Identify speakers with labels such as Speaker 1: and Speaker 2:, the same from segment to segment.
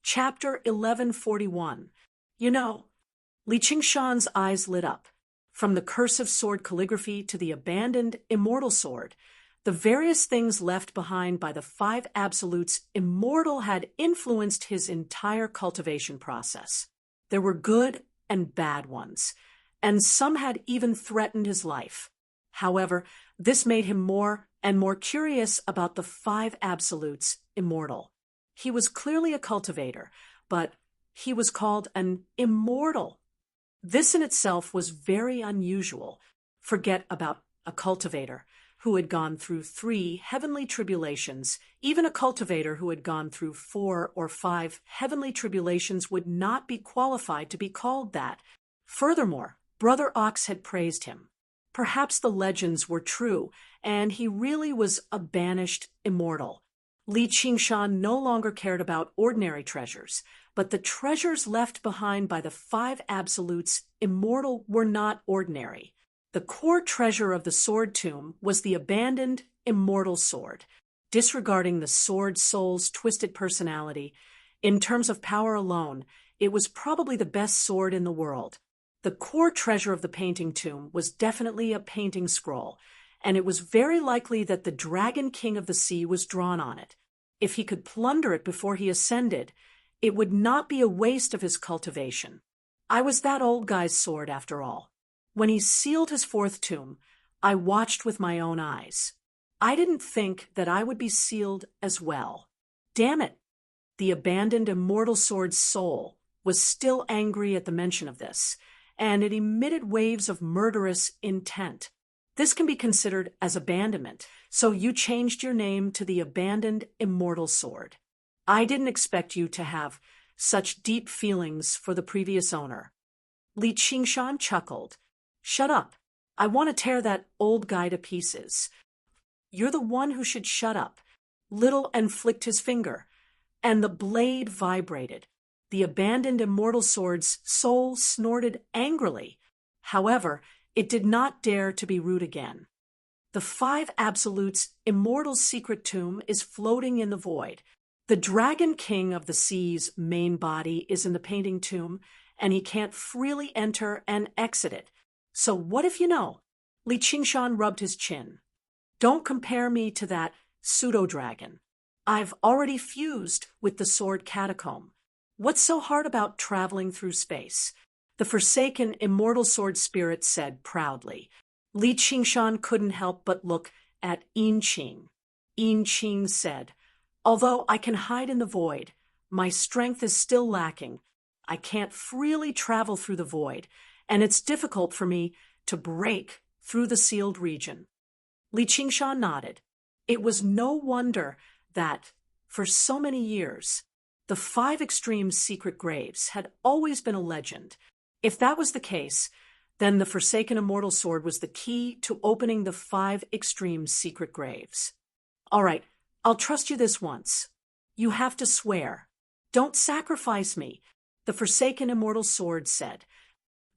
Speaker 1: Chapter 1141. You know, Li Qingshan's eyes lit up. From the cursive sword calligraphy to the abandoned immortal sword, the various things left behind by the five absolutes immortal had influenced his entire cultivation process. There were good and bad ones, and some had even threatened his life. However, this made him more and more curious about the five absolutes immortal. He was clearly a cultivator, but he was called an immortal. This in itself was very unusual. Forget about a cultivator who had gone through 3 heavenly tribulations. Even a cultivator who had gone through 4 or 5 heavenly tribulations would not be qualified to be called that. Furthermore, Brother Ox had praised him. Perhaps the legends were true, and he really was a banished immortal. Li Qingshan no longer cared about ordinary treasures, but the treasures left behind by the five absolutes immortal were not ordinary. The core treasure of the sword tomb was the abandoned immortal sword. Disregarding the sword soul's twisted personality, in terms of power alone, it was probably the best sword in the world. The core treasure of the painting tomb was definitely a painting scroll, and it was very likely that the Dragon King of the Sea was drawn on it. If he could plunder it before he ascended, it would not be a waste of his cultivation. I was that old guy's sword, after all. When he sealed his 4th tomb, I watched with my own eyes. I didn't think that I would be sealed as well. Damn it! The abandoned immortal sword's soul was still angry at the mention of this, and it emitted waves of murderous intent. This can be considered as abandonment, so you changed your name to the abandoned immortal sword. I didn't expect you to have such deep feelings for the previous owner. Li Qingshan chuckled. Shut up. I want to tear that old guy to pieces. You're the one who should shut up. Little and flicked his finger, and the blade vibrated. The abandoned immortal sword's soul snorted angrily. However, it did not dare to be rude again. The five absolutes' immortal secret tomb is floating in the void. The Dragon King of the Sea's main body is in the painting tomb, and he can't freely enter and exit it. So what if you know? Li Qingshan rubbed his chin. Don't compare me to that pseudo-dragon. I've already fused with the sword catacomb. What's so hard about traveling through space? The forsaken immortal sword spirit said proudly. Li Qingshan couldn't help but look at Yin Qing. Yin Qing said, although I can hide in the void, my strength is still lacking. I can't freely travel through the void, and it's difficult for me to break through the sealed region. Li Qingshan nodded. It was no wonder that, for so many years, the 5 extreme secret graves had always been a legend. If that was the case, then the forsaken immortal sword was the key to opening the 5 extreme secret graves. All right, I'll trust you this once. You have to swear. Don't sacrifice me, the forsaken immortal sword said.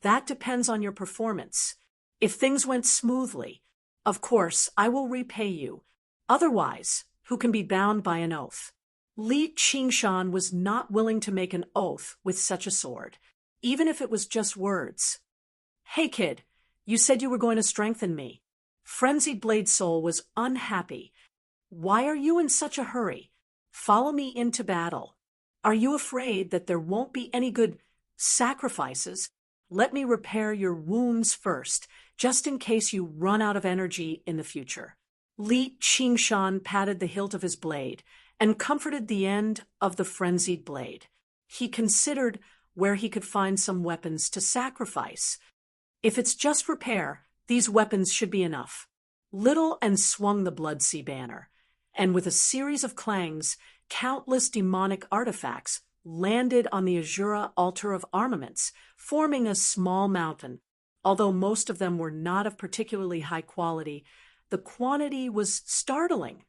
Speaker 1: That depends on your performance. If things went smoothly, of course, I will repay you. Otherwise, who can be bound by an oath? Li Qingshan was not willing to make an oath with such a sword, even if it was just words. Hey kid, you said you were going to strengthen me. Frenzied Blade Soul was unhappy. Why are you in such a hurry? Follow me into battle. Are you afraid that there won't be any good sacrifices? Let me repair your wounds first, just in case you run out of energy in the future. Li Qingshan patted the hilt of his blade and comforted the end of the frenzied blade. He considered where he could find some weapons to sacrifice. If it's just repair, these weapons should be enough. Little and swung the Bloodsea banner, and with a series of clangs, countless demonic artifacts landed on the Azura altar of armaments, forming a small mountain. Although most of them were not of particularly high quality, the quantity was startling.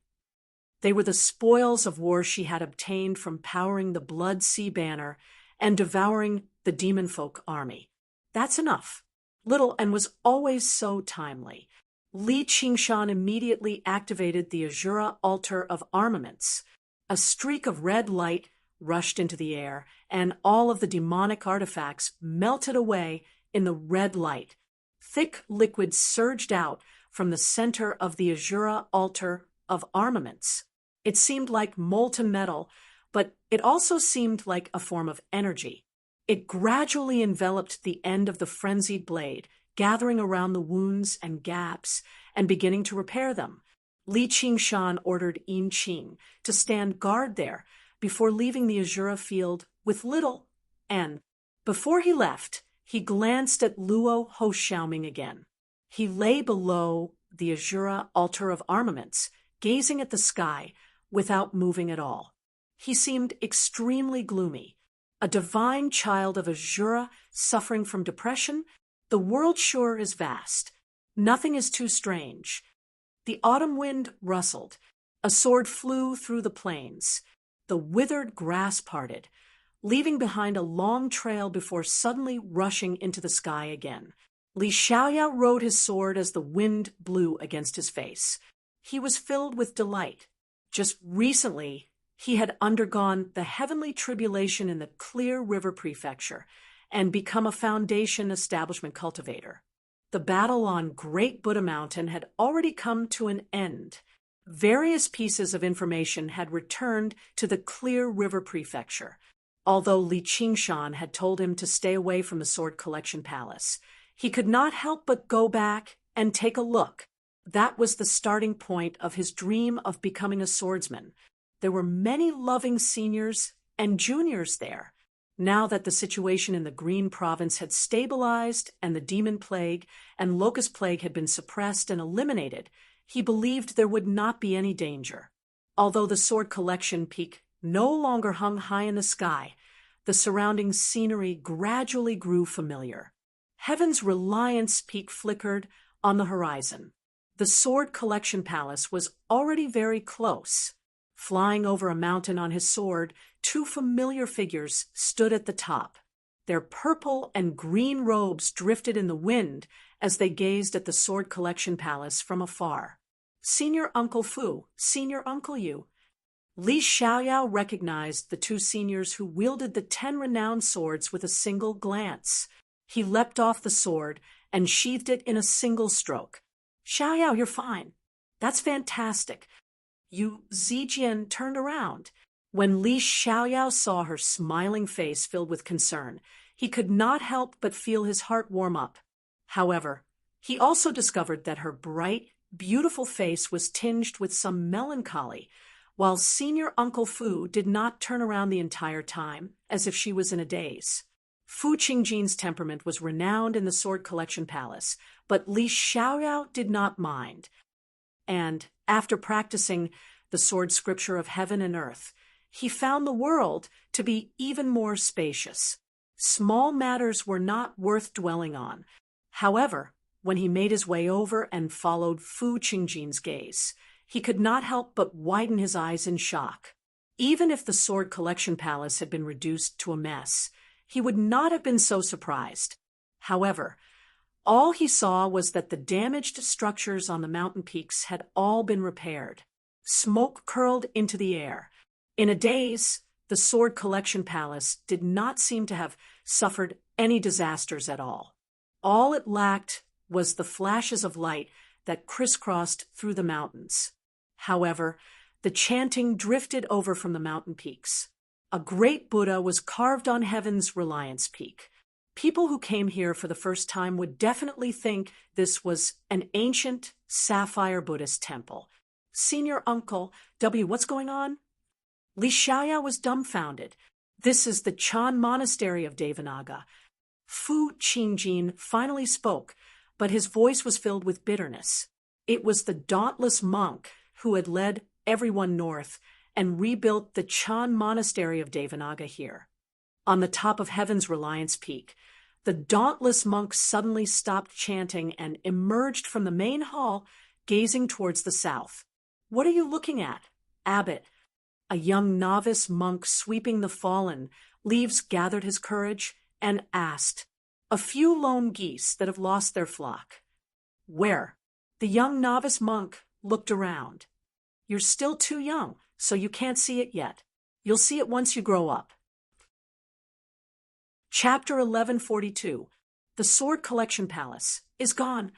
Speaker 1: They were the spoils of war she had obtained from powering the Bloodsea banner and devouring the demon folk army. That's enough. Little and was always so timely. Li Qingshan immediately activated the Azura altar of armaments. A streak of red light rushed into the air, and all of the demonic artifacts melted away in the red light. Thick liquid surged out from the center of the Azura altar of armaments. It seemed like molten metal, but it also seemed like a form of energy. It gradually enveloped the end of the frenzied blade, gathering around the wounds and gaps and beginning to repair them. Li Qingshan ordered Yin Qing to stand guard there before leaving the Azura field with little, and before he left, he glanced at Luo Hoshaoming again. He lay below the Azura altar of armaments, gazing at the sky without moving at all. He seemed extremely gloomy. A divine child of Azura suffering from depression? The world sure is vast. Nothing is too strange. The autumn wind rustled. A sword flew through the plains. The withered grass parted, leaving behind a long trail before suddenly rushing into the sky again. Li Xiaoyao rode his sword as the wind blew against his face. He was filled with delight. Just recently, he had undergone the heavenly tribulation in the Clear River Prefecture and become a Foundation establishment cultivator. The battle on Great Buddha Mountain had already come to an end. Various pieces of information had returned to the Clear River Prefecture, although Li Qingshan had told him to stay away from the Sword Collection Palace. He could not help but go back and take a look. That was the starting point of his dream of becoming a swordsman. There were many loving seniors and juniors there. Now that the situation in the Green Province had stabilized and the Demon Plague and Locust Plague had been suppressed and eliminated, he believed there would not be any danger. Although the Sword Collection Peak no longer hung high in the sky, the surrounding scenery gradually grew familiar. Heaven's Reliance Peak flickered on the horizon. The Sword Collection Palace was already very close. Flying over a mountain on his sword, two familiar figures stood at the top. Their purple and green robes drifted in the wind as they gazed at the Sword Collection Palace from afar. Senior Uncle Fu, Senior Uncle Yu. Li Xiaoyao recognized the two seniors who wielded the 10 renowned swords with a single glance. He leapt off the sword and sheathed it in a single stroke. Xiaoyao, you're fine. That's fantastic. Yu Zijian turned around. When Li Xiaoyao saw her smiling face filled with concern, he could not help but feel his heart warm up. However, he also discovered that her bright, beautiful face was tinged with some melancholy, while Senior Uncle Fu did not turn around the entire time, as if she was in a daze. Fu Qingjin's temperament was renowned in the Sword Collection Palace, but Li Xiaoyao did not mind. And, after practicing the sword scripture of heaven and earth, he found the world to be even more spacious. Small matters were not worth dwelling on. However, when he made his way over and followed Fu Qingjin's gaze, he could not help but widen his eyes in shock. Even if the Sword Collection Palace had been reduced to a mess, he would not have been so surprised. However, all he saw was that the damaged structures on the mountain peaks had all been repaired. Smoke curled into the air. In a daze, the Sword Collection Palace did not seem to have suffered any disasters at all. All it lacked was the flashes of light that crisscrossed through the mountains. However, the chanting drifted over from the mountain peaks. A great Buddha was carved on Heaven's Reliance Peak. People who came here for the first time would definitely think this was an ancient sapphire Buddhist temple. Senior Uncle W, what's going on? Li Xiaoyao was dumbfounded. This is the Chan Monastery of Devanaga. Fu Qingjin finally spoke, but his voice was filled with bitterness. It was the dauntless monk who had led everyone north and rebuilt the Chan Monastery of Devanaga here. On the top of Heaven's Reliance Peak, the dauntless monk suddenly stopped chanting and emerged from the main hall, gazing towards the south. What are you looking at? Abbot, a young novice monk sweeping the fallen leaves, gathered his courage and asked, "A few lone geese that have lost their flock." Where? The young novice monk looked around. You're still too young, so you can't see it yet. You'll see it once you grow up. Chapter 1142. The Sword Collection Palace is gone.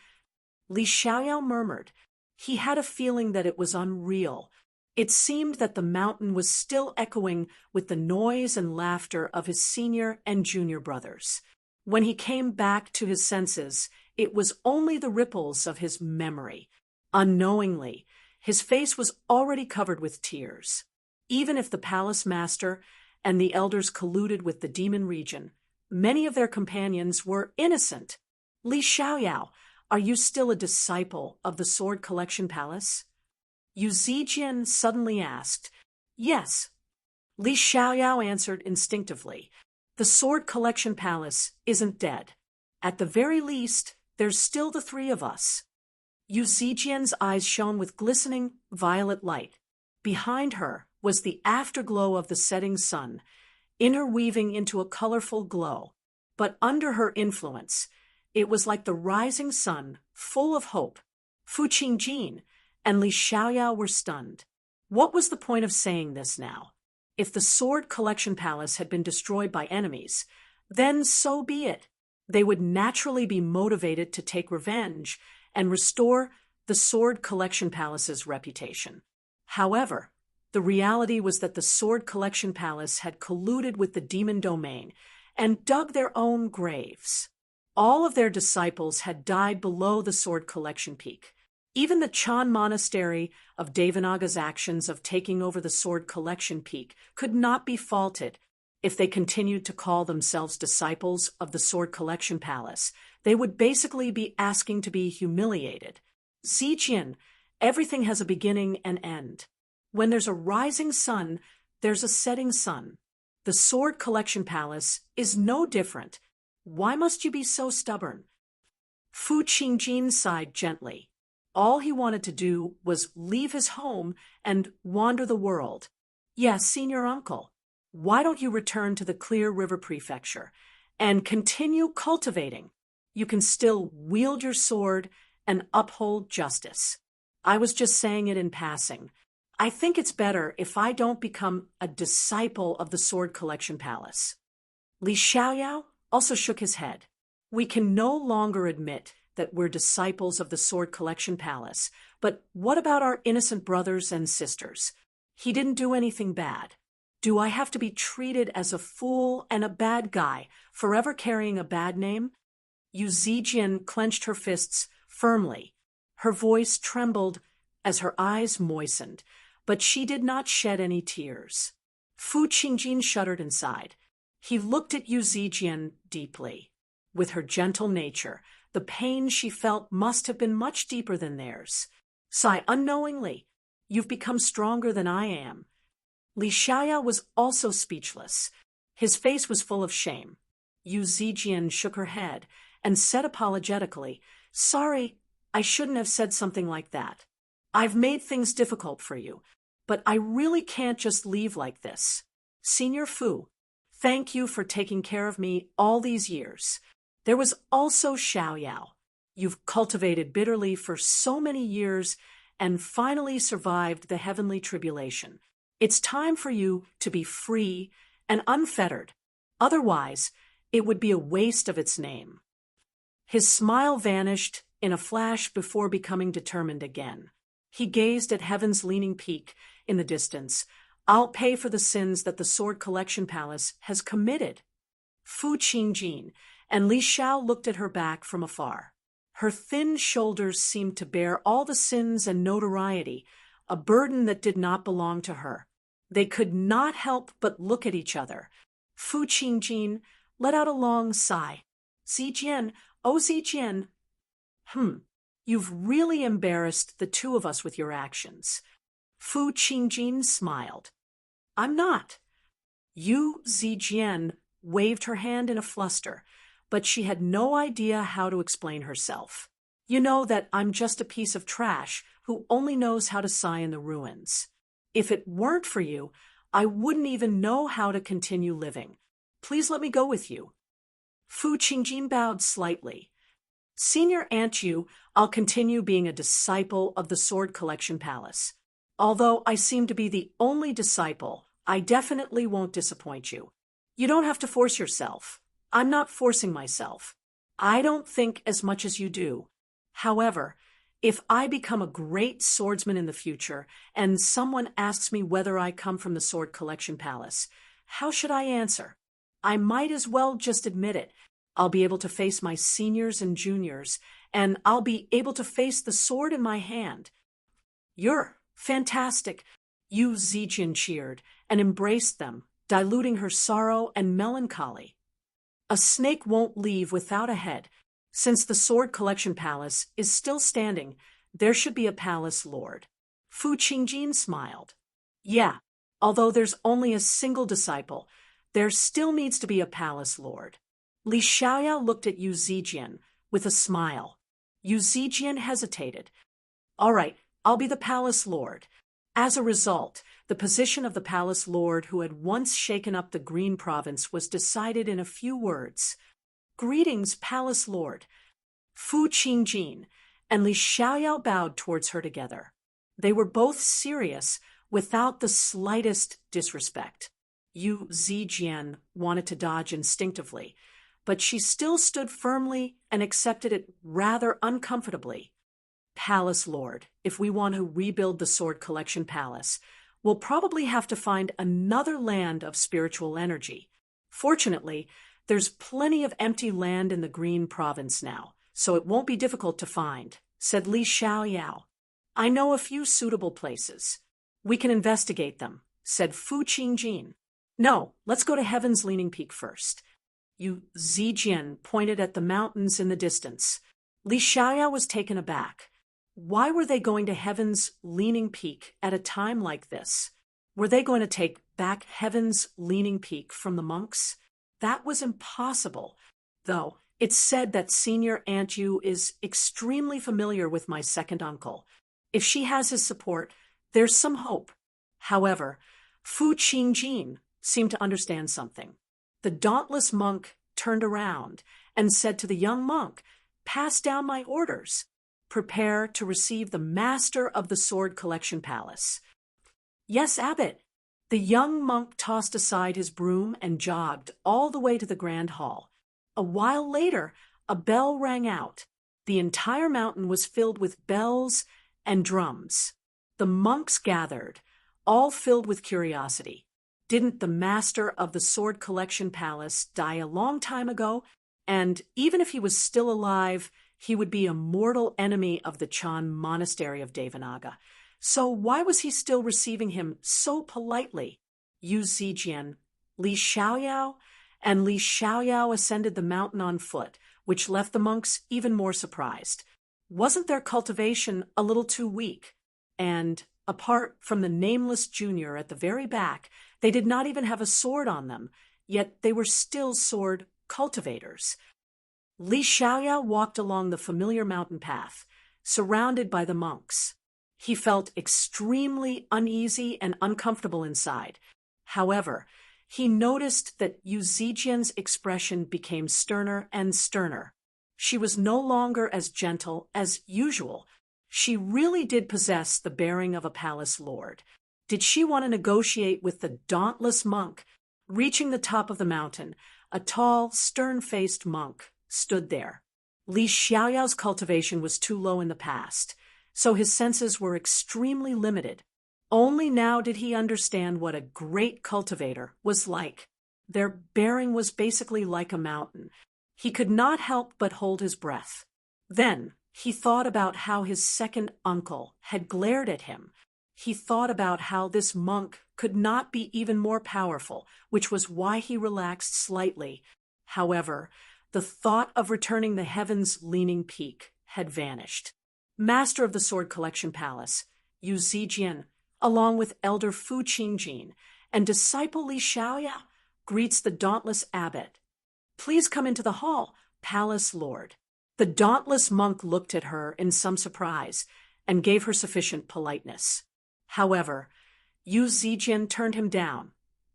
Speaker 1: Li Xiaoyao murmured. He had a feeling that it was unreal. It seemed that the mountain was still echoing with the noise and laughter of his senior and junior brothers. When he came back to his senses, it was only the ripples of his memory. Unknowingly, his face was already covered with tears. Even if the palace master and the elders colluded with the demon region, many of their companions were innocent. Li Xiaoyao, are you still a disciple of the Sword Collection Palace? Yu Zijian suddenly asked. Yes. Li Xiaoyao answered instinctively. The Sword Collection Palace isn't dead. At the very least, there's still the three of us. Yu Zijian's eyes shone with glistening violet light. Behind her was the afterglow of the setting sun, interweaving into a colorful glow. But under her influence, it was like the rising sun, full of hope. Fu Qingjin and Li Xiaoyao were stunned. What was the point of saying this now? If the Sword Collection Palace had been destroyed by enemies, then so be it. They would naturally be motivated to take revenge and restore the Sword Collection Palace's reputation. However, the reality was that the Sword Collection Palace had colluded with the demon domain and dug their own graves. All of their disciples had died below the Sword Collection Peak. Even the Chan Monastery of Devanaga's actions of taking over the Sword Collection Peak could not be faulted. If they continued to call themselves disciples of the Sword Collection Palace, they would basically be asking to be humiliated. Zijian, everything has a beginning and end. When there's a rising sun, there's a setting sun. The Sword Collection Palace is no different. Why must you be so stubborn? Fu Qingjin sighed gently. All he wanted to do was leave his home and wander the world. Yes, senior uncle. Why don't you return to the Clear River Prefecture and continue cultivating? You can still wield your sword and uphold justice. I was just saying it in passing. I think it's better if I don't become a disciple of the Sword Collection Palace. Li Xiaoyao also shook his head. We can no longer admit that we're disciples of the Sword Collection Palace, but what about our innocent brothers and sisters? He didn't do anything bad. Do I have to be treated as a fool and a bad guy, forever carrying a bad name? Yu Zijian clenched her fists firmly. Her voice trembled as her eyes moistened, but she did not shed any tears. Fu Qingjin shuddered and sighed. He looked at Yu Zijian deeply. With her gentle nature, the pain she felt must have been much deeper than theirs. Sigh unknowingly. You've become stronger than I am. Li Xiaoyao was also speechless. His face was full of shame. Yu Zijian shook her head and said apologetically, Sorry, I shouldn't have said something like that. I've made things difficult for you, but I really can't just leave like this. Senior Fu, thank you for taking care of me all these years. There was also Xiaoyao. You've cultivated bitterly for so many years and finally survived the heavenly tribulation. It's time for you to be free and unfettered. Otherwise, it would be a waste of its name. His smile vanished in a flash before becoming determined again. He gazed at heaven's leaning peak in the distance. I'll pay for the sins that the Sword Collection Palace has committed. Fu Qingjin and Li Xiao looked at her back from afar. Her thin shoulders seemed to bear all the sins and notoriety, a burden that did not belong to her. They could not help but look at each other. Fu Qingjin let out a long sigh. Zijian, oh Zijian. You've really embarrassed the two of us with your actions. Fu Qingjin smiled. I'm not. Yu Zijian waved her hand in a fluster, but she had no idea how to explain herself. You know that I'm just a piece of trash who only knows how to sigh in the ruins. If it weren't for you, I wouldn't even know how to continue living. Please let me go with you. Fu Qingjin bowed slightly. Senior Aunt Yu, I'll continue being a disciple of the Sword Collection Palace. Although I seem to be the only disciple I definitely won't disappoint you. You don't have to force yourself. I'm not forcing myself. I don't think as much as you do. However, if I become a great swordsman in the future and someone asks me whether I come from the Sword Collection Palace, how should I answer? I might as well just admit it. I'll be able to face my seniors and juniors, and I'll be able to face the sword in my hand. You're fantastic. Yu Zijin cheered and embraced them, diluting her sorrow and melancholy. A snake won't leave without a head. Since the Sword Collection Palace is still standing, there should be a palace lord. Fu Qingjin smiled. Yeah, although there's only a single disciple, there still needs to be a palace lord. Li Xiaoyao looked at Yu Zijian with a smile. Yu Zijian hesitated. All right, I'll be the palace lord. As a result, the position of the palace lord who had once shaken up the Green Province was decided in a few words. Greetings, palace lord. Fu Qingjin and Li Xiaoyao bowed towards her together. They were both serious, without the slightest disrespect. Yu Zijian wanted to dodge instinctively, but she still stood firmly and accepted it rather uncomfortably. Palace Lord, if we want to rebuild the Sword Collection Palace, we'll probably have to find another land of spiritual energy. Fortunately, there's plenty of empty land in the Green Province now, so it won't be difficult to find, said Li Xiaoyao. I know a few suitable places. We can investigate them, said Fu Qingjin. No, let's go to Heaven's Leaning Peak first. Yu Zijian pointed at the mountains in the distance. Li Xiaoyao was taken aback. Why were they going to Heaven's Leaning Peak at a time like this? Were they going to take back Heaven's Leaning Peak from the monks? That was impossible, though it's said that Senior Aunt Yu is extremely familiar with my second uncle. If she has his support, there's some hope. However, Fu Qingjin seemed to understand something. The dauntless monk turned around and said to the young monk, "Pass down my orders. Prepare to receive the master of the Sword Collection Palace." Yes, Abbot. The young monk tossed aside his broom and jogged all the way to the grand hall. A while later, a bell rang out. The entire mountain was filled with bells and drums. The monks gathered, all filled with curiosity. Didn't the master of the Sword Collection Palace die a long time ago? And even if he was still alive, he would be a mortal enemy of the Chan Monastery of Devanaga. So why was he still receiving him so politely? Yu Zijian, Li Xiaoyao, and Li Xiaoyao ascended the mountain on foot, which left the monks even more surprised. Wasn't their cultivation a little too weak? And, apart from the nameless junior at the very back, they did not even have a sword on them, yet they were still sword cultivators. Li Xiaoyao walked along the familiar mountain path, surrounded by the monks. He felt extremely uneasy and uncomfortable inside. However, he noticed that Yu Zijian's expression became sterner and sterner. She was no longer as gentle as usual. She really did possess the bearing of a palace lord. Did she want to negotiate with the dauntless monk? Reaching the top of the mountain, a tall, stern-faced monk stood there. Li Xiaoyao's cultivation was too low in the past, so his senses were extremely limited. Only now did he understand what a great cultivator was like. Their bearing was basically like a mountain. He could not help but hold his breath. Then he thought about how his second uncle had glared at him. He thought about how this monk could not be even more powerful, which was why he relaxed slightly. However, the thought of returning the Heaven's Leaning Peak had vanished. Master of the Sword Collection Palace, Yu Zijian, along with Elder Fu Qingjin and disciple Li Xiaoyao, greets the dauntless abbot. Please come into the hall, Palace Lord. The dauntless monk looked at her in some surprise and gave her sufficient politeness. However, Yu Zijian turned him down,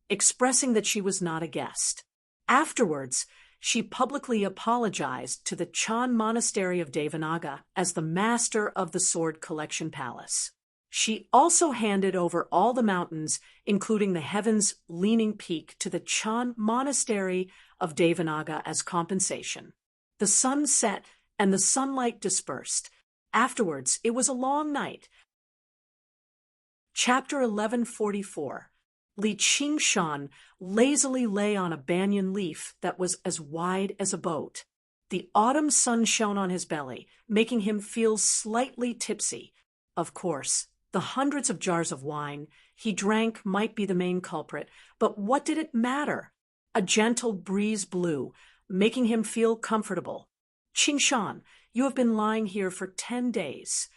Speaker 1: expressing that she was not a guest. Afterwards, she publicly apologized to the Chan Monastery of Devanaga as the master of the Sword Collection Palace. She also handed over all the mountains, including the heaven's leaning peak, to the Chan monastery of Devanaga as compensation. The sun set and the sunlight dispersed. Afterwards, it was a long night. Chapter 1144. Li Qingshan lazily lay on a banyan leaf that was as wide as a boat. The autumn sun shone on his belly, making him feel slightly tipsy. Of course, the hundreds of jars of wine he drank might be the main culprit, but what did it matter? A gentle breeze blew, making him feel comfortable. Qingshan, you have been lying here for 10 days.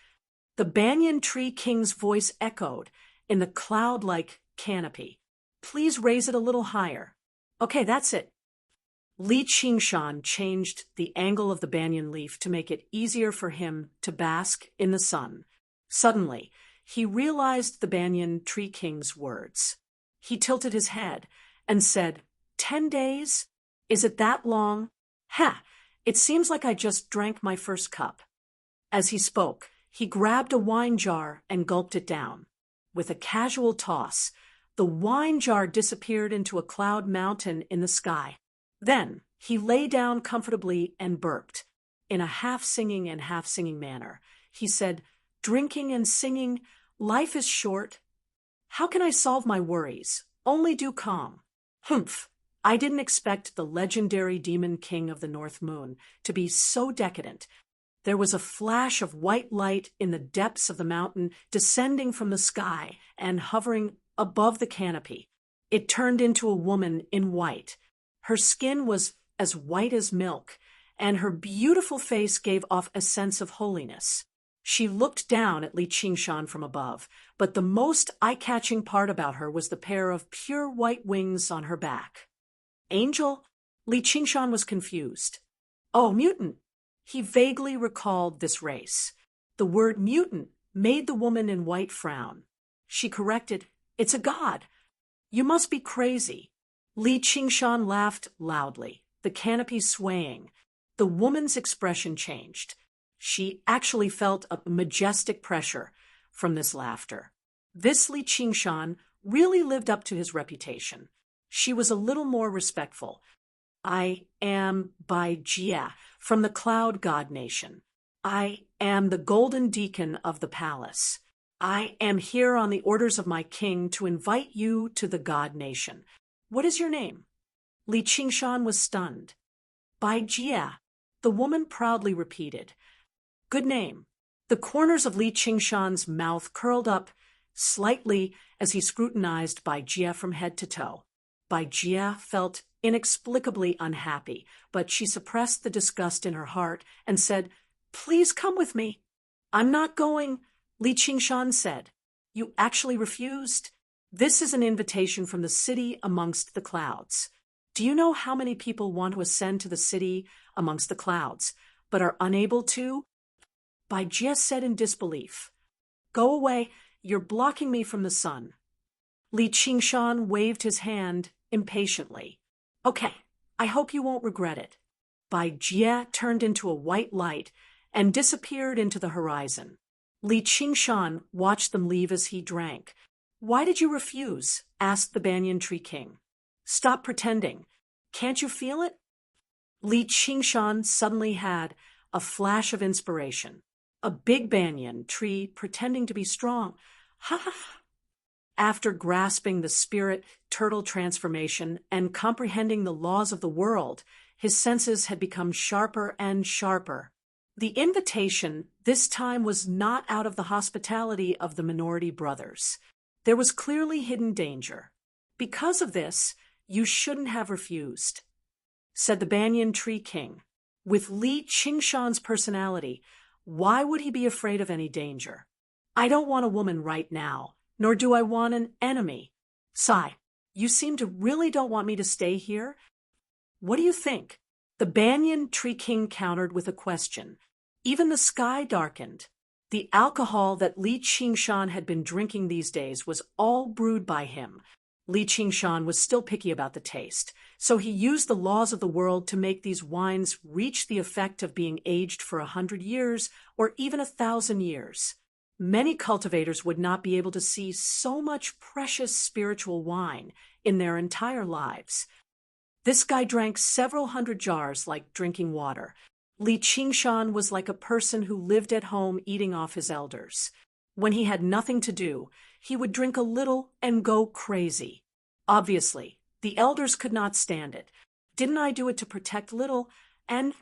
Speaker 1: The banyan tree king's voice echoed in the cloud-like canopy. Please raise it a little higher. Okay, that's it. Li Qingshan changed the angle of the banyan leaf to make it easier for him to bask in the sun. Suddenly, he realized the banyan tree king's words. He tilted his head and said, 10 days? Is it that long? Ha! It seems like I just drank my first cup. As he spoke, he grabbed a wine jar and gulped it down. With a casual toss, the wine jar disappeared into a cloud mountain in the sky. Then he lay down comfortably and burped. In a half-singing and half-singing manner, he said, drinking and singing, life is short. How can I solve my worries? Only do calm. Humph! I didn't expect the legendary demon king of the North Moon to be so decadent. There was a flash of white light in the depths of the mountain, descending from the sky and hovering above the canopy. It turned into a woman in white. Her skin was as white as milk, and her beautiful face gave off a sense of holiness. She looked down at Li Qingshan from above, but the most eye-catching part about her was the pair of pure white wings on her back. Angel? Li Qingshan was confused. Oh, mutant! He vaguely recalled this race. The word mutant made the woman in white frown. She corrected, it's a god. You must be crazy. Li Qingshan laughed loudly, the canopy swaying. The woman's expression changed. She actually felt a majestic pressure from this laughter. This Li Qingshan really lived up to his reputation. She was a little more respectful. I am Bai Jia from the Cloud God Nation. I am the Golden Deacon of the palace. I am here on the orders of my king to invite you to the God Nation. What is your name? Li Qingshan was stunned. Bai Jia, the woman proudly repeated. Good name. The corners of Li Qingshan's mouth curled up slightly as he scrutinized Bai Jia from head to toe. Bai Jia felt inexplicably unhappy, but she suppressed the disgust in her heart and said, Please come with me. I'm not going, Li Qingshan said. You actually refused? This is an invitation from the city amongst the clouds. Do you know how many people want to ascend to the city amongst the clouds, but are unable to? Bai Jia said in disbelief. Go away, you're blocking me from the sun. Li Qingshan waved his hand impatiently. Okay, I hope you won't regret it. Bai Jia turned into a white light and disappeared into the horizon. Li Qingshan watched them leave as he drank. Why did you refuse? Asked the banyan tree king. Stop pretending. Can't you feel it? Li Qingshan suddenly had a flash of inspiration. A big banyan tree pretending to be strong. Ha ha ha. After grasping the spirit turtle transformation and comprehending the laws of the world, his senses had become sharper and sharper. The invitation this time was not out of the hospitality of the minority brothers. There was clearly hidden danger. Because of this, you shouldn't have refused, said the banyan tree king. With Li Qingshan's personality, why would he be afraid of any danger? I don't want a woman right now, nor do I want an enemy. Sigh, you seem to really don't want me to stay here? What do you think? The banyan tree king countered with a question. Even the sky darkened. The alcohol that Li Qingshan had been drinking these days was all brewed by him. Li Qingshan was still picky about the taste, so he used the laws of the world to make these wines reach the effect of being aged for 100 years or even 1,000 years. Many cultivators would not be able to see so much precious spiritual wine in their entire lives. This guy drank several hundred jars like drinking water. Li Qingshan was like a person who lived at home eating off his elders. When he had nothing to do, he would drink a little and go crazy. Obviously, the elders could not stand it. Didn't I do it to protect Little? And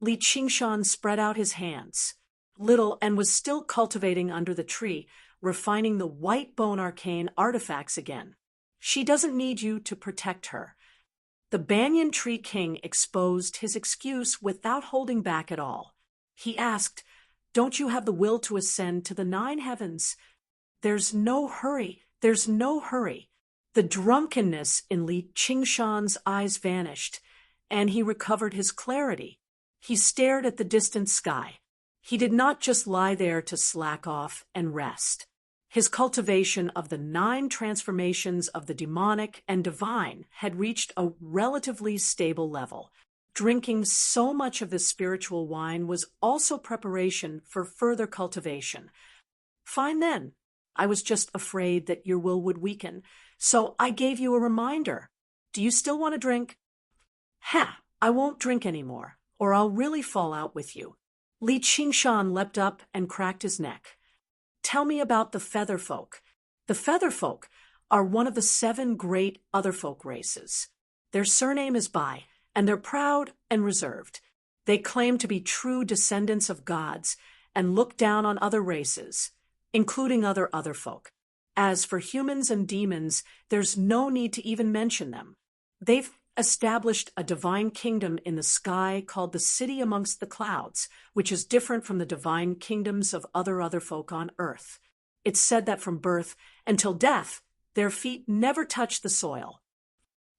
Speaker 1: Li Qingshan spread out his hands. Little and was still cultivating under the tree, refining the white bone arcane artifacts again. She doesn't need you to protect her. The banyan tree king exposed his excuse without holding back at all. He asked, "Don't you have the will to ascend to the 9 heavens? There's no hurry. There's no hurry." The drunkenness in Li Qingshan's eyes vanished, and he recovered his clarity. He stared at the distant sky. He did not just lie there to slack off and rest. His cultivation of the 9 transformations of the demonic and divine had reached a relatively stable level. Drinking so much of this spiritual wine was also preparation for further cultivation. Fine then. I was just afraid that your will would weaken, so I gave you a reminder. Do you still want to drink? I won't drink anymore, or I'll really fall out with you. Li Qingshan leapt up and cracked his neck. Tell me about the feather folk. The feather folk are one of the 7 great other folk races. Their surname is Bai, and they're proud and reserved. They claim to be true descendants of gods and look down on other races, including other folk. As for humans and demons, there's no need to even mention them. They've established a divine kingdom in the sky called the City Amongst the Clouds, which is different from the divine kingdoms of other folk on earth. It's said that from birth until death, their feet never touch the soil.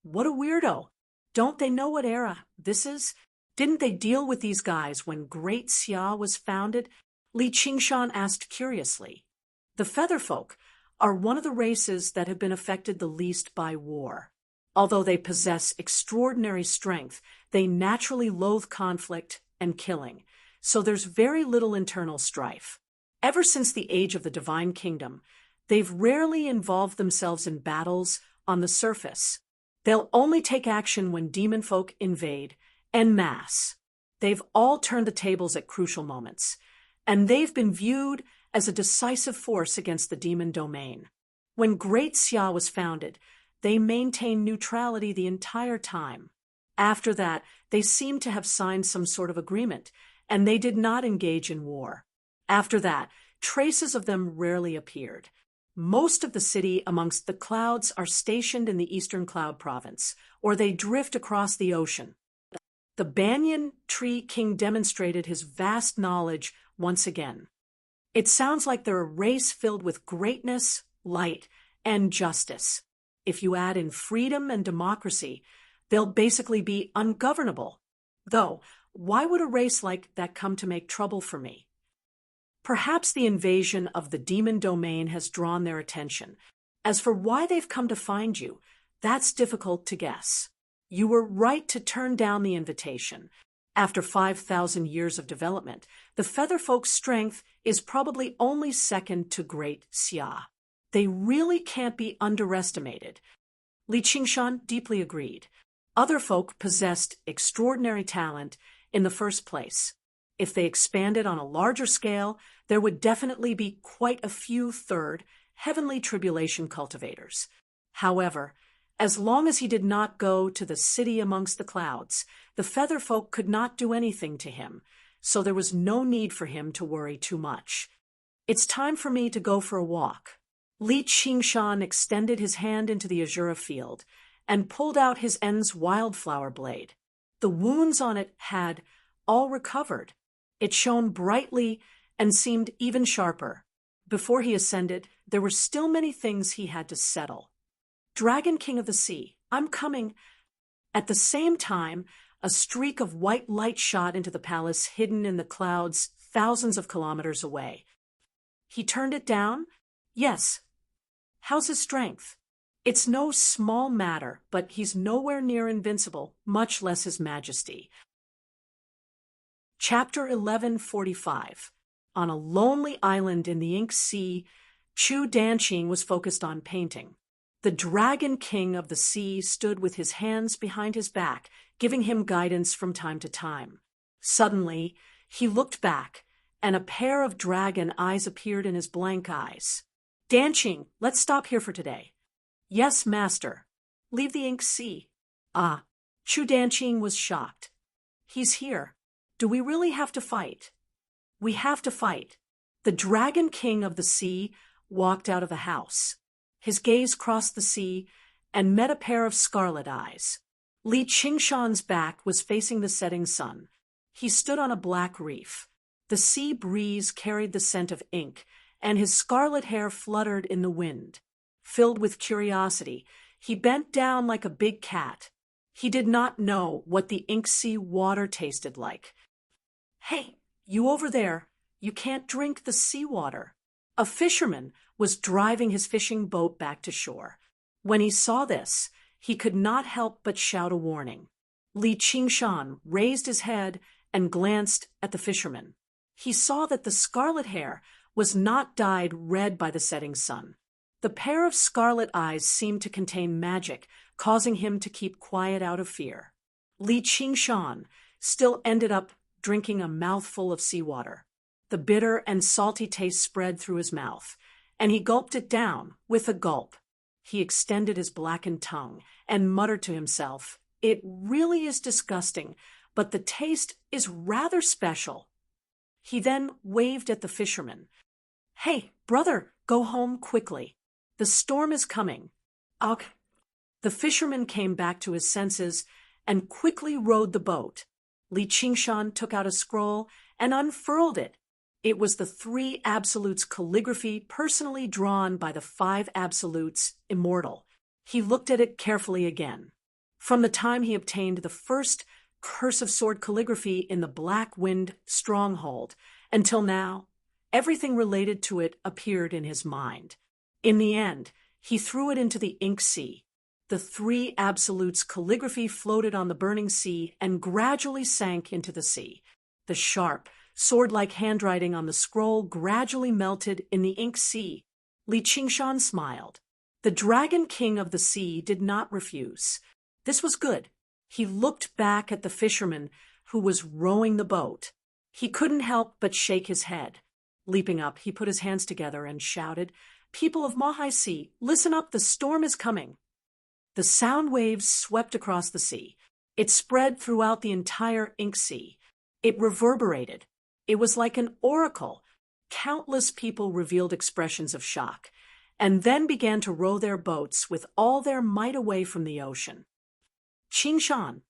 Speaker 1: What a weirdo. Don't they know what era this is? Didn't they deal with these guys when Great Xia was founded? Li Qingshan asked curiously. The feather folk are one of the races that have been affected the least by war. Although they possess extraordinary strength, they naturally loathe conflict and killing, so there's very little internal strife. Ever since the age of the Divine Kingdom, they've rarely involved themselves in battles on the surface. They'll only take action when demon folk invade, en masse. They've all turned the tables at crucial moments, and they've been viewed as a decisive force against the demon domain. When Great Xia was founded, they maintained neutrality the entire time. After that, they seemed to have signed some sort of agreement, and they did not engage in war. After that, traces of them rarely appeared. Most of the City Amongst the Clouds are stationed in the Eastern Cloud Province, or they drift across the ocean. The banyan tree king demonstrated his vast knowledge once again. It sounds like they're a race filled with greatness, light, and justice. If you add in freedom and democracy, they'll basically be ungovernable. Though, why would a race like that come to make trouble for me? Perhaps the invasion of the demon domain has drawn their attention. As for why they've come to find you, that's difficult to guess. You were right to turn down the invitation. After 5,000 years of development, the Featherfolk's strength is probably only second to Great Xia. They really can't be underestimated. Li Qingshan deeply agreed. Other folk possessed extraordinary talent in the first place. If they expanded on a larger scale, there would definitely be quite a few third, heavenly tribulation cultivators. However, as long as he did not go to the City Amongst the Clouds, the feather folk could not do anything to him, so there was no need for him to worry too much. It's time for me to go for a walk. Li Qingshan extended his hand into the azure field and pulled out his En's wildflower blade. The wounds on it had all recovered. It shone brightly and seemed even sharper. Before he ascended, there were still many things he had to settle. Dragon King of the Sea, I'm coming. At the same time, a streak of white light shot into the palace hidden in the clouds thousands of kilometers away. He turned it down? Yes. How's his strength? It's no small matter, but he's nowhere near invincible, much less his majesty. Chapter 1145. On a lonely island in the ink sea, Chu Danqing was focused on painting. The Dragon King of the Sea stood with his hands behind his back, giving him guidance from time to time. Suddenly, he looked back, and a pair of dragon eyes appeared in his blank eyes. Danqing, let's stop here for today. Yes, master. Leave the ink sea. Ah, Chu Danqing was shocked. He's here. Do we really have to fight? We have to fight. The Dragon King of the Sea walked out of the house. His gaze crossed the sea and met a pair of scarlet eyes. Li Qingshan's back was facing the setting sun. He stood on a black reef. The sea breeze carried the scent of ink, and his scarlet hair fluttered in the wind. Filled with curiosity, he bent down like a big cat. He did not know what the ink sea water tasted like. Hey, you over there, you can't drink the seawater. A fisherman was driving his fishing boat back to shore. When he saw this, he could not help but shout a warning. Li Qingshan raised his head and glanced at the fisherman. He saw that the scarlet hair was not dyed red by the setting sun. The pair of scarlet eyes seemed to contain magic, causing him to keep quiet out of fear. Li Qingshan still ended up drinking a mouthful of seawater. The bitter and salty taste spread through his mouth, and he gulped it down with a gulp. He extended his blackened tongue and muttered to himself, "It really is disgusting, but the taste is rather special." He then waved at the fisherman. "Hey, brother, go home quickly. The storm is coming." "Ok." The fisherman came back to his senses and quickly rowed the boat. Li Qingshan took out a scroll and unfurled it. It was the 3 Absolutes calligraphy personally drawn by the 5 Absolutes immortal. He looked at it carefully again. From the time he obtained the first Curse of Sword calligraphy in the Black Wind stronghold until now, everything related to it appeared in his mind. In the end, he threw it into the ink sea. The 3 Absolutes calligraphy floated on the burning sea and gradually sank into the sea. The sharp, sword-like handwriting on the scroll gradually melted in the ink sea. Li Qingshan smiled. The Dragon King of the Sea did not refuse. This was good. He looked back at the fisherman who was rowing the boat. He couldn't help but shake his head. Leaping up, he put his hands together and shouted, "People of Mahai Sea, listen up, the storm is coming." The sound waves swept across the sea. It spread throughout the entire ink sea. It reverberated. It was like an oracle. Countless people revealed expressions of shock, and then began to row their boats with all their might away from the ocean. Qingshan.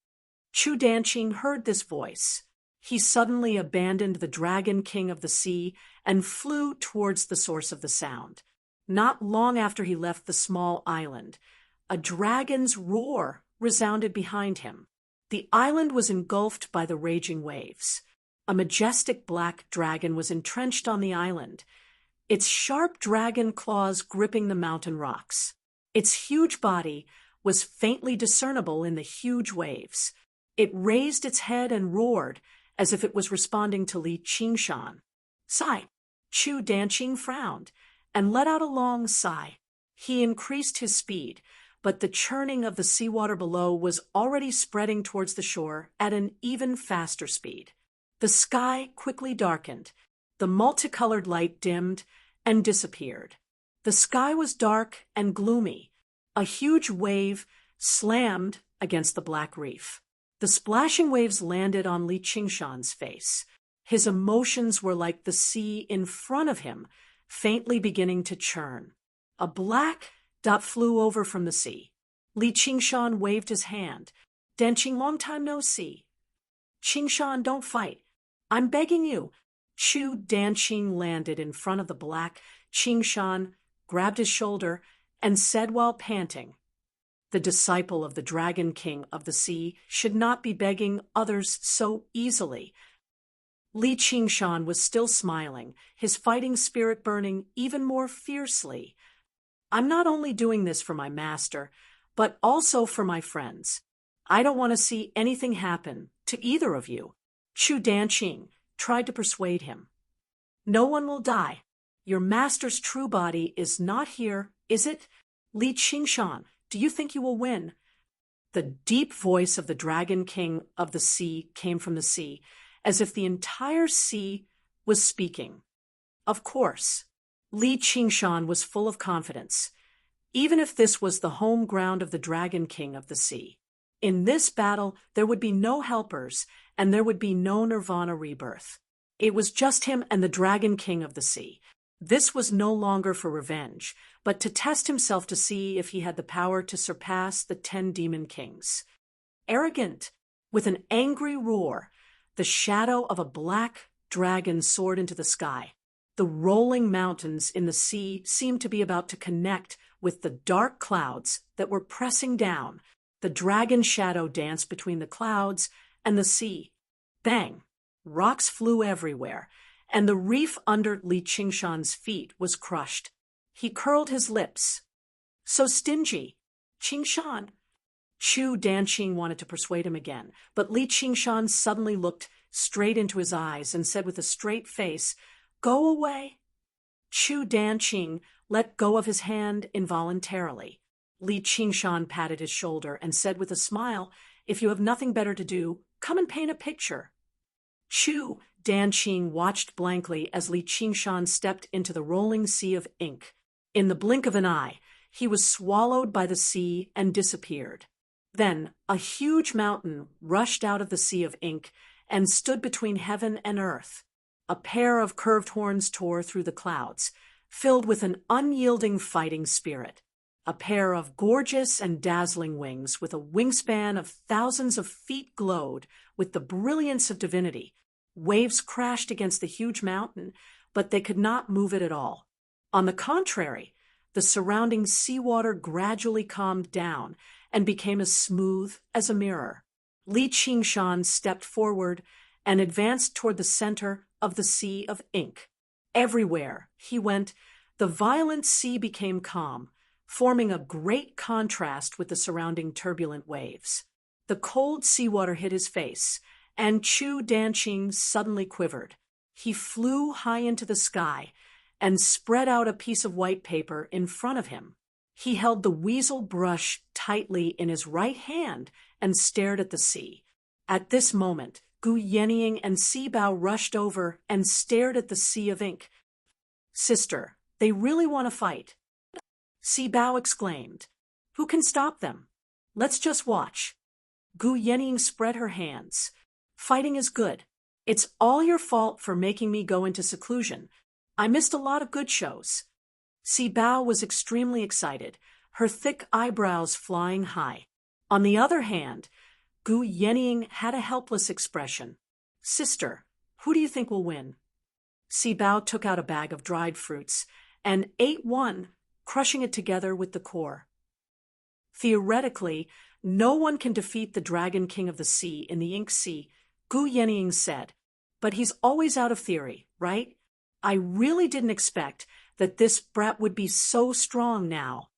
Speaker 1: Chu Danqing heard this voice. He suddenly abandoned the Dragon King of the Sea and flew towards the source of the sound. Not long after he left the small island, a dragon's roar resounded behind him. The island was engulfed by the raging waves. A majestic black dragon was entrenched on the island, its sharp dragon claws gripping the mountain rocks. Its huge body was faintly discernible in the huge waves. It raised its head and roared as if it was responding to Li Qingshan. Sigh. Chu Danqing frowned and let out a long sigh. He increased his speed, but the churning of the seawater below was already spreading towards the shore at an even faster speed. The sky quickly darkened. The multicolored light dimmed and disappeared. The sky was dark and gloomy. A huge wave slammed against the black reef. The splashing waves landed on Li Qingshan's face. His emotions were like the sea in front of him, faintly beginning to churn. A black dot flew over from the sea. Li Qingshan waved his hand. "Danqing, long time no see." "Qingshan, don't fight. I'm begging you." Chu Danqing landed in front of the black. Qingshan grabbed his shoulder and said while panting, "The disciple of the Dragon King of the Sea should not be begging others so easily." Li Qingshan was still smiling, his fighting spirit burning even more fiercely. "I'm not only doing this for my master, but also for my friends. I don't want to see anything happen to either of you." Chu Danqing tried to persuade him. No one will die. Your master's true body is not here, is it? Li Qingshan, do you think you will win? The deep voice of the Dragon King of the Sea came from the sea, as if the entire sea was speaking. Of course, Li Qingshan was full of confidence, even if this was the home ground of the Dragon King of the Sea. In this battle, there would be no helpers, and there would be no Nirvana rebirth. It was just him and the Dragon King of the Sea. This was no longer for revenge, but to test himself to see if he had the power to surpass the 10 demon kings. Arrogant, with an angry roar, the shadow of a black dragon soared into the sky. The rolling mountains in the sea seemed to be about to connect with the dark clouds that were pressing down. The dragon shadow danced between the clouds and the sea. Bang! Rocks flew everywhere, and the reef under Li Qingshan's feet was crushed. He curled his lips. So stingy. Qingshan. Chu Danqing wanted to persuade him again, but Li Qingshan suddenly looked straight into his eyes and said with a straight face, "Go away." Chu Danqing let go of his hand involuntarily. Li Qingshan patted his shoulder and said with a smile, "If you have nothing better to do, come and paint a picture." Chu Danqing watched blankly as Li Qingshan stepped into the rolling sea of ink. In the blink of an eye, he was swallowed by the sea and disappeared. Then a huge mountain rushed out of the sea of ink and stood between heaven and earth. A pair of curved horns tore through the clouds, filled with an unyielding fighting spirit. A pair of gorgeous and dazzling wings with a wingspan of thousands of feet glowed with the brilliance of divinity. Waves crashed against the huge mountain, but they could not move it at all. On the contrary, the surrounding seawater gradually calmed down and became as smooth as a mirror. Li Qingshan stepped forward and advanced toward the center of the sea of ink. Everywhere he went, the violent sea became calm, forming a great contrast with the surrounding turbulent waves. The cold seawater hit his face, and Chu Danqing suddenly quivered. He flew high into the sky and spread out a piece of white paper in front of him. He held the weasel brush tightly in his right hand and stared at the sea. At this moment, Gu Yenying and Si Bao rushed over and stared at the sea of ink. "Sister, they really want to fight." Si Bao exclaimed. "Who can stop them? Let's just watch." Gu Yenying spread her hands. "Fighting is good. It's all your fault for making me go into seclusion. I missed a lot of good shows." Si Bao was extremely excited, her thick eyebrows flying high. On the other hand, Gu Yenying had a helpless expression. "Sister, who do you think will win?" Si Bao took out a bag of dried fruits and ate one, crushing it together with the core. "Theoretically, no one can defeat the Dragon King of the Sea in the Ink Sea," Gu Yenying said. "But he's always out of theory, right? I really didn't expect that this brat would be so strong now."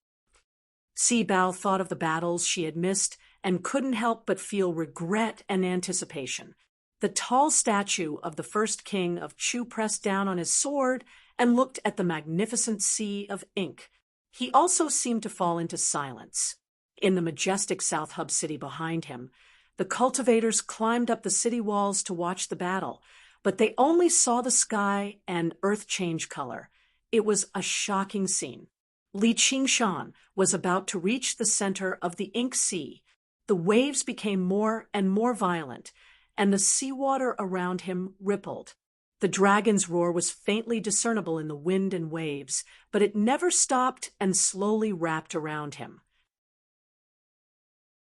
Speaker 1: Si Bao thought of the battles she had missed and couldn't help but feel regret and anticipation. The tall statue of the first king of Chu pressed down on his sword and looked at the magnificent sea of ink. He also seemed to fall into silence. In the majestic South Hub city behind him, the cultivators climbed up the city walls to watch the battle, but they only saw the sky and earth change color. It was a shocking scene. Li Qingshan was about to reach the center of the ink sea. The waves became more and more violent, and the seawater around him rippled. The dragon's roar was faintly discernible in the wind and waves, but it never stopped and slowly wrapped around him.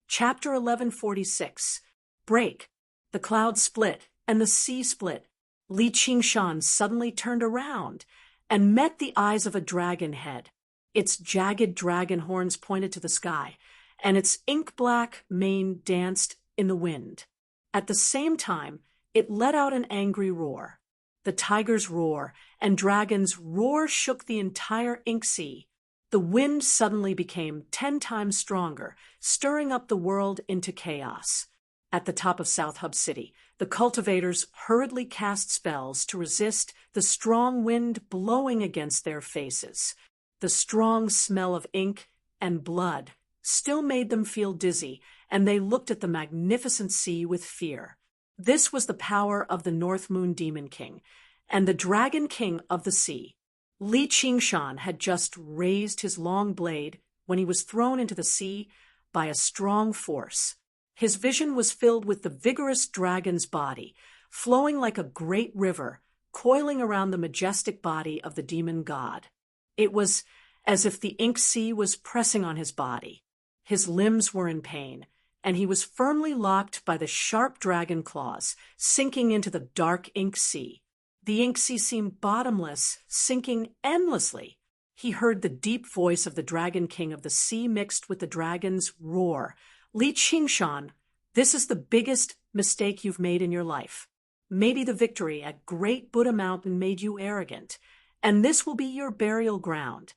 Speaker 1: Chapter 1146. Break. The clouds split, and the sea split. Li Qingshan suddenly turned around and met the eyes of a dragon head. Its jagged dragon horns pointed to the sky, and its ink-black mane danced in the wind. At the same time, it let out an angry roar. The tiger's roar and dragon's roar shook the entire ink sea. The wind suddenly became 10 times stronger, stirring up the world into chaos. At the top of South Hub City, the cultivators hurriedly cast spells to resist the strong wind blowing against their faces. The strong smell of ink and blood still made them feel dizzy, and they looked at the magnificent sea with fear. This was the power of the North Moon Demon King and the Dragon King of the Sea. Li Qingshan had just raised his long blade when he was thrown into the sea by a strong force. His vision was filled with the vigorous dragon's body, flowing like a great river, coiling around the majestic body of the demon god. It was as if the ink sea was pressing on his body. His limbs were in pain, and he was firmly locked by the sharp dragon claws, sinking into the dark ink sea. The ink sea seemed bottomless, sinking endlessly. He heard the deep voice of the Dragon King of the Sea mixed with the dragon's roar. Li Qingshan, this is the biggest mistake you've made in your life. Maybe the victory at Great Buddha Mountain made you arrogant, and this will be your burial ground.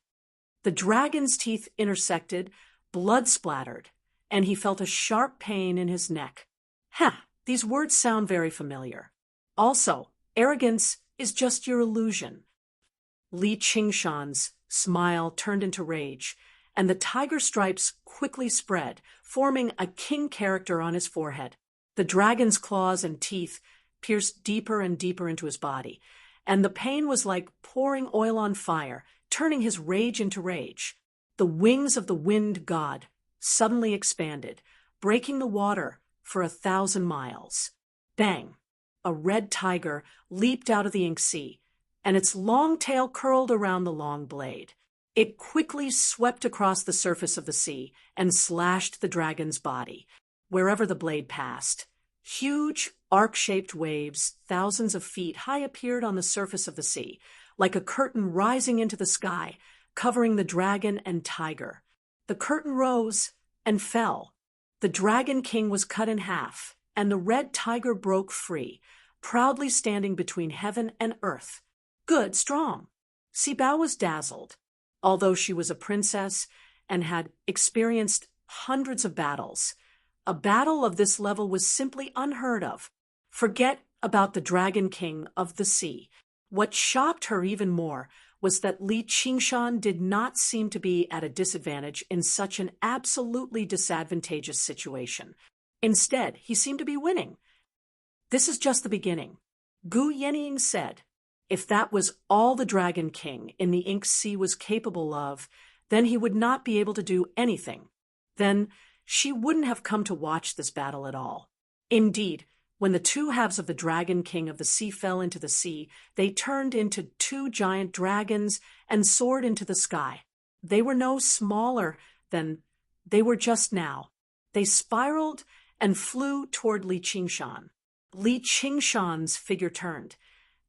Speaker 1: The dragon's teeth intersected, blood splattered, and he felt a sharp pain in his neck. These words sound very familiar. Also, arrogance is just your illusion. Li Qingshan's smile turned into rage, and the tiger stripes quickly spread, forming a king character on his forehead. The dragon's claws and teeth pierced deeper and deeper into his body, and the pain was like pouring oil on fire, turning his rage into rage. The wings of the wind god suddenly expanded, breaking the water for 1,000 miles. Bang! A red tiger leaped out of the ink sea, and its long tail curled around the long blade. It quickly swept across the surface of the sea and slashed the dragon's body. Wherever the blade passed, huge, arc-shaped waves, thousands of feet high, appeared on the surface of the sea, like a curtain rising into the sky, covering the dragon and tiger. The curtain rose and fell. The Dragon King was cut in half, and the red tiger broke free, proudly standing between heaven and earth. Good, strong. Sibao was dazzled. Although she was a princess and had experienced hundreds of battles, a battle of this level was simply unheard of. Forget about the Dragon King of the Sea. What shocked her even more was that Li Qingshan did not seem to be at a disadvantage in such an absolutely disadvantageous situation. Instead, he seemed to be winning. This is just the beginning. Gu Yenying said, if that was all the Dragon King in the Ink Sea was capable of, then he would not be able to do anything. Then she wouldn't have come to watch this battle at all. Indeed, when the two halves of the Dragon King of the Sea fell into the sea, they turned into two giant dragons and soared into the sky. They were no smaller than they were just now. They spiraled and flew toward Li Qingshan. Li Qingshan's figure turned,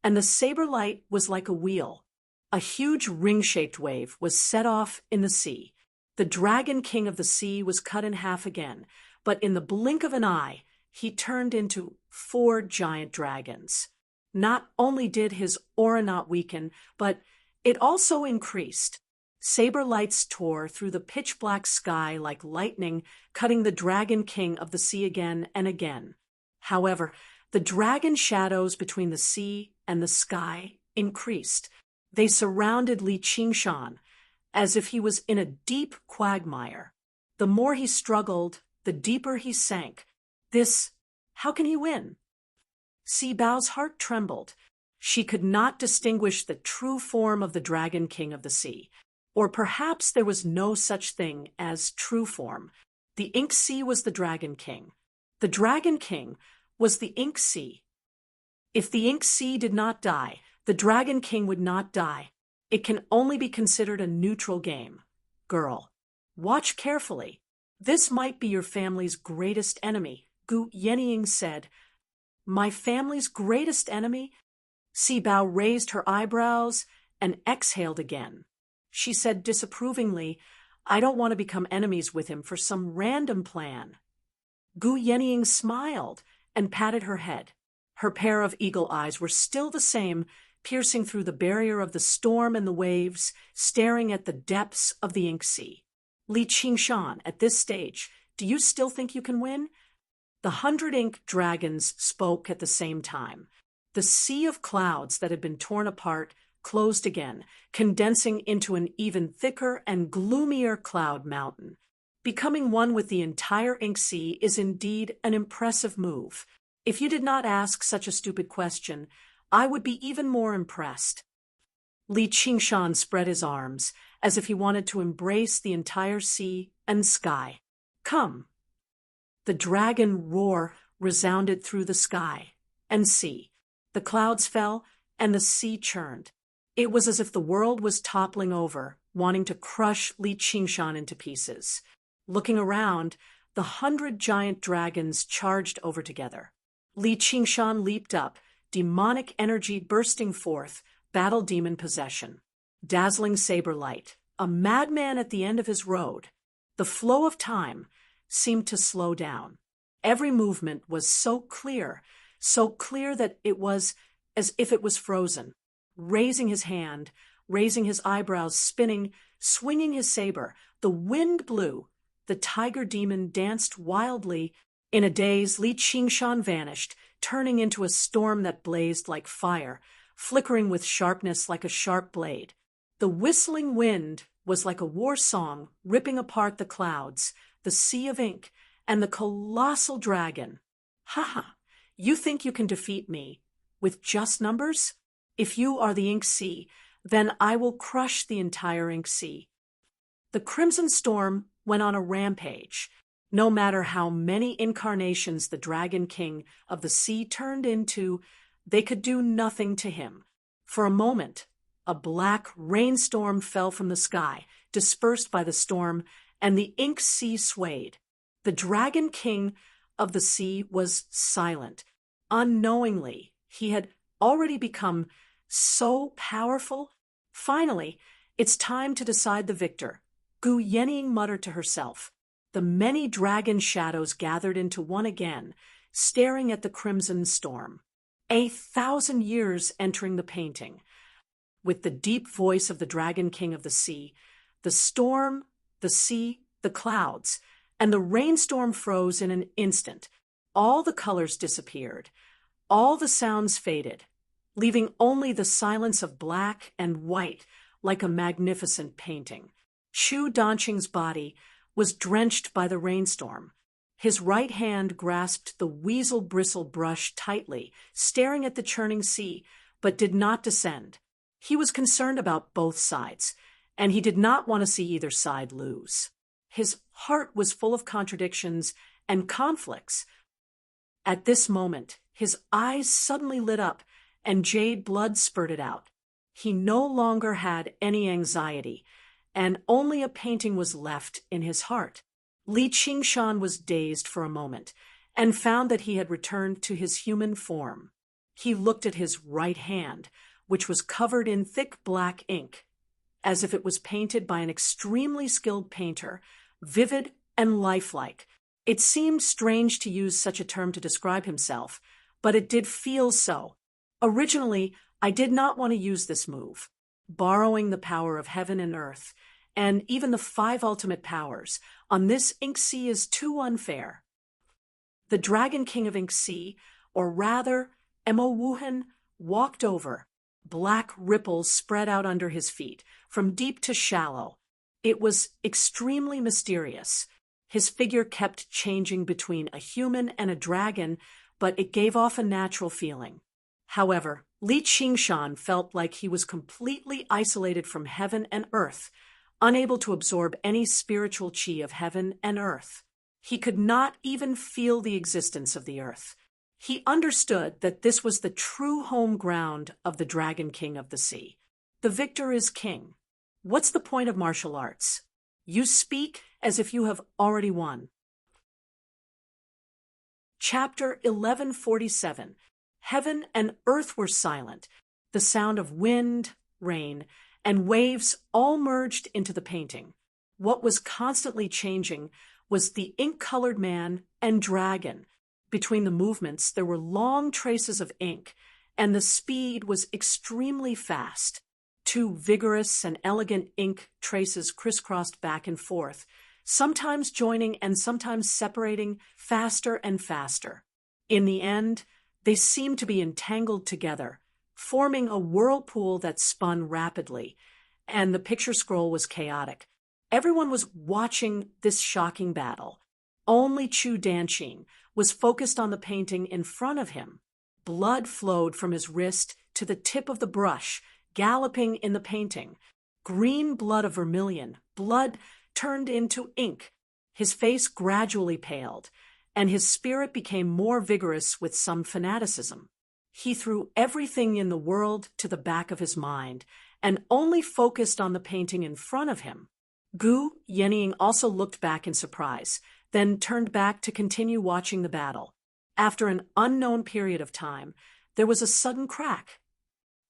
Speaker 1: and the saber light was like a wheel. A huge ring-shaped wave was set off in the sea. The Dragon King of the Sea was cut in half again, but in the blink of an eye, he turned into 4 giant dragons. Not only did his aura not weaken, but it also increased. Saber lights tore through the pitch-black sky like lightning, cutting the Dragon King of the Sea again and again. However, the dragon shadows between the sea and the sky increased. They surrounded Li Qingshan as if he was in a deep quagmire. The more he struggled, the deeper he sank. How can he win? Sibao's heart trembled. She could not distinguish the true form of the Dragon King of the Sea. Or perhaps there was no such thing as true form. The Ink Sea was the Dragon King. The Dragon King was the Ink Sea. If the Ink Sea did not die, the Dragon King would not die. It can only be considered a neutral game. Girl, watch carefully. This might be your family's greatest enemy, Gu Yenying said. My family's greatest enemy? Sibao raised her eyebrows and exhaled again. She said disapprovingly, I don't want to become enemies with him for some random plan. Gu Yenying smiled and patted her head. Her pair of eagle eyes were still the same, piercing through the barrier of the storm and the waves, staring at the depths of the Ink Sea. Li Qingshan, at this stage, do you still think you can win? The 100 ink dragons spoke at the same time. The sea of clouds that had been torn apart closed again, condensing into an even thicker and gloomier cloud mountain. Becoming one with the entire ink sea is indeed an impressive move. If you did not ask such a stupid question, I would be even more impressed. Li Qingshan spread his arms, as if he wanted to embrace the entire sea and sky. Come. The dragon roar resounded through the sky and sea. The clouds fell, and the sea churned. It was as if the world was toppling over, wanting to crush Li Qingshan into pieces. Looking around, the 100 giant dragons charged over together. Li Qingshan leaped up, demonic energy bursting forth, battle demon possession. Dazzling saber light, a madman at the end of his road. The flow of time seemed to slow down. Every movement was so clear that it was as if it was frozen. Raising his hand, raising his eyebrows, spinning, swinging his saber, the wind blew. The tiger demon danced wildly. In a daze, Li Qingshan vanished, turning into a storm that blazed like fire, flickering with sharpness like a sharp blade. The whistling wind was like a war song, ripping apart the clouds, the sea of ink, and the colossal dragon. Ha ha! You think you can defeat me with just numbers? If you are the ink sea, then I will crush the entire ink sea. The Crimson Storm went on a rampage. No matter how many incarnations the Dragon King of the sea turned into, they could do nothing to him. For a moment, a black rainstorm fell from the sky, dispersed by the storm, and the ink sea swayed. The Dragon King of the sea was silent. Unknowingly, he had already become so powerful. Finally, it's time to decide the victor, Gu Yenying muttered to herself. The many dragon shadows gathered into one again, staring at the crimson storm. 1,000 years entering the painting. With the deep voice of the Dragon King of the sea, the storm, the sea, the clouds, and the rainstorm froze in an instant. All the colors disappeared. All the sounds faded, leaving only the silence of black and white like a magnificent painting. Shu Danqing's body was drenched by the rainstorm. His right hand grasped the weasel bristle brush tightly, staring at the churning sea, but did not descend. He was concerned about both sides, and he did not want to see either side lose. His heart was full of contradictions and conflicts. At this moment, his eyes suddenly lit up, and jade blood spurted out. He no longer had any anxiety, and only a painting was left in his heart. Li Qingshan was dazed for a moment, and found that he had returned to his human form. He looked at his right hand, which was covered in thick black ink, as if it was painted by an extremely skilled painter, vivid and lifelike. It seemed strange to use such a term to describe himself, but it did feel so. Originally, I did not want to use this move. Borrowing the power of heaven and earth, and even the 5 ultimate powers, on this ink sea is too unfair. The Dragon King of Ink Sea, or rather, Emo Wuhan, walked over. Black ripples spread out under his feet, from deep to shallow. It was extremely mysterious. His figure kept changing between a human and a dragon, but it gave off a natural feeling. However, Li Qingshan felt like he was completely isolated from heaven and earth, unable to absorb any spiritual chi of heaven and earth. He could not even feel the existence of the earth. He understood that this was the true home ground of the Dragon King of the sea. The victor is king. What's the point of martial arts? You speak as if you have already won. Chapter 1147. Heaven and earth were silent. The sound of wind, rain, and waves all merged into the painting. What was constantly changing was the ink-colored man and dragon. Between the movements, there were long traces of ink, and the speed was extremely fast. 2 vigorous and elegant ink traces crisscrossed back and forth, sometimes joining and sometimes separating faster and faster. In the end, they seemed to be entangled together, forming a whirlpool that spun rapidly, and the picture scroll was chaotic. Everyone was watching this shocking battle. Only Chu Danqing was focused on the painting in front of him. Blood flowed from his wrist to the tip of the brush, galloping in the painting. Green blood of vermilion, blood turned into ink. His face gradually paled, and his spirit became more vigorous with some fanaticism. He threw everything in the world to the back of his mind, and only focused on the painting in front of him. Gu Yenying also looked back in surprise, then turned back to continue watching the battle. After an unknown period of time, there was a sudden crack.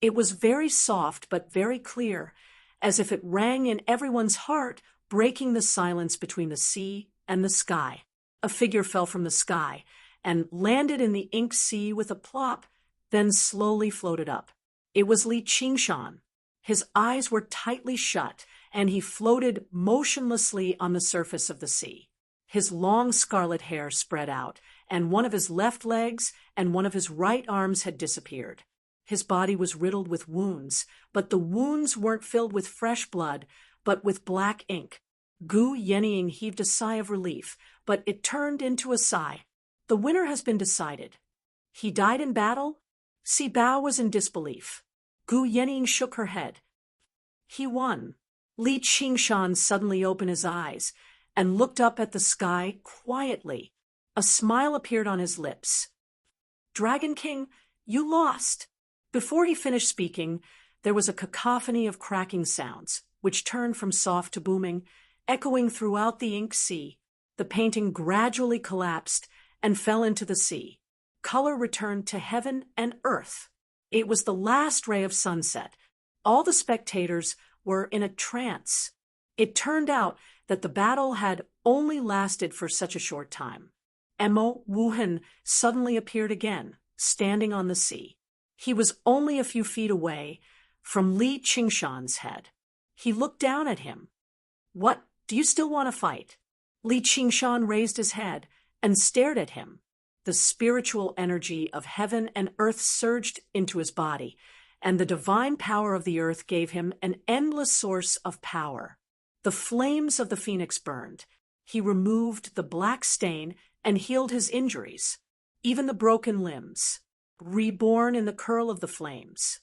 Speaker 1: It was very soft but very clear, as if it rang in everyone's heart, breaking the silence between the sea and the sky. A figure fell from the sky and landed in the ink sea with a plop, then slowly floated up. It was Li Qingshan. His eyes were tightly shut, and he floated motionlessly on the surface of the sea. His long scarlet hair spread out, and one of his left legs and one of his right arms had disappeared. His body was riddled with wounds, but the wounds weren't filled with fresh blood, but with black ink. Gu Yenying heaved a sigh of relief, but it turned into a sigh. The winner has been decided. He died in battle? Si Bao was in disbelief. Gu Yenying shook her head. He won. Li Qingshan suddenly opened his eyes and looked up at the sky quietly. A smile appeared on his lips. Dragon King, you lost. Before he finished speaking, there was a cacophony of cracking sounds, which turned from soft to booming, echoing throughout the ink sea. The painting gradually collapsed and fell into the sea. Color returned to heaven and earth. It was the last ray of sunset. All the spectators were in a trance. It turned out that the battle had only lasted for such a short time. Emo Wuhan suddenly appeared again, standing on the sea. He was only a few feet away from Li Qingshan's head. He looked down at him. What, do you still want to fight? Li Qingshan raised his head and stared at him. The spiritual energy of heaven and earth surged into his body, and the divine power of the earth gave him an endless source of power. The flames of the phoenix burned. He removed the black stain and healed his injuries, even the broken limbs, reborn in the curl of the flames.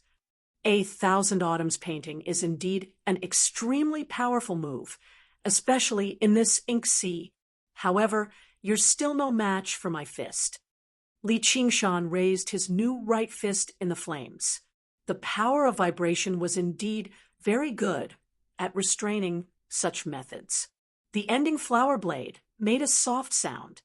Speaker 1: A Thousand Autumns painting is indeed an extremely powerful move, especially in this ink sea. However, you're still no match for my fist. Li Qingshan raised his new right fist in the flames. The power of vibration was indeed very good at restraining such methods. The ending flower blade made a soft sound.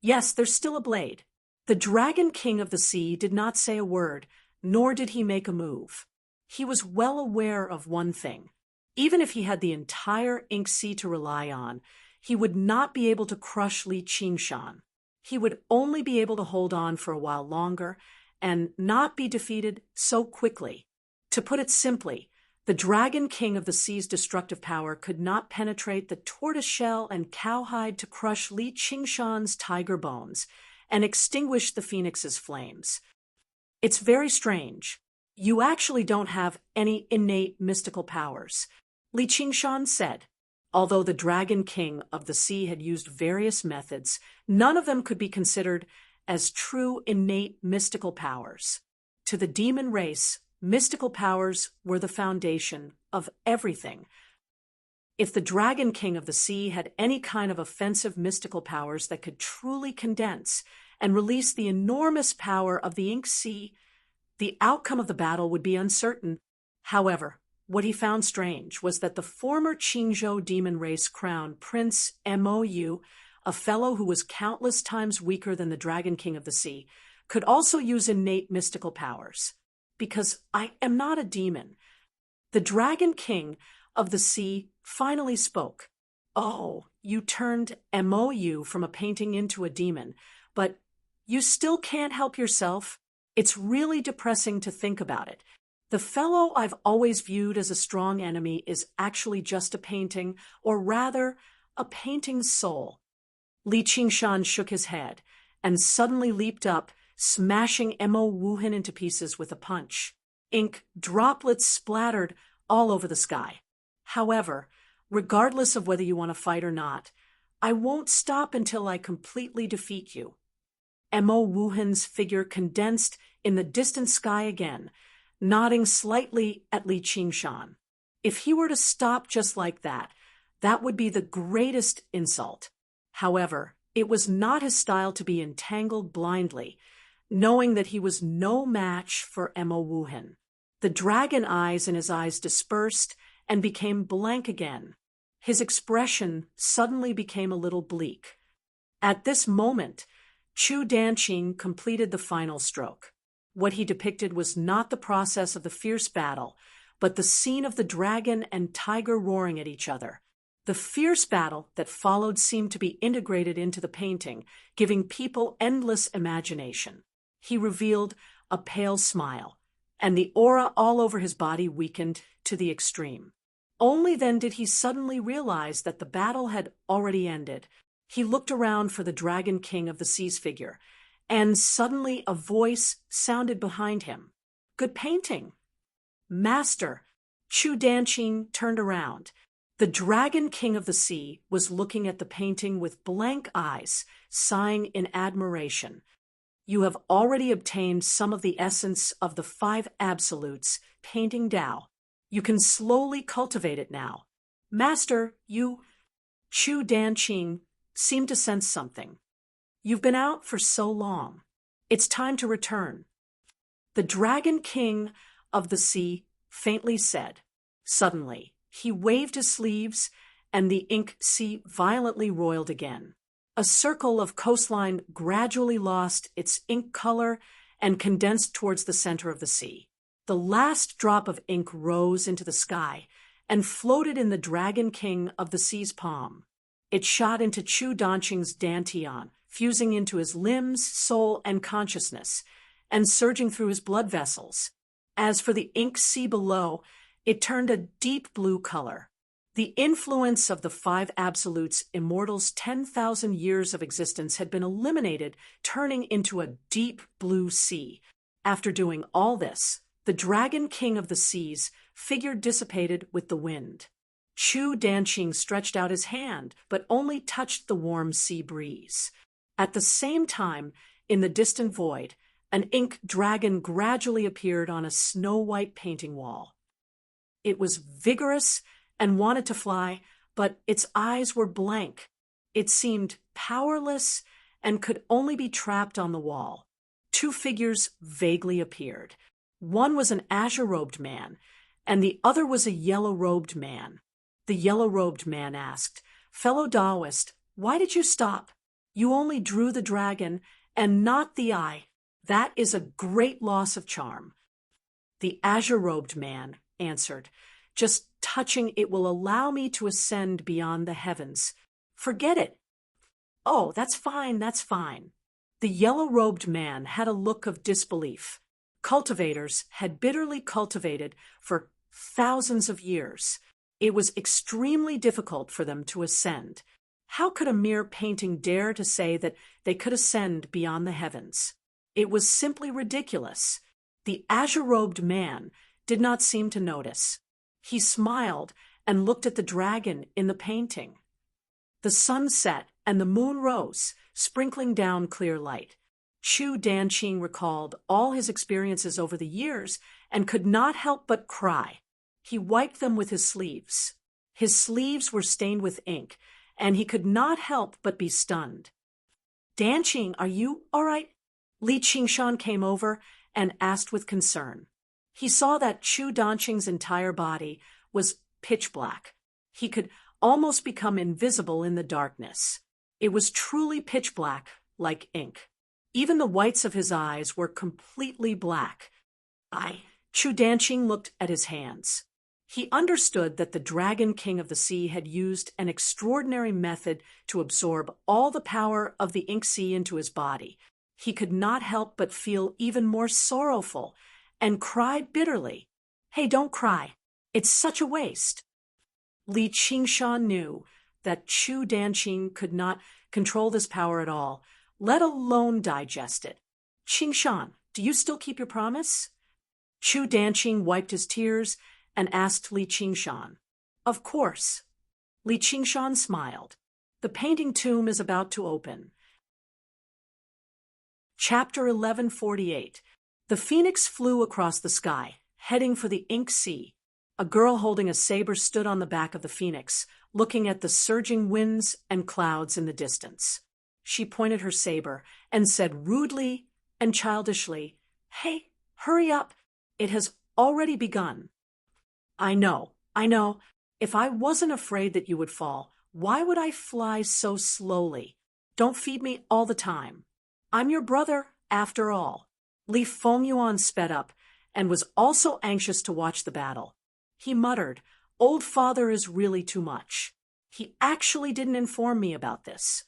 Speaker 1: Yes, there's still a blade. The Dragon King of the Sea did not say a word, nor did he make a move. He was well aware of one thing. Even if he had the entire ink sea to rely on, he would not be able to crush Li Qingshan. He would only be able to hold on for a while longer and not be defeated so quickly. To put it simply, the Dragon King of the Sea's destructive power could not penetrate the tortoiseshell and cowhide to crush Li Qingshan's tiger bones and extinguish the phoenix's flames. It's very strange. You actually don't have any innate mystical powers, Li Qingshan said. Although the Dragon King of the Sea had used various methods, none of them could be considered as true innate mystical powers. To the demon race, mystical powers were the foundation of everything. If the Dragon King of the Sea had any kind of offensive mystical powers that could truly condense and release the enormous power of the ink sea, the outcome of the battle would be uncertain. However, what he found strange was that the former Qingzhou demon race crown Prince Mou, a fellow who was countless times weaker than the Dragon King of the Sea, could also use innate mystical powers. Because I am not a demon. The Dragon King of the Sea finally spoke. Oh, you turned Mou from a painting into a demon, but you still can't help yourself. It's really depressing to think about it. The fellow I've always viewed as a strong enemy is actually just a painting, or rather, a painting's soul. Li Qingshan shook his head and suddenly leaped up, smashing Mo Wuhan into pieces with a punch. Ink droplets splattered all over the sky. However, regardless of whether you want to fight or not, I won't stop until I completely defeat you. Mo Wuhan's figure condensed in the distant sky again, nodding slightly at Li Qingshan. If he were to stop just like that, that would be the greatest insult. However, it was not his style to be entangled blindly, knowing that he was no match for Mo Wuhan. The dragon eyes in his eyes dispersed and became blank again. His expression suddenly became a little bleak. At this moment, Chu Danqing completed the final stroke. What he depicted was not the process of the fierce battle, but the scene of the dragon and tiger roaring at each other. The fierce battle that followed seemed to be integrated into the painting, giving people endless imagination. He revealed a pale smile, and the aura all over his body weakened to the extreme. Only then did he suddenly realize that the battle had already ended. He looked around for the Dragon King of the Sea's figure, and suddenly a voice sounded behind him. "Good painting." "Master." Chu Danqing turned around. The Dragon King of the Sea was looking at the painting with blank eyes, sighing in admiration. "You have already obtained some of the essence of the 5 absolutes, painting Tao. You can slowly cultivate it now. Master, you—" Chu Danqing seemed to sense something. "You've been out for so long. It's time to return." The Dragon King of the Sea faintly said. Suddenly, he waved his sleeves, and the ink sea violently roiled again. A circle of coastline gradually lost its ink color and condensed towards the center of the sea. The last drop of ink rose into the sky and floated in the Dragon King of the Sea's palm. It shot into Chu Danqing's dantian, fusing into his limbs, soul, and consciousness, and surging through his blood vessels. As for the ink sea below, it turned a deep blue color. The influence of the 5 absolutes immortals' 10,000 years of existence had been eliminated, turning into a deep blue sea. After doing all this, the Dragon King of the Seas figure dissipated with the wind. Chu Danqing stretched out his hand, but only touched the warm sea breeze. At the same time, in the distant void, an ink dragon gradually appeared on a snow-white painting wall. It was vigorous and wanted to fly, but its eyes were blank. It seemed powerless and could only be trapped on the wall. 2 figures vaguely appeared. One was an azure-robed man, and the other was a yellow-robed man. The yellow-robed man asked, "Fellow Taoist, why did you stop? You only drew the dragon and not the eye. That is a great loss of charm." The azure-robed man answered, "Just touching it will allow me to ascend beyond the heavens. Forget it." "Oh, that's fine, that's fine." The yellow-robed man had a look of disbelief. Cultivators had bitterly cultivated for thousands of years. It was extremely difficult for them to ascend. How could a mere painting dare to say that they could ascend beyond the heavens? It was simply ridiculous. The azure-robed man did not seem to notice. He smiled and looked at the dragon in the painting. The sun set and the moon rose, sprinkling down clear light. Chu Danqing recalled all his experiences over the years and could not help but cry. He wiped them with his sleeves. His sleeves were stained with ink, and he could not help but be stunned. "Danqing, are you all right?" Li Qingshan came over and asked with concern. He saw that Chu Danqing's entire body was pitch black. He could almost become invisible in the darkness. It was truly pitch black, like ink. Even the whites of his eyes were completely black. Chu Danqing looked at his hands. He understood that the Dragon King of the Sea had used an extraordinary method to absorb all the power of the ink sea into his body. He could not help but feel even more sorrowful and cried bitterly. "Hey, don't cry. It's such a waste." Li Qingshan knew that Chu Danqing could not control this power at all, let alone digest it. Qingshan, do you still keep your promise? Chu Danqing wiped his tears and asked Li Qingshan. Of course. Li Qingshan smiled. The painting tomb is about to open. Chapter 1148. The phoenix flew across the sky, heading for the Ink Sea. A girl holding a saber stood on the back of the phoenix, looking at the surging winds and clouds in the distance. She pointed her saber and said rudely and childishly, "Hey, hurry up. It has already begun." I know. If I wasn't afraid that you would fall, why would I fly so slowly? Don't feed me all the time. I'm your brother, after all." Li Fengyuan sped up and was also anxious to watch the battle. He muttered, "Old father is really too much. He actually didn't inform me about this."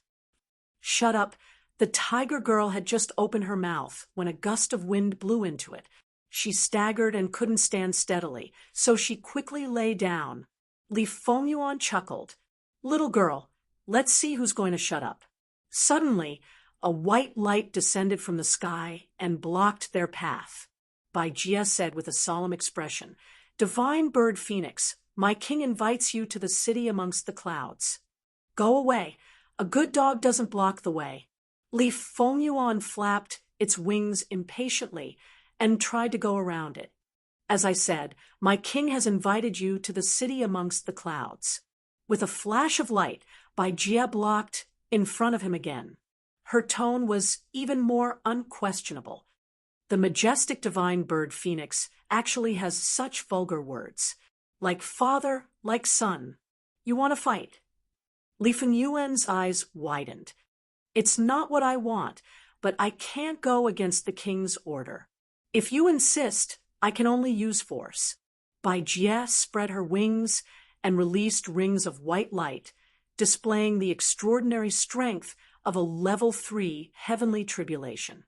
Speaker 1: Shut up. The tiger girl had just opened her mouth when a gust of wind blew into it. She staggered and couldn't stand steadily, so she quickly lay down. Li Fengyuan chuckled. "Little girl, let's see who's going to shut up." Suddenly, a white light descended from the sky and blocked their path. Bai Jie said with a solemn expression, "Divine bird phoenix, my king invites you to the city amongst the clouds." "Go away. A good dog doesn't block the way." Li Fengyuan flapped its wings impatiently and tried to go around it. "As I said, my king has invited you to the city amongst the clouds." With a flash of light, Bai Jie blocked in front of him again. Her tone was even more unquestionable. The majestic divine bird phoenix actually has such vulgar words. Like father, like son. You want to fight? Li Fengyuan's eyes widened. "It's not what I want, but I can't go against the king's order. If you insist, I can only use force." Bai Jie spread her wings and released rings of white light, displaying the extraordinary strength of a level 3 heavenly tribulation.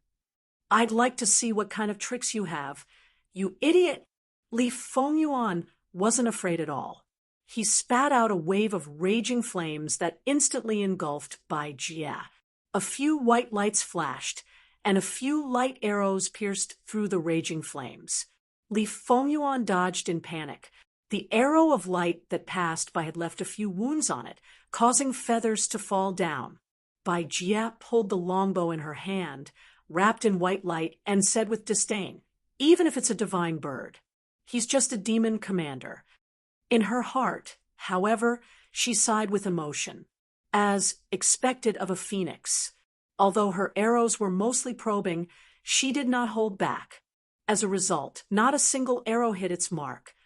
Speaker 1: "I'd like to see what kind of tricks you have. You idiot!" Li Fengyuan wasn't afraid at all. He spat out a wave of raging flames that instantly engulfed Bai Jie. A few white lights flashed, and a few light arrows pierced through the raging flames. Li Fengyuan dodged in panic. The arrow of light that passed by had left a few wounds on it, causing feathers to fall down. Bai Jie pulled the longbow in her hand, wrapped in white light, and said with disdain, "Even if it's a divine bird, he's just a demon commander." In her heart, however, she sighed with emotion, as expected of a phoenix. Although her arrows were mostly probing, she did not hold back. As a result, not a single arrow hit its mark.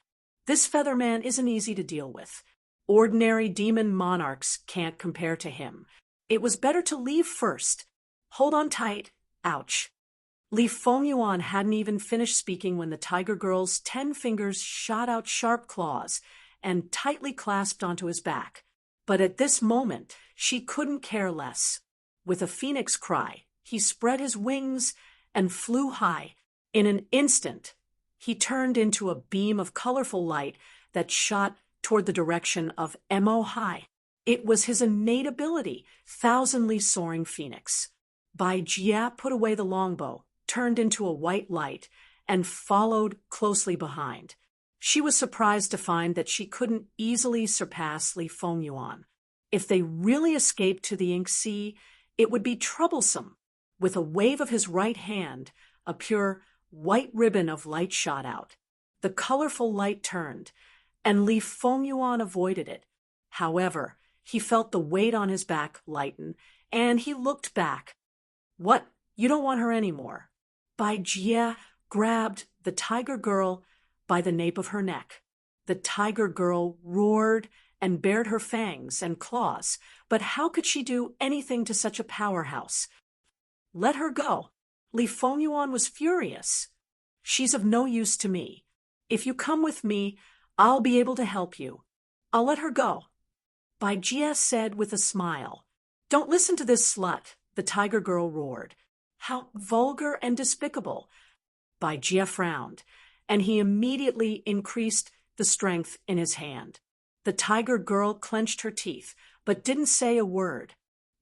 Speaker 1: This featherman isn't easy to deal with. Ordinary demon monarchs can't compare to him. It was better to leave first. Hold on tight. Ouch. Li Fengyuan hadn't even finished speaking when the tiger girl's 10 fingers shot out sharp claws and tightly clasped onto his back. But at this moment, she couldn't care less. With a phoenix cry, he spread his wings and flew high. In an instant, he turned into a beam of colorful light that shot toward the direction of Mo High. It was his innate ability, thousandly soaring phoenix. Bai Jie put away the longbow, turned into a white light, and followed closely behind. She was surprised to find that she couldn't easily surpass Li Fengyuan. If they really escaped to the Ink Sea, it would be troublesome. With a wave of his right hand, a pure white ribbon of light shot out. The colorful light turned, and Li Fengyuan avoided it. However, he felt the weight on his back lighten, and he looked back. "What? You don't want her anymore?" Bai Jie grabbed the tiger girl by the nape of her neck. The tiger girl roared and bared her fangs and claws, but how could she do anything to such a powerhouse? "Let her go." Li Fengyuan was furious. "She's of no use to me. If you come with me, I'll be able to help you. I'll let her go." Bai Jie said with a smile. "Don't listen to this slut," the tiger girl roared. "How vulgar and despicable." Bai Jie frowned, and he immediately increased the strength in his hand. The tiger girl clenched her teeth, but didn't say a word.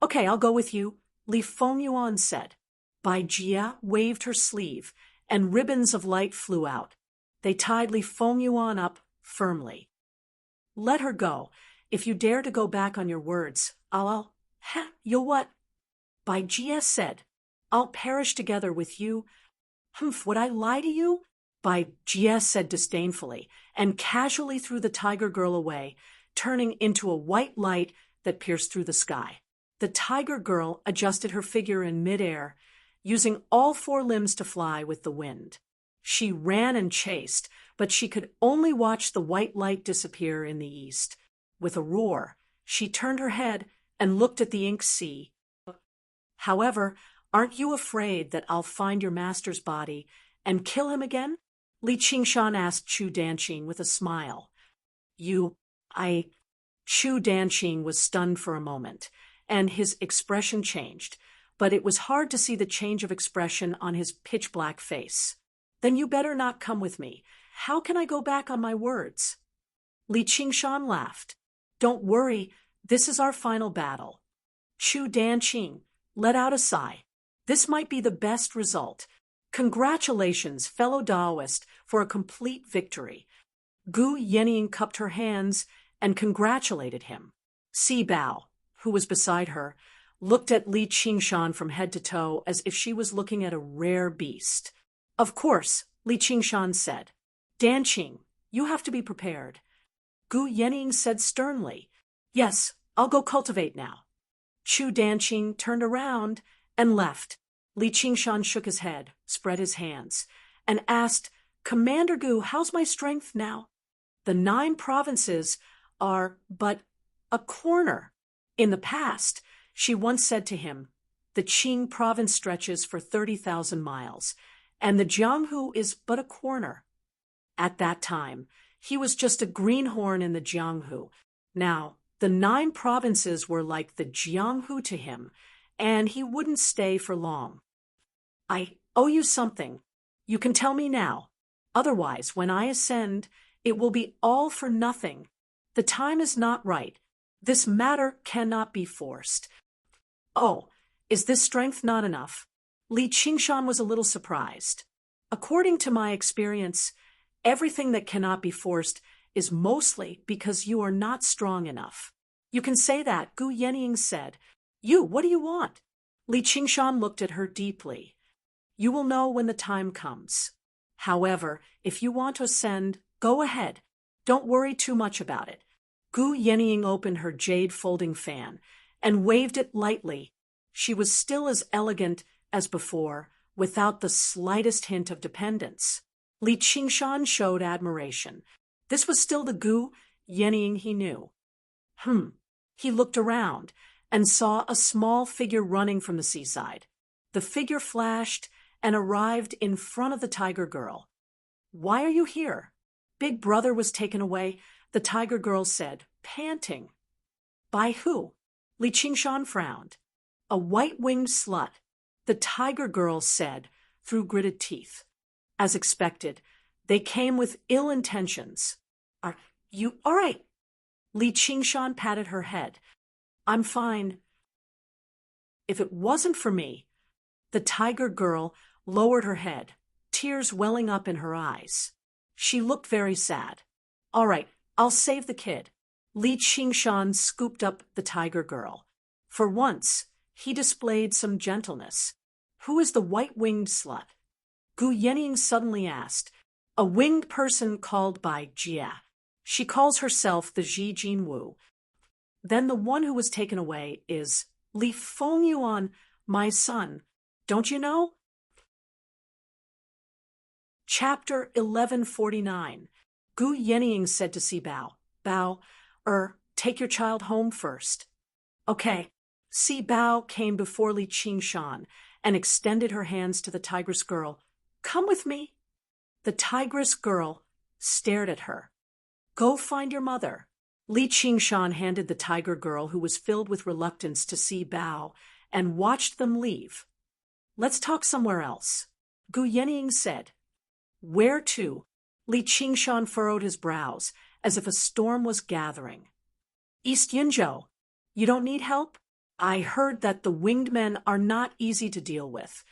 Speaker 1: Okay, I'll go with you, Li Fengyuan said. Bai Jia waved her sleeve, and ribbons of light flew out. They tied Li Fengyuan up firmly. Let her go. If you dare to go back on your words, you'll what? Bai Jia said. I'll perish together with you. Humph, would I lie to you? Bai Jia said disdainfully, and casually threw the tiger girl away, turning into a white light that pierced through the sky. The tiger girl adjusted her figure in midair, using all four limbs to fly with the wind. She ran and chased, but she could only watch the white light disappear in the east. With a roar, she turned her head and looked at the ink sea. However, aren't you afraid that I'll find your master's body and kill him again? Li Qingshan asked Chu Danqing with a smile. Chu Danqing was stunned for a moment, and his expression changed, but it was hard to see the change of expression on his pitch-black face. Then you better not come with me. How can I go back on my words? Li Qingshan laughed. Don't worry, this is our final battle. Chu Danqing let out a sigh. This might be the best result. Congratulations, fellow Taoist, for a complete victory. Gu Yening cupped her hands and congratulated him. Si Bao, who was beside her, looked at Li Qingshan from head to toe as if she was looking at a rare beast. Of course, Li Qingshan said. Danqing, you have to be prepared. Gu Yening said sternly. Yes, I'll go cultivate now. Chu Danqing turned around and left. Li Qingshan shook his head, spread his hands, and asked, Commander Gu, how's my strength now? The 9 provinces are but a corner. In the past, she once said to him, the Qing province stretches for 30,000 miles, and the Jianghu is but a corner. At that time, he was just a greenhorn in the Jianghu. Now, the 9 provinces were like the Jianghu to him, and he wouldn't stay for long. I owe you something. You can tell me now. Otherwise, when I ascend, it will be all for nothing. The time is not right. This matter cannot be forced. Oh, is this strength not enough? Li Qingshan was a little surprised. According to my experience, everything that cannot be forced is mostly because you are not strong enough. You can say that, Gu Yening said. What do you want? Li Qingshan looked at her deeply. You will know when the time comes. However, if you want to ascend, go ahead. Don't worry too much about it. Gu Yening opened her jade folding fan and waved it lightly. She was still as elegant as before, without the slightest hint of dependence. Li Qingshan showed admiration. This was still the Gu Yening he knew. He looked around and saw a small figure running from the seaside. The figure flashed and arrived in front of the tiger girl. Why are you here? Big brother was taken away, the tiger girl said, panting. By who? Li Qingshan frowned. A white-winged slut, the tiger girl said through gritted teeth. As expected, they came with ill intentions. Are you all right? Li Qingshan patted her head. I'm fine. If it wasn't for me, the tiger girl lowered her head, tears welling up in her eyes. She looked very sad. All right, I'll save the kid. Li Qingshan scooped up the tiger girl. For once, he displayed some gentleness. Who is the white-winged slut? Gu Yening suddenly asked. A winged person called Bai Jia. She calls herself the Ji Jinwu. Then the one who was taken away is Li Fengyuan, my son. Don't you know? Chapter 1149. Gu Yening said to Si Bao, take your child home first. Okay. Si Bao came before Li Qingshan and extended her hands to the tigress girl. Come with me. The tigress girl stared at her. Go find your mother. Li Qingshan handed the tiger girl, who was filled with reluctance, to Si Bao and watched them leave. Let's talk somewhere else. Gu Yening said. Where to? Li Qingshan furrowed his brows as if a storm was gathering. East Yinzhou. You don't need help? I heard that the winged men are not easy to deal with.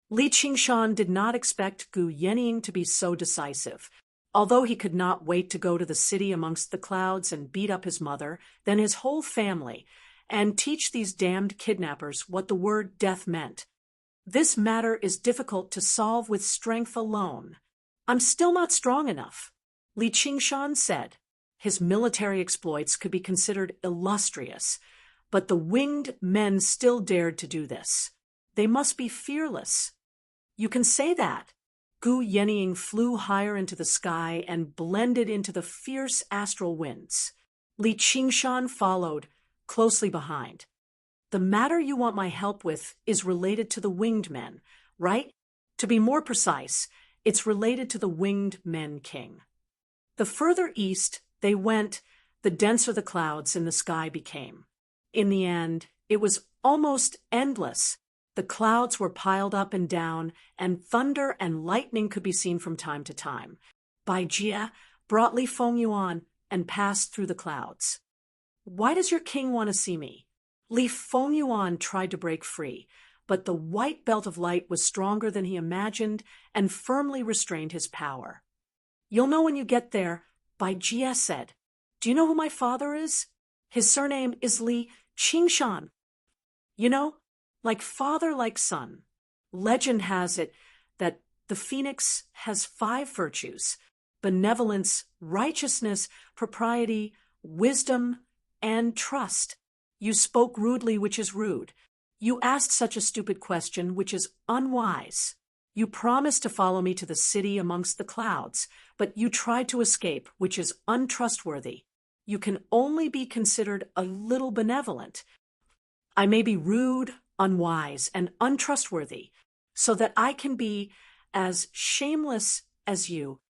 Speaker 1: Li Qingshan did not expect Gu Yenying to be so decisive. Although he could not wait to go to the city amongst the clouds and beat up his mother, then his whole family, and teach these damned kidnappers what the word death meant. This matter is difficult to solve with strength alone. I'm still not strong enough, Li Qingshan said. His military exploits could be considered illustrious, but the winged men still dared to do this. They must be fearless. You can say that. Gu Yenying flew higher into the sky and blended into the fierce astral winds. Li Qingshan followed, closely behind. The matter you want my help with is related to the winged men, right? To be more precise, it's related to the winged men king. The further east they went, the denser the clouds in the sky became. In the end, it was almost endless. The clouds were piled up and down, and thunder and lightning could be seen from time to time. Bai Jie brought Li Fengyuan and passed through the clouds. Why does your king want to see me? Li Fengyuan tried to break free, but the white belt of light was stronger than he imagined and firmly restrained his power. You'll know when you get there, Bai Jie said. Do you know who my father is? His surname is Li Qingshan. You know, like father, like son. Legend has it that the phoenix has 5 virtues: benevolence, righteousness, propriety, wisdom, and trust. You spoke rudely, which is rude. You asked such a stupid question, which is unwise. You promised to follow me to the city amongst the clouds, but you tried to escape, which is untrustworthy. You can only be considered a little benevolent. I may be rude, unwise, and untrustworthy, so that I can be as shameless as you.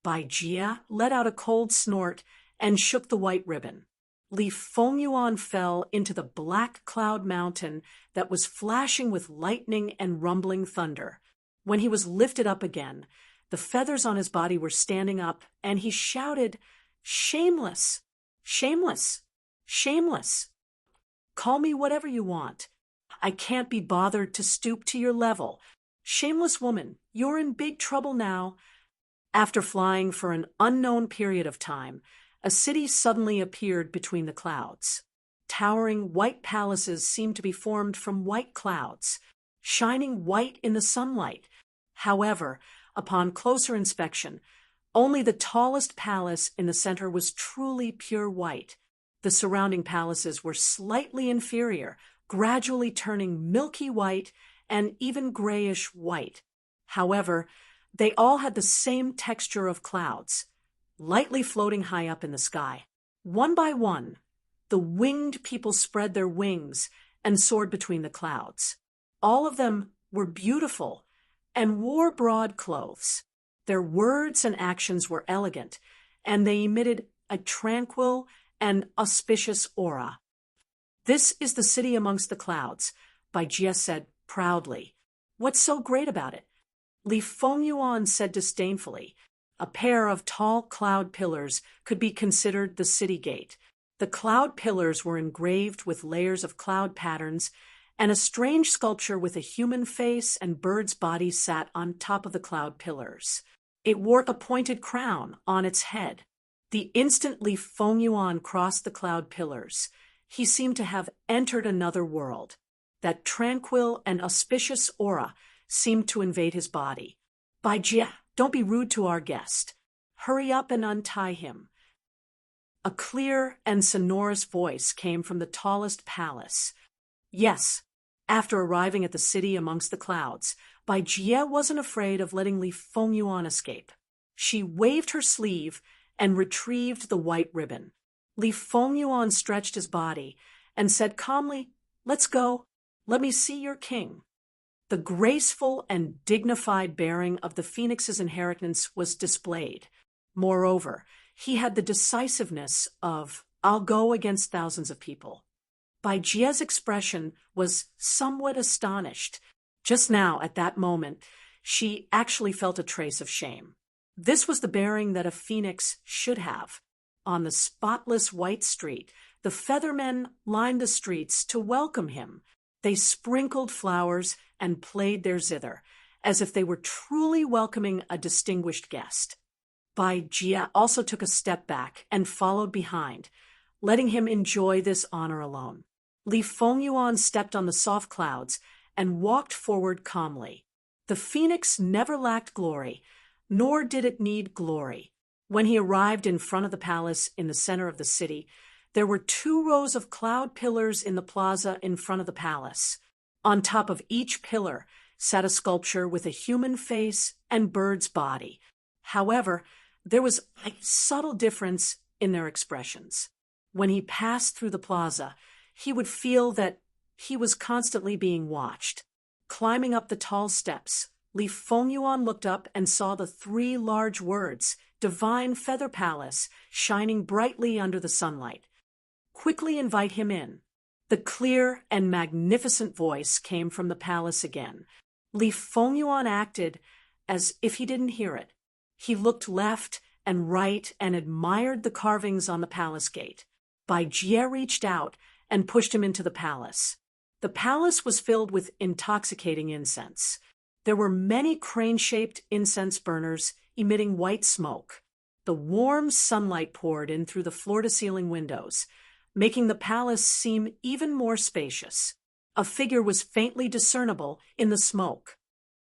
Speaker 1: Bai Jie let out a cold snort and shook the white ribbon. Li Fengyuan fell into the black cloud mountain that was flashing with lightning and rumbling thunder. When he was lifted up again, the feathers on his body were standing up, and he shouted, "Shameless! Shameless! Shameless! Call me whatever you want. I can't be bothered to stoop to your level. Shameless woman, you're in big trouble now." After flying for an unknown period of time, a city suddenly appeared between the clouds. Towering white palaces seemed to be formed from white clouds, shining white in the sunlight. However, upon closer inspection, only the tallest palace in the center was truly pure white. The surrounding palaces were slightly inferior, gradually turning milky white and even grayish white. However, they all had the same texture of clouds, lightly floating high up in the sky. One by one, the winged people spread their wings and soared between the clouds. All of them were beautiful and wore broad clothes. Their words and actions were elegant, and they emitted a tranquil and auspicious aura. "This is the city amongst the clouds," Bai Jie said proudly. "What's so great about it?" Li Fengyuan said disdainfully. A pair of tall cloud pillars could be considered the city gate. The cloud pillars were engraved with layers of cloud patterns, and a strange sculpture with a human face and bird's body sat on top of the cloud pillars. It wore a pointed crown on its head. The instant Li Fengyuan crossed the cloud pillars, he seemed to have entered another world. That tranquil and auspicious aura seemed to invade his body. "Bai Jie, don't be rude to our guest. Hurry up and untie him." A clear and sonorous voice came from the tallest palace. Yes, after arriving at the city amongst the clouds, Bai Jie wasn't afraid of letting Li Fengyuan escape. She waved her sleeve and retrieved the white ribbon. Li Fengyuan stretched his body and said calmly, "Let's go. Let me see your king." The graceful and dignified bearing of the phoenix's inheritance was displayed. Moreover, he had the decisiveness of, "I'll go against thousands of people." Bai Jie's expression was somewhat astonished. Just now, at that moment, she actually felt a trace of shame. This was the bearing that a phoenix should have. On the spotless white street, The feathermen lined the streets to welcome him. They sprinkled flowers and played their zither, as if they were truly welcoming a distinguished guest. Bai Jia also took a step back and followed behind, letting him enjoy this honor alone. Li Fengyuan stepped on the soft clouds and walked forward calmly. The phoenix never lacked glory, nor did it need glory. When he arrived in front of the palace in the center of the city, there were 2 rows of cloud pillars in the plaza in front of the palace. On top of each pillar sat a sculpture with a human face and bird's body. However, there was a subtle difference in their expressions. When he passed through the plaza, he would feel that he was constantly being watched. Climbing up the tall steps, Li Fengyuan looked up and saw the 3 large words, Divine Feather Palace, shining brightly under the sunlight. Quickly invite him in. The clear and magnificent voice came from the palace again. Li Fengyuan acted as if he didn't hear it. He looked left and right and admired the carvings on the palace gate. Bai Jie reached out and pushed him into the palace. The palace was filled with intoxicating incense. There were many crane-shaped incense burners emitting white smoke. The warm sunlight poured in through the floor-to-ceiling windows, making the palace seem even more spacious. A figure was faintly discernible in the smoke.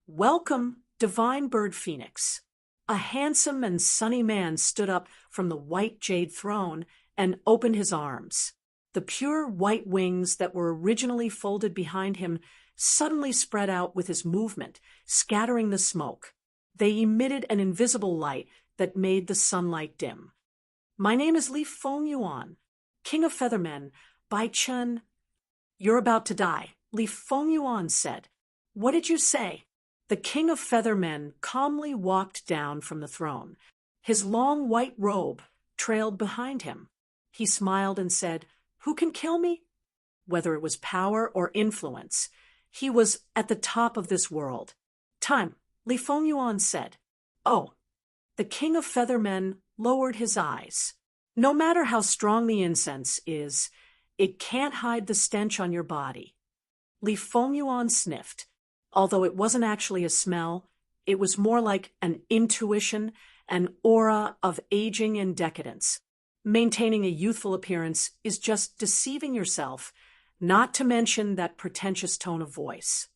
Speaker 1: "Welcome, divine bird phoenix." A handsome and sunny man stood up from the white jade throne and opened his arms. The pure white wings that were originally folded behind him suddenly spread out with his movement, scattering the smoke. They emitted an invisible light that made the sunlight dim. "My name is Li Fengyuan, King of Feathermen, Bai Chen." "You're about to die," Li Fengyuan said. "What did you say?" The King of Feathermen calmly walked down from the throne. His long white robe trailed behind him. He smiled and said, "Who can kill me?" Whether it was power or influence, he was at the top of this world. "Time," Li Fengyuan said. "Oh." The King of Feathermen lowered his eyes. "No matter how strong the incense is, it can't hide the stench on your body." Li Fengyuan sniffed. Although it wasn't actually a smell, it was more like an intuition, an aura of aging and decadence. Maintaining a youthful appearance is just deceiving yourself, not to mention that pretentious tone of voice.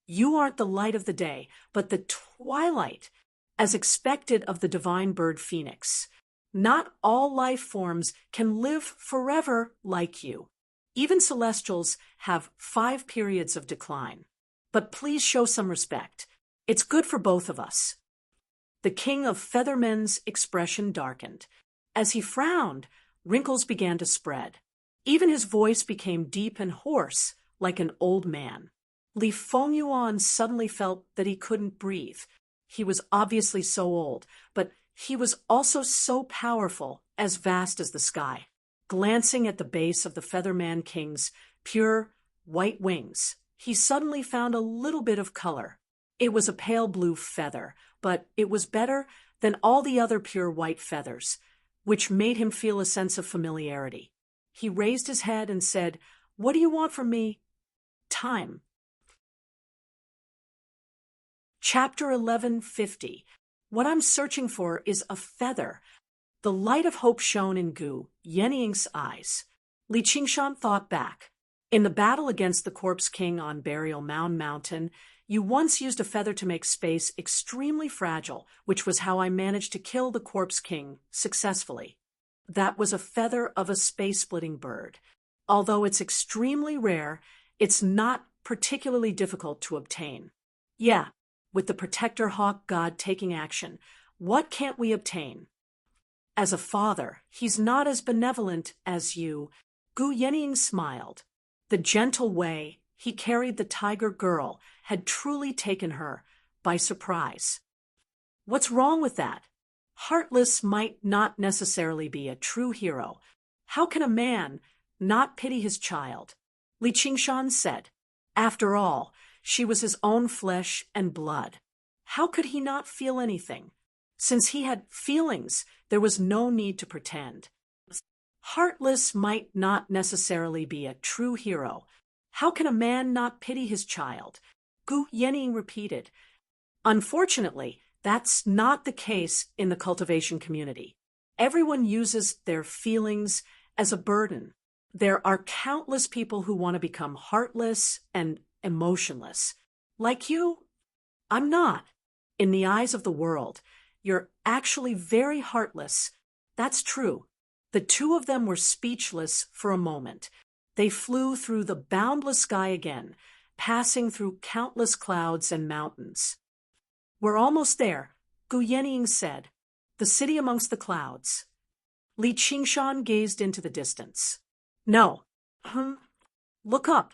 Speaker 1: "You aren't the light of the day, but the twilight, as expected of the divine bird phoenix. Not all life forms can live forever like you. Even celestials have 5 periods of decline. But please show some respect. It's good for both of us." The King of Feathermen's expression darkened. As he frowned, wrinkles began to spread. Even his voice became deep and hoarse, like an old man. Li Fengyuan suddenly felt that he couldn't breathe. He was obviously so old, but he was also so powerful, as vast as the sky. Glancing at the base of the Featherman King's pure white wings, he suddenly found a little bit of color. It was a pale blue feather, but it was better than all the other pure white feathers, which made him feel a sense of familiarity. He raised his head and said, "What do you want from me?" "Time." Chapter 1150. What I'm searching for is a feather. The light of hope shone in Gu Yenying's eyes. Li Qingshan thought back. In the battle against the Corpse King on Burial Mound Mountain, you once used a feather to make space extremely fragile, which was how I managed to kill the Corpse King successfully. That was a feather of a space-splitting bird. Although it's extremely rare, it's not particularly difficult to obtain. Yeah, with the protector hawk god taking action, what can't we obtain? As a father, he's not as benevolent as you. Gu Yenying smiled. The gentle way he carried the tiger girl had truly taken her by surprise. What's wrong with that? Heartless might not necessarily be a true hero. How can a man not pity his child? Li Qingshan said. After all, she was his own flesh and blood. How could he not feel anything? Since he had feelings, there was no need to pretend. Heartless might not necessarily be a true hero. How can a man not pity his child? Gu Yening repeated. Unfortunately, that's not the case in the cultivation community. Everyone uses their feelings as a burden. There are countless people who want to become heartless and emotionless. Like you, I'm not. In the eyes of the world, you're actually very heartless. That's true. The two of them were speechless for a moment. They flew through the boundless sky again, passing through countless clouds and mountains. We're almost there, Gu Yening said. The city amongst the clouds. Li Qingshan gazed into the distance. No. Look up.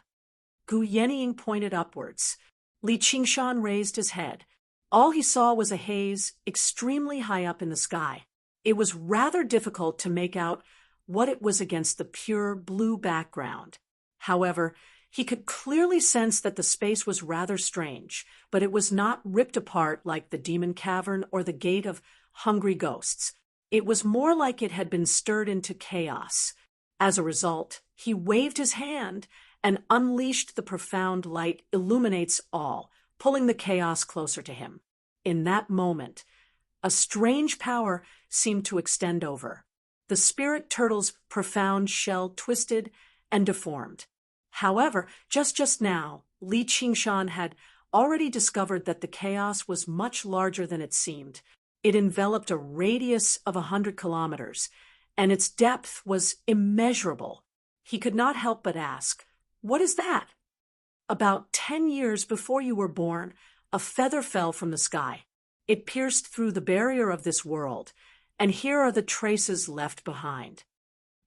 Speaker 1: Gu Yening pointed upwards. Li Qingshan raised his head. All he saw was a haze extremely high up in the sky. It was rather difficult to make out what it was against the pure blue background. However, he could clearly sense that the space was rather strange, but it was not ripped apart like the demon cavern or the gate of hungry ghosts. It was more like it had been stirred into chaos. As a result, he waved his hand and unleashed the profound light illuminates all, pulling the chaos closer to him. In that moment, a strange power seemed to extend over. The spirit turtle's profound shell twisted and deformed. However, just now, Li Qingshan had already discovered that the chaos was much larger than it seemed. It enveloped a radius of 100 kilometers, and its depth was immeasurable. He could not help but ask, "What is that?" About 10 years before you were born, a feather fell from the sky. It pierced through the barrier of this world, and here are the traces left behind.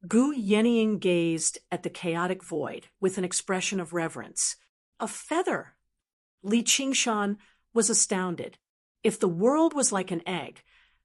Speaker 1: Gu Yening gazed at the chaotic void with an expression of reverence. A feather! Li Qingshan was astounded. If the world was like an egg,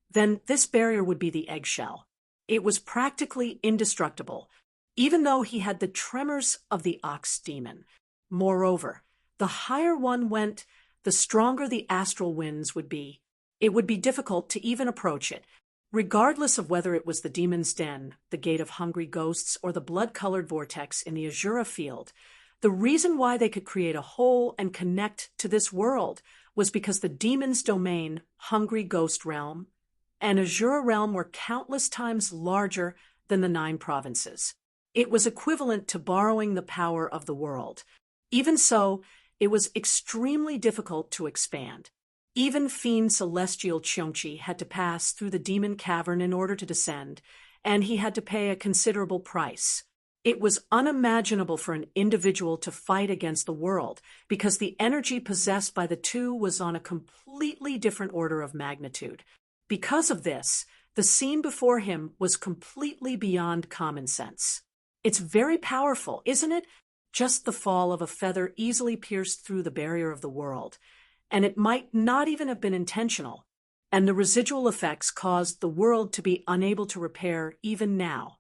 Speaker 1: then this barrier would be the eggshell. It was practically indestructible, even though he had the tremors of the ox demon. Moreover, the higher one went, the stronger the astral winds would be. It would be difficult to even approach it, regardless of whether it was the demon's den, the gate of hungry ghosts, or the blood-colored vortex in the Azura field. The reason why they could create a hole and connect to this world was because the demon's domain, hungry ghost realm, and Azura realm were countless times larger than the 9 provinces. It was equivalent to borrowing the power of the world. Even so, it was extremely difficult to expand. Even Fiend Celestial Qiongqi had to pass through the demon cavern in order to descend, and he had to pay a considerable price. It was unimaginable for an individual to fight against the world, because the energy possessed by the two was on a completely different order of magnitude. Because of this, the scene before him was completely beyond common sense. It's very powerful, isn't it? Just the fall of a feather easily pierced through the barrier of the world. And it might not even have been intentional, and the residual effects caused the world to be unable to repair even now.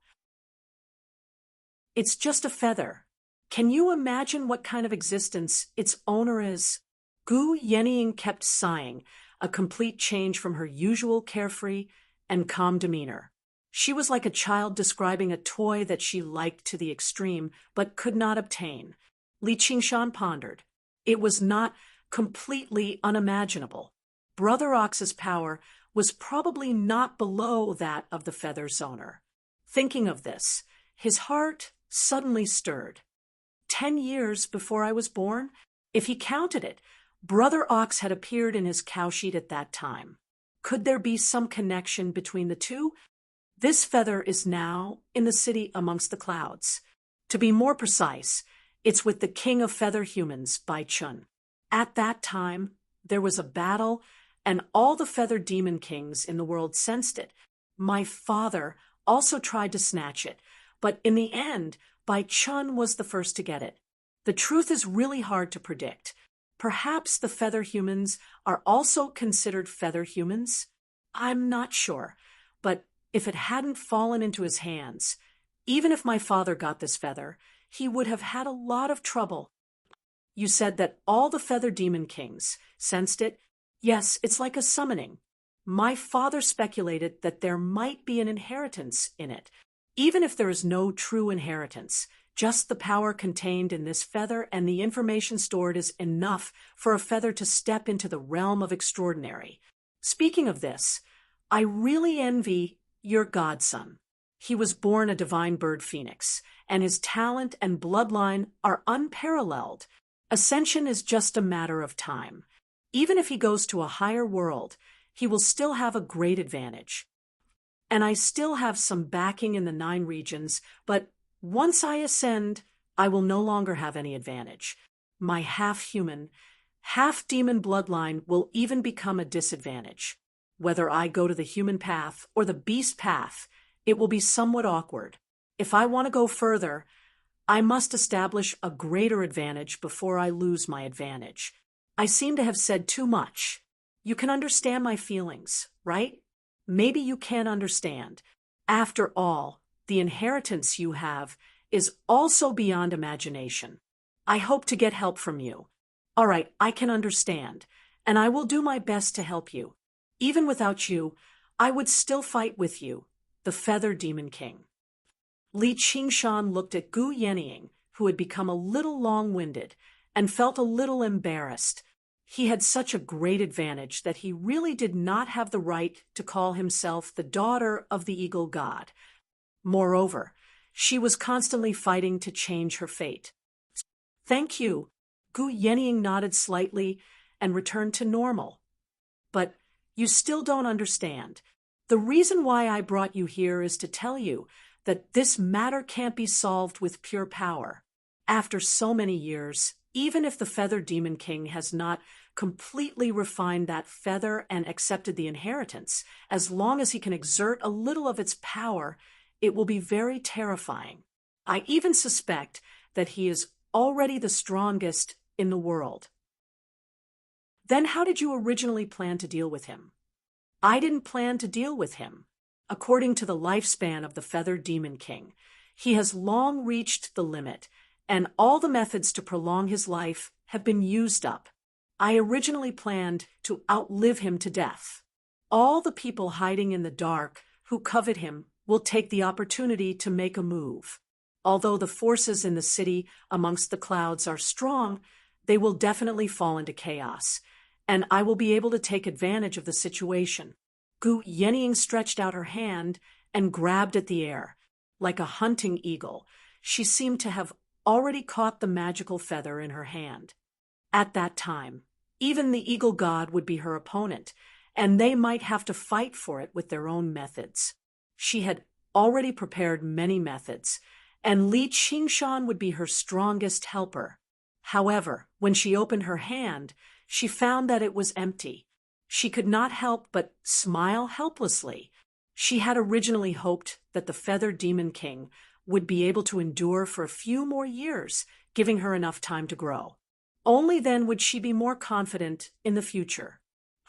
Speaker 1: It's just a feather. Can you imagine what kind of existence its owner is? Gu Yening kept sighing, a complete change from her usual carefree and calm demeanor. She was like a child describing a toy that she liked to the extreme but could not obtain. Li Qingshan pondered. It was not completely unimaginable. Brother Ox's power was probably not below that of the feather's owner. Thinking of this, his heart suddenly stirred. 10 years before I was born, if he counted it, Brother Ox had appeared in his cow sheet at that time. Could there be some connection between the two? This feather is now in the city amongst the clouds. To be more precise, it's with the king of feather humans, Bai Chun. At that time, there was a battle, and all the feather demon kings in the world sensed it. My father also tried to snatch it, but in the end, Bai Chun was the first to get it. The truth is really hard to predict. Perhaps the feather humans are also considered feather humans? I'm not sure, but if it hadn't fallen into his hands, even if my father got this feather, he would have had a lot of trouble. You said that all the feather demon kings sensed it? Yes, it's like a summoning. My father speculated that there might be an inheritance in it. Even if there is no true inheritance, just the power contained in this feather and the information stored is enough for a feather to step into the realm of extraordinary. Speaking of this, I really envy your godson. He was born a divine bird phoenix, and his talent and bloodline are unparalleled. Ascension is just a matter of time. Even if he goes to a higher world, he will still have a great advantage. And I still have some backing in the 9 regions, but once I ascend, I will no longer have any advantage. My half-human, half-demon bloodline will even become a disadvantage. Whether I go to the human path or the beast path, it will be somewhat awkward. If I want to go further, I must establish a greater advantage before I lose my advantage. I seem to have said too much. You can understand my feelings, right? Maybe you can't understand. After all, the inheritance you have is also beyond imagination. I hope to get help from you. All right, I can understand, and I will do my best to help you. Even without you, I would still fight with you, the Feather Demon King. Li Qingshan looked at Gu Yenying, who had become a little long-winded, and felt a little embarrassed. He had such a great advantage that he really did not have the right to call himself the daughter of the Eagle God. Moreover, she was constantly fighting to change her fate. Thank you. Gu Yenying nodded slightly and returned to normal. But you still don't understand. The reason why I brought you here is to tell you that this matter can't be solved with pure power. After so many years, even if the Feather Demon King has not completely refined that feather and accepted the inheritance, as long as he can exert a little of its power, it will be very terrifying. I even suspect that he is already the strongest in the world. Then how did you originally plan to deal with him? I didn't plan to deal with him. According to the lifespan of the Feather Demon King, he has long reached the limit, and all the methods to prolong his life have been used up. I originally planned to outlive him to death. All the people hiding in the dark who covet him will take the opportunity to make a move. Although the forces in the city amongst the clouds are strong, they will definitely fall into chaos, and I will be able to take advantage of the situation. Gu Yenying stretched out her hand and grabbed at the air. Like a hunting eagle, she seemed to have already caught the magical feather in her hand. At that time, even the Eagle God would be her opponent, and they might have to fight for it with their own methods. She had already prepared many methods, and Li Qingshan would be her strongest helper. However, when she opened her hand, she found that it was empty. She could not help but smile helplessly. She had originally hoped that the Feather Demon King would be able to endure for a few more years, giving her enough time to grow. Only then would she be more confident in the future.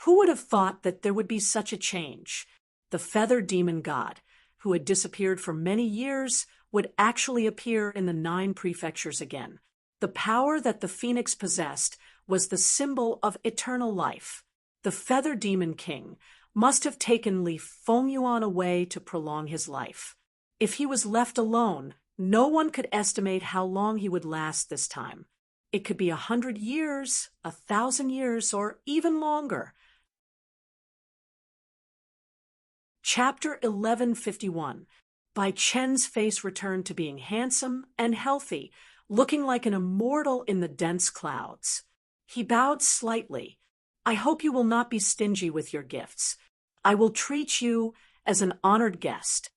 Speaker 1: Who would have thought that there would be such a change? The Feather Demon God, who had disappeared for many years, would actually appear in the 9 prefectures again. The power that the phoenix possessed was the symbol of eternal life. The Feather Demon King must have taken Li Fengyuan away to prolong his life. If he was left alone, no one could estimate how long he would last this time. It could be 100 years, 1,000 years, or even longer. Chapter 1151. Bai Chen's face returned to being handsome and healthy, looking like an immortal in the dense clouds. He bowed slightly. I hope you will not be stingy with your gifts. I will treat you as an honored guest.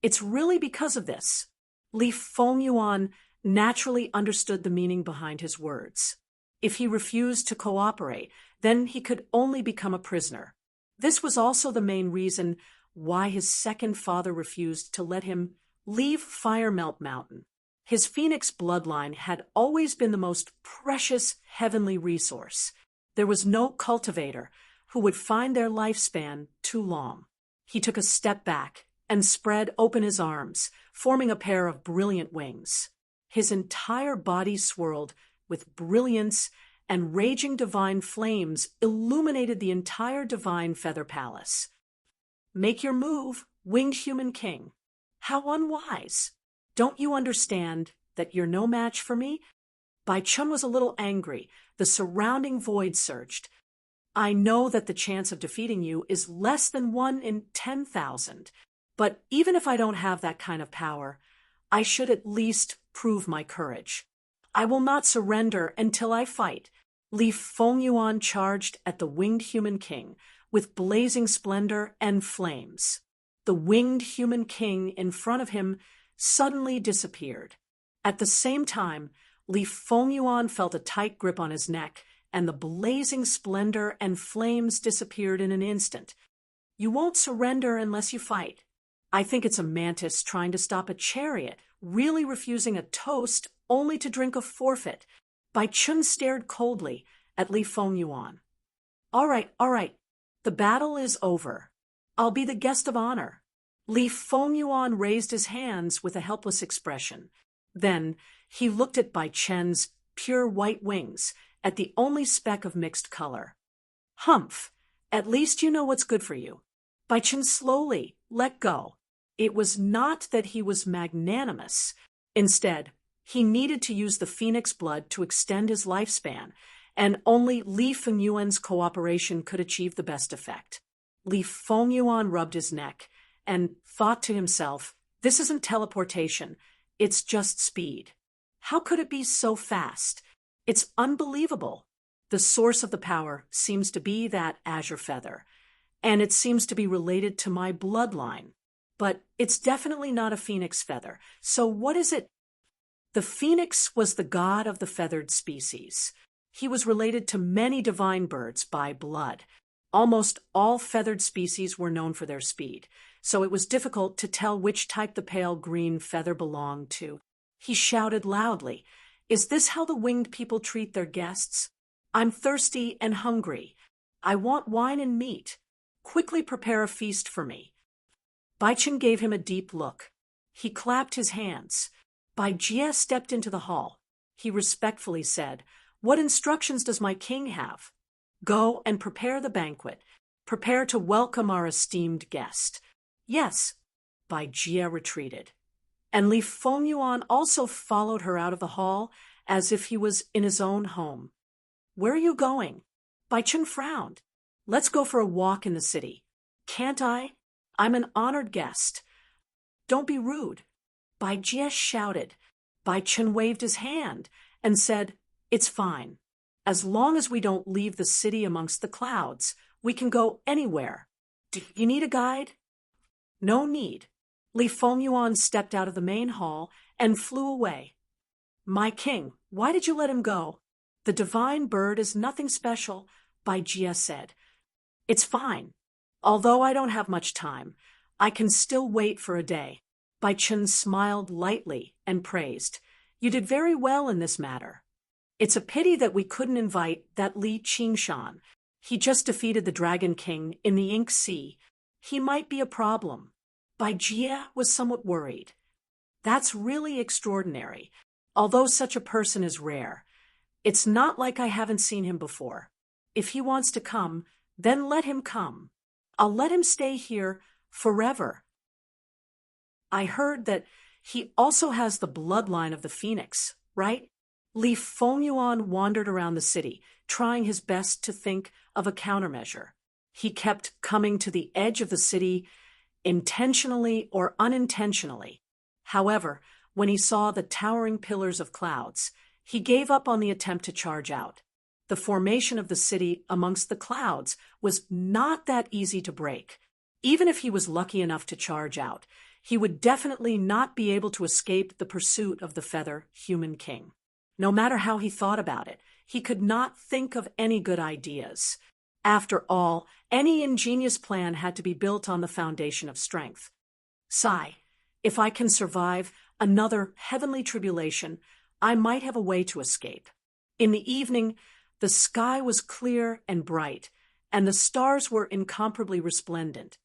Speaker 1: It's really because of this. Li Fengyuan naturally understood the meaning behind his words. If he refused to cooperate, then he could only become a prisoner. This was also the main reason why his second father refused to let him leave Firemelt Mountain. His phoenix bloodline had always been the most precious heavenly resource. There was no cultivator who would find their lifespan too long. He took a step back and spread open his arms, forming a pair of brilliant wings. His entire body swirled with brilliance, and raging divine flames illuminated the entire divine feather palace. Make your move, winged human king. How unwise. Don't you understand that you're no match for me? Bai Chun was a little angry. The surrounding void surged. I know that the chance of defeating you is less than 1 in 10,000. But even if I don't have that kind of power, I should at least prove my courage. I will not surrender until I fight. Li Fengyuan charged at the winged human king with blazing splendor and flames. The winged human king in front of him suddenly disappeared. At the same time, Li Fengyuan felt a tight grip on his neck, and the blazing splendor and flames disappeared in an instant. You won't surrender unless you fight. I think it's a mantis trying to stop a chariot, really refusing a toast only to drink a forfeit. Bai Chun stared coldly at Li Fengyuan. All right. The battle is over. I'll be the guest of honor. Li Fengyuan raised his hands with a helpless expression. Then he looked at Bai Chen's pure white wings, at the only speck of mixed color. Humph, at least you know what's good for you. Bai Chen slowly let go. It was not that he was magnanimous. Instead, he needed to use the phoenix blood to extend his lifespan, and only Li Fengyuan's cooperation could achieve the best effect. Li Fengyuan rubbed his neck and thought to himself, this isn't teleportation, it's just speed. How could it be so fast? It's unbelievable. The source of the power seems to be that azure feather, and it seems to be related to my bloodline. But it's definitely not a phoenix feather. So what is it? The phoenix was the god of the feathered species. He was related to many divine birds by blood. Almost all feathered species were known for their speed, so it was difficult to tell which type the pale green feather belonged to. He shouted loudly, "Is this how the winged people treat their guests? I'm thirsty and hungry. I want wine and meat. Quickly prepare a feast for me." Bai Chen gave him a deep look. He clapped his hands. Bai Jie stepped into the hall. He respectfully said, "What instructions does my king have?" "Go and prepare the banquet. Prepare to welcome our esteemed guest." "Yes." Bai Jie retreated. And Li Fengyuan also followed her out of the hall as if he was in his own home. "Where are you going?" Bai Chen frowned. "Let's go for a walk in the city." "Can't I? I'm an honored guest." "Don't be rude." Bai Jie shouted. Bai Chen waved his hand and said, "It's fine. As long as we don't leave the city amongst the clouds, we can go anywhere. Do you need a guide?" "No need." Li Fengyuan stepped out of the main hall and flew away. "My king, why did you let him go?" "The divine bird is nothing special," Bai Jie said. "It's fine. Although I don't have much time, I can still wait for a day." Bai Chen smiled lightly and praised, "You did very well in this matter. It's a pity that we couldn't invite that Li Qingshan. He just defeated the Dragon King in the Ink Sea. He might be a problem." Bai Jie was somewhat worried. "That's really extraordinary, although such a person is rare. It's not like I haven't seen him before. If he wants to come, then let him come. I'll let him stay here forever." "I heard that he also has the bloodline of the phoenix, right?" Li Fengyuan wandered around the city, trying his best to think of a countermeasure. He kept coming to the edge of the city, intentionally or unintentionally. However, when he saw the towering pillars of clouds, he gave up on the attempt to charge out. The formation of the city amongst the clouds was not that easy to break. Even if he was lucky enough to charge out, he would definitely not be able to escape the pursuit of the feather human king. No matter how he thought about it, he could not think of any good ideas. After all, any ingenious plan had to be built on the foundation of strength. Sigh, if I can survive another heavenly tribulation, I might have a way to escape. In the evening, the sky was clear and bright, and the stars were incomparably resplendent.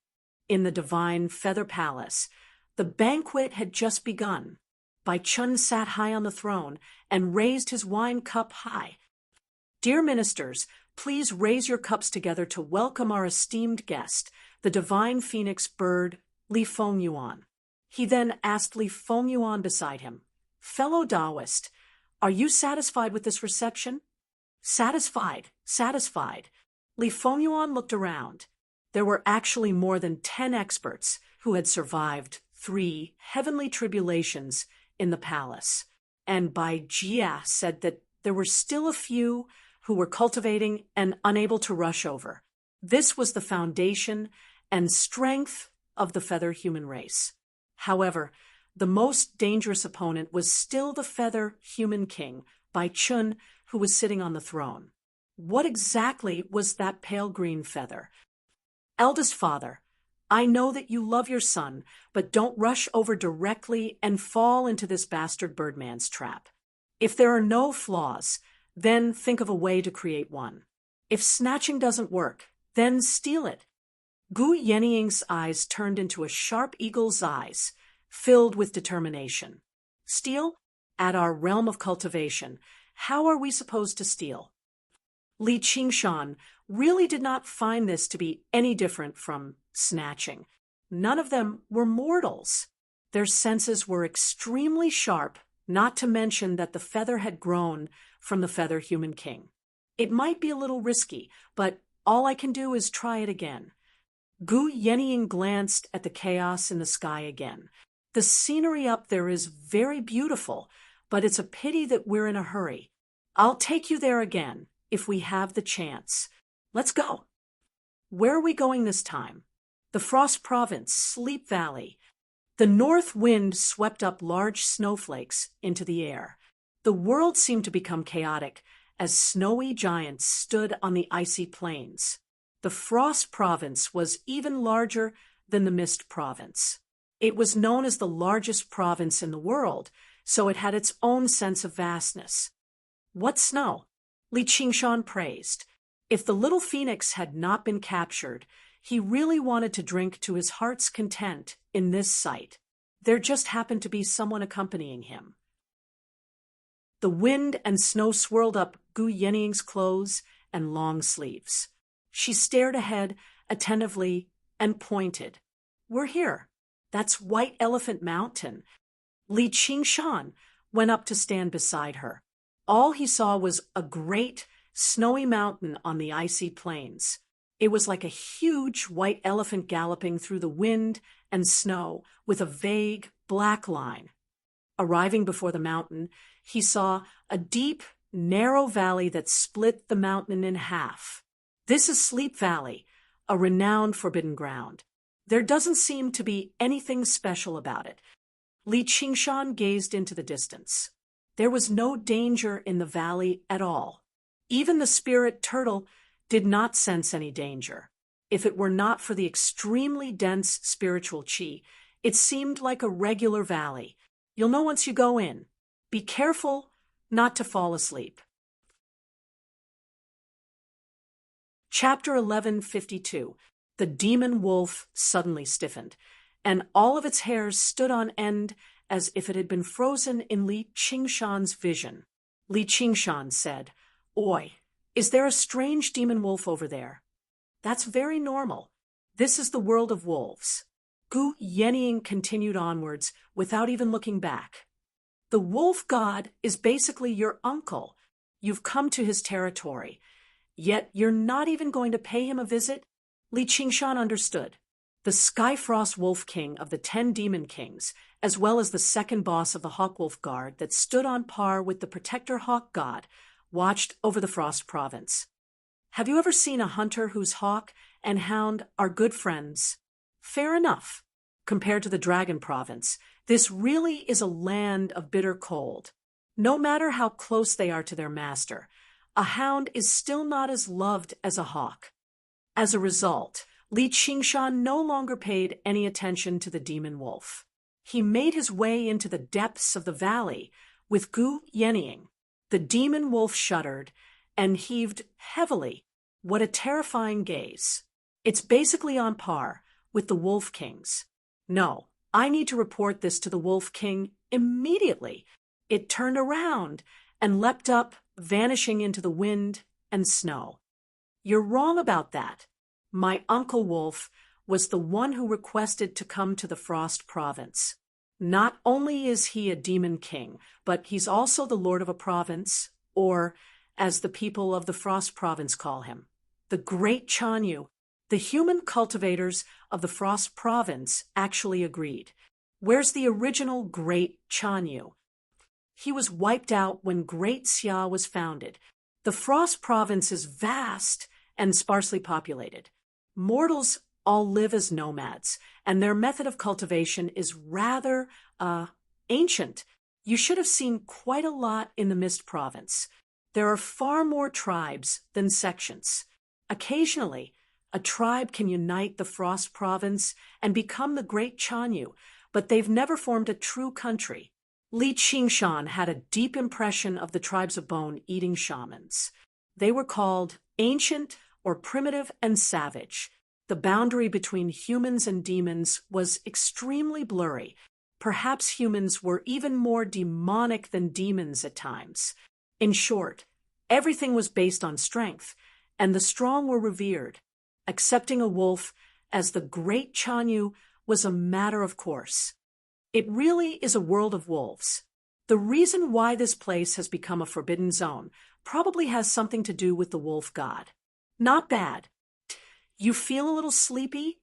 Speaker 1: In the divine feather palace, the banquet had just begun. Bai Chun sat high on the throne and raised his wine cup high. "Dear ministers, please raise your cups together to welcome our esteemed guest, the divine phoenix bird, Li Fengyuan." He then asked Li Fengyuan beside him, "Fellow Taoist, are you satisfied with this reception?" "Satisfied, satisfied." Li Fengyuan looked around. There were actually more than 10 experts who had survived 3 heavenly tribulations in the palace, and Bai Jia said that there were still a few who were cultivating and unable to rush over. This was the foundation and strength of the feather human race. However, the most dangerous opponent was still the feather human king, Bai Chun, who was sitting on the throne. What exactly was that pale green feather? "Eldest father, I know that you love your son, but don't rush over directly and fall into this bastard birdman's trap. If there are no flaws, then think of a way to create one. If snatching doesn't work, then steal it." Gu Yenying's eyes turned into a sharp eagle's eyes, filled with determination. "Steal? At our realm of cultivation, how are we supposed to steal?" Li Qingshan really did not find this to be any different from snatching. None of them were mortals. Their senses were extremely sharp, not to mention that the feather had grown from the feather human king. "It might be a little risky, but all I can do is try it again." Gu Yenying glanced at the chaos in the sky again. "The scenery up there is very beautiful, but it's a pity that we're in a hurry. I'll take you there again, if we have the chance. Let's go." "Where are we going this time?" "The Frost Province, Sleep Valley." The north wind swept up large snowflakes into the air. The world seemed to become chaotic as snowy giants stood on the icy plains. The Frost Province was even larger than the Mist Province. It was known as the largest province in the world, so it had its own sense of vastness. "What snow?" Li Qingshan praised. If the little phoenix had not been captured, he really wanted to drink to his heart's content in this sight. There just happened to be someone accompanying him. The wind and snow swirled up Gu Yenying's clothes and long sleeves. She stared ahead attentively and pointed. "We're here. That's White Elephant Mountain." Li Qingshan went up to stand beside her. All he saw was a great, snowy mountain on the icy plains. It was like a huge white elephant galloping through the wind and snow with a vague black line. Arriving before the mountain, he saw a deep, narrow valley that split the mountain in half. This is Sleep Valley, a renowned forbidden ground. There doesn't seem to be anything special about it. Li Qingshan gazed into the distance. There was no danger in the valley at all. Even the spirit turtle did not sense any danger. If it were not for the extremely dense spiritual qi, it seemed like a regular valley. You'll know once you go in. Be careful not to fall asleep. Chapter 1152. The demon wolf suddenly stiffened, and all of its hairs stood on end as if it had been frozen in Li Qingshan's vision. Li Qingshan said, "Oi, is there a strange demon wolf over there?" "That's very normal. This is the world of wolves." Gu Yenying continued onwards without even looking back. "The wolf god is basically your uncle. You've come to his territory, yet you're not even going to pay him a visit?" Li Qingshan understood. The Skyfrost Wolf King of the 10 Demon Kings, as well as the second boss of the Hawkwolf Guard that stood on par with the Protector Hawk God, watched over the Frost Province. "Have you ever seen a hunter whose hawk and hound are good friends?" Fair enough. Compared to the Dragon Province, this really is a land of bitter cold. No matter how close they are to their master, a hound is still not as loved as a hawk. As a result, Li Qingshan no longer paid any attention to the demon wolf. He made his way into the depths of the valley with Gu Yenying. The demon wolf shuddered and heaved heavily. What a terrifying gaze. It's basically on par with the Wolf Kings. No, I need to report this to the Wolf King immediately. It turned around and leapt up, vanishing into the wind and snow. "You're wrong about that. My Uncle Wolf was the one who requested to come to the Frost Province. Not only is he a demon king, but he's also the lord of a province, or, as the people of the Frost Province call him, the Great Chanyu. The human cultivators of the Frost Province actually agreed. Where's the original Great Chanyu? He was wiped out when Great Xia was founded. The Frost Province is vast and sparsely populated. Mortals all live as nomads, and their method of cultivation is rather, ancient. You should have seen quite a lot in the Mist Province. There are far more tribes than sections. Occasionally, a tribe can unite the Frost Province and become the Great Chanyu, but they've never formed a true country. Li Qingshan had a deep impression of the tribes of bone-eating shamans. They were called ancient or primitive and savage. The boundary between humans and demons was extremely blurry. Perhaps humans were even more demonic than demons at times. In short, everything was based on strength, and the strong were revered. Accepting a wolf as the Great Chanyu was a matter of course. It really is a world of wolves. The reason why this place has become a forbidden zone probably has something to do with the wolf god. Not bad. You feel a little sleepy?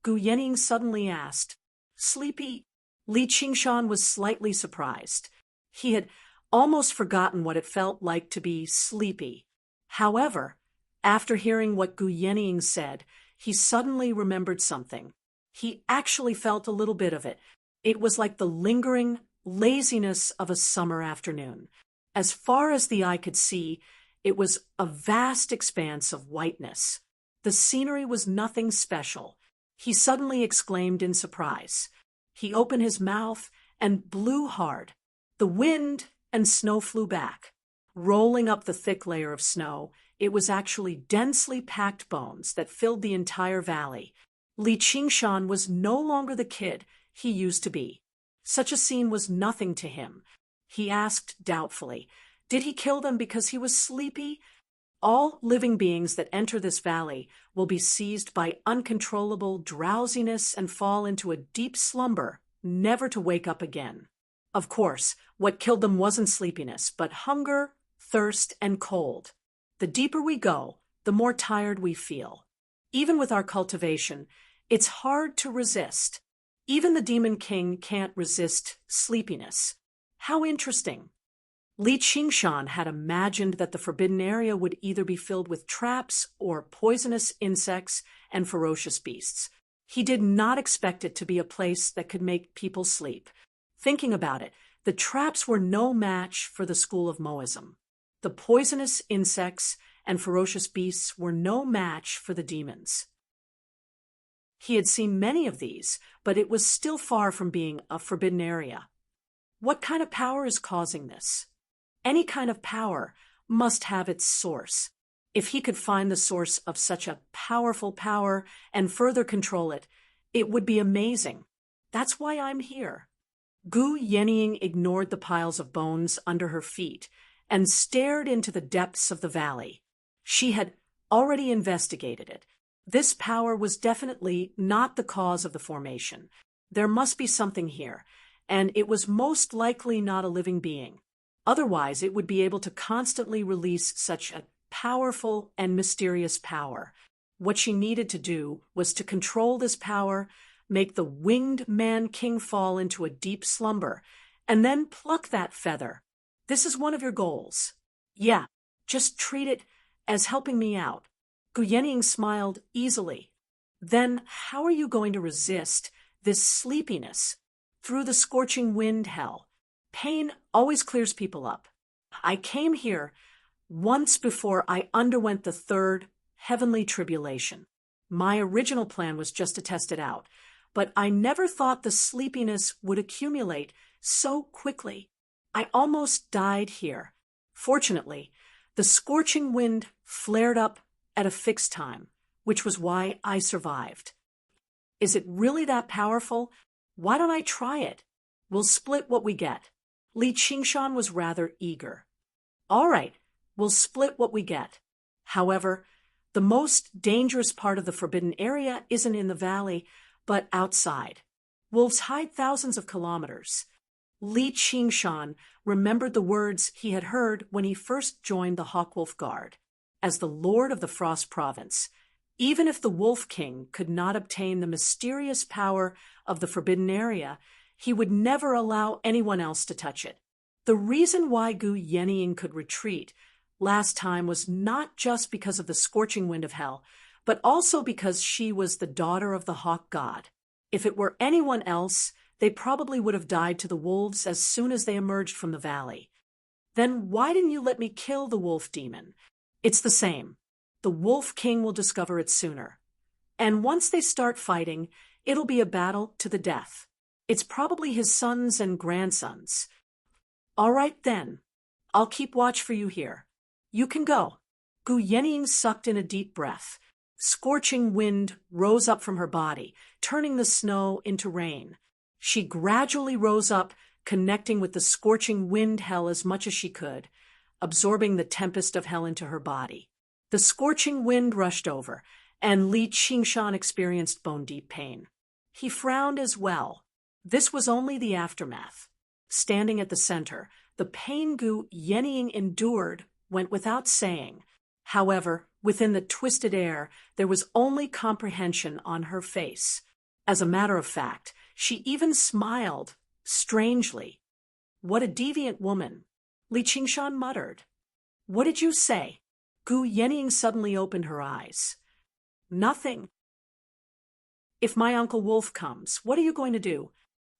Speaker 1: Gu Yening suddenly asked. Sleepy? Li Qingshan was slightly surprised. He had almost forgotten what it felt like to be sleepy. However, after hearing what Gu Yening said, he suddenly remembered something. He actually felt a little bit of it. It was like the lingering laziness of a summer afternoon. As far as the eye could see, it was a vast expanse of whiteness. The scenery was nothing special. He suddenly exclaimed in surprise. He opened his mouth and blew hard. The wind and snow flew back. Rolling up the thick layer of snow, it was actually densely packed bones that filled the entire valley. Li Qingshan was no longer the kid he used to be. Such a scene was nothing to him. He asked doubtfully, did he kill them because he was sleepy? All living beings that enter this valley will be seized by uncontrollable drowsiness and fall into a deep slumber, never to wake up again. Of course, what killed them wasn't sleepiness, but hunger, thirst, and cold. The deeper we go, the more tired we feel. Even with our cultivation, it's hard to resist. Even the Demon King can't resist sleepiness. How interesting. Li Qingshan had imagined that the forbidden area would either be filled with traps or poisonous insects and ferocious beasts. He did not expect it to be a place that could make people sleep. Thinking about it, the traps were no match for the school of Moism. The poisonous insects and ferocious beasts were no match for the demons. He had seen many of these, but it was still far from being a forbidden area. What kind of power is causing this? Any kind of power must have its source. If he could find the source of such a powerful power and further control it, it would be amazing. That's why I'm here. Gu Yening ignored the piles of bones under her feet and stared into the depths of the valley. She had already investigated it. This power was definitely not the cause of the formation. There must be something here, and it was most likely not a living being. Otherwise, it would be able to constantly release such a powerful and mysterious power. What she needed to do was to control this power, make the winged man-king fall into a deep slumber, and then pluck that feather. This is one of your goals. Yeah, just treat it as helping me out. Gu Yening smiled easily. Then how are you going to resist this sleepiness through the scorching wind hell? Pain always clears people up. I came here once before I underwent the third heavenly tribulation. My original plan was just to test it out, but I never thought the sleepiness would accumulate so quickly. I almost died here. Fortunately, the scorching wind flared up at a fixed time, which was why I survived. Is it really that powerful? Why don't I try it? We'll split what we get. Li Qingshan was rather eager. All right, we'll split what we get. However, the most dangerous part of the forbidden area isn't in the valley, but outside. Wolves hide thousands of kilometers. Li Qingshan remembered the words he had heard when he first joined the Hawkwolf Guard. As the Lord of the Frost Province, even if the Wolf King could not obtain the mysterious power of the Forbidden Area, he would never allow anyone else to touch it. The reason why Gu Yenying could retreat last time was not just because of the scorching wind of hell, but also because she was the daughter of the Hawk God. If it were anyone else, they probably would have died to the wolves as soon as they emerged from the valley. Then why didn't you let me kill the wolf demon? It's the same. The Wolf King will discover it sooner. And once they start fighting, it'll be a battle to the death. It's probably his sons and grandsons. All right then. I'll keep watch for you here. You can go. Gu Yenying sucked in a deep breath. Scorching wind rose up from her body, turning the snow into rain. She gradually rose up, connecting with the scorching wind hell as much as she could, absorbing the tempest of hell into her body. The scorching wind rushed over, and Li Qingshan experienced bone-deep pain. He frowned as well. This was only the aftermath. Standing at the center, the pain Gu Yenying endured went without saying. However, within the twisted air, there was only comprehension on her face. As a matter of fact, she even smiled, strangely. What a deviant woman, Li Qingshan muttered. What did you say? Gu Yenying suddenly opened her eyes. Nothing. If my Uncle Wolf comes, what are you going to do?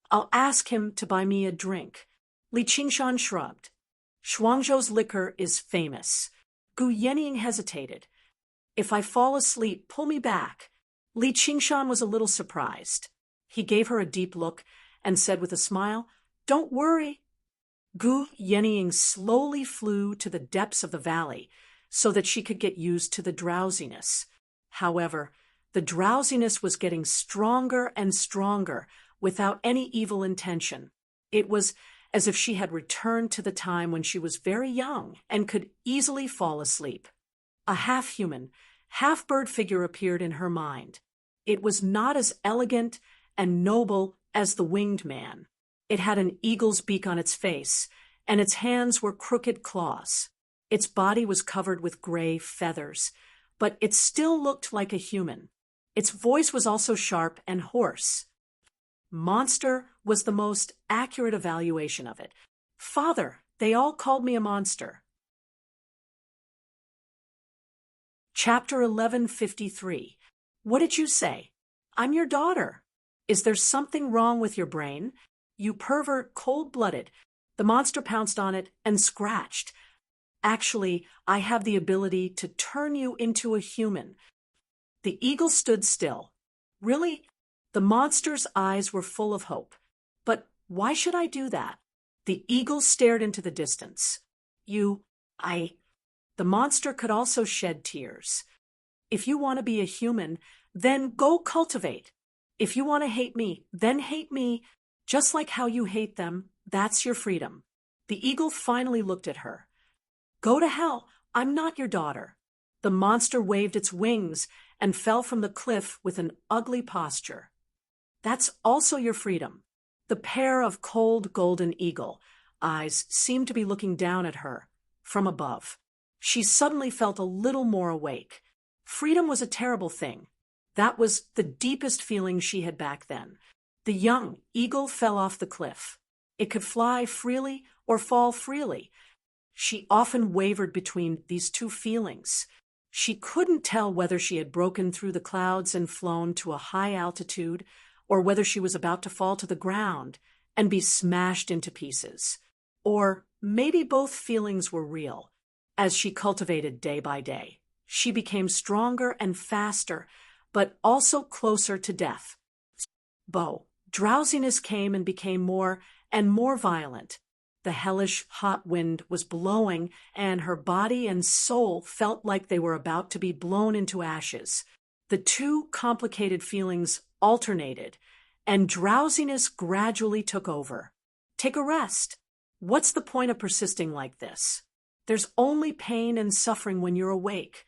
Speaker 1: I'll ask him to buy me a drink. Li Qingshan shrugged. Shuangzhou's liquor is famous. Gu Yenying hesitated. If I fall asleep, pull me back. Li Qingshan was a little surprised. He gave her a deep look and said with a smile, Don't worry. Gu Yenying slowly flew to the depths of the valley so that she could get used to the drowsiness. However, the drowsiness was getting stronger and stronger without any evil intention. It was as if she had returned to the time when she was very young and could easily fall asleep. A half-human, half-bird figure appeared in her mind. It was not as elegant and noble as the winged man. It had an eagle's beak on its face, and its hands were crooked claws. Its body was covered with gray feathers, but it still looked like a human. Its voice was also sharp and hoarse. Monster was the most accurate evaluation of it. Father, they all called me a monster. Chapter 1153. What did you say? I'm your daughter. Is there something wrong with your brain? You pervert, cold-blooded. The monster pounced on it and scratched. Actually, I have the ability to turn you into a human. The eagle stood still. Really? The monster's eyes were full of hope. But why should I do that? The eagle stared into the distance. The monster could also shed tears. If you want to be a human, then go cultivate. If you want to hate me, then hate me. Just like how you hate them, that's your freedom. The eagle finally looked at her. Go to hell, I'm not your daughter. The monster waved its wings and fell from the cliff with an ugly posture. That's also your freedom. The pair of cold golden eagle eyes seemed to be looking down at her from above. She suddenly felt a little more awake. Freedom was a terrible thing. That was the deepest feeling she had back then. The young eagle fell off the cliff. It could fly freely or fall freely. She often wavered between these two feelings. She couldn't tell whether she had broken through the clouds and flown to a high altitude, or whether she was about to fall to the ground and be smashed into pieces. Or maybe both feelings were real. As she cultivated day by day, she became stronger and faster, but also closer to death. Drowsiness came and became more and more violent. The hellish hot wind was blowing, and her body and soul felt like they were about to be blown into ashes. The two complicated feelings alternated, and drowsiness gradually took over. Take a rest. What's the point of persisting like this? There's only pain and suffering when you're awake.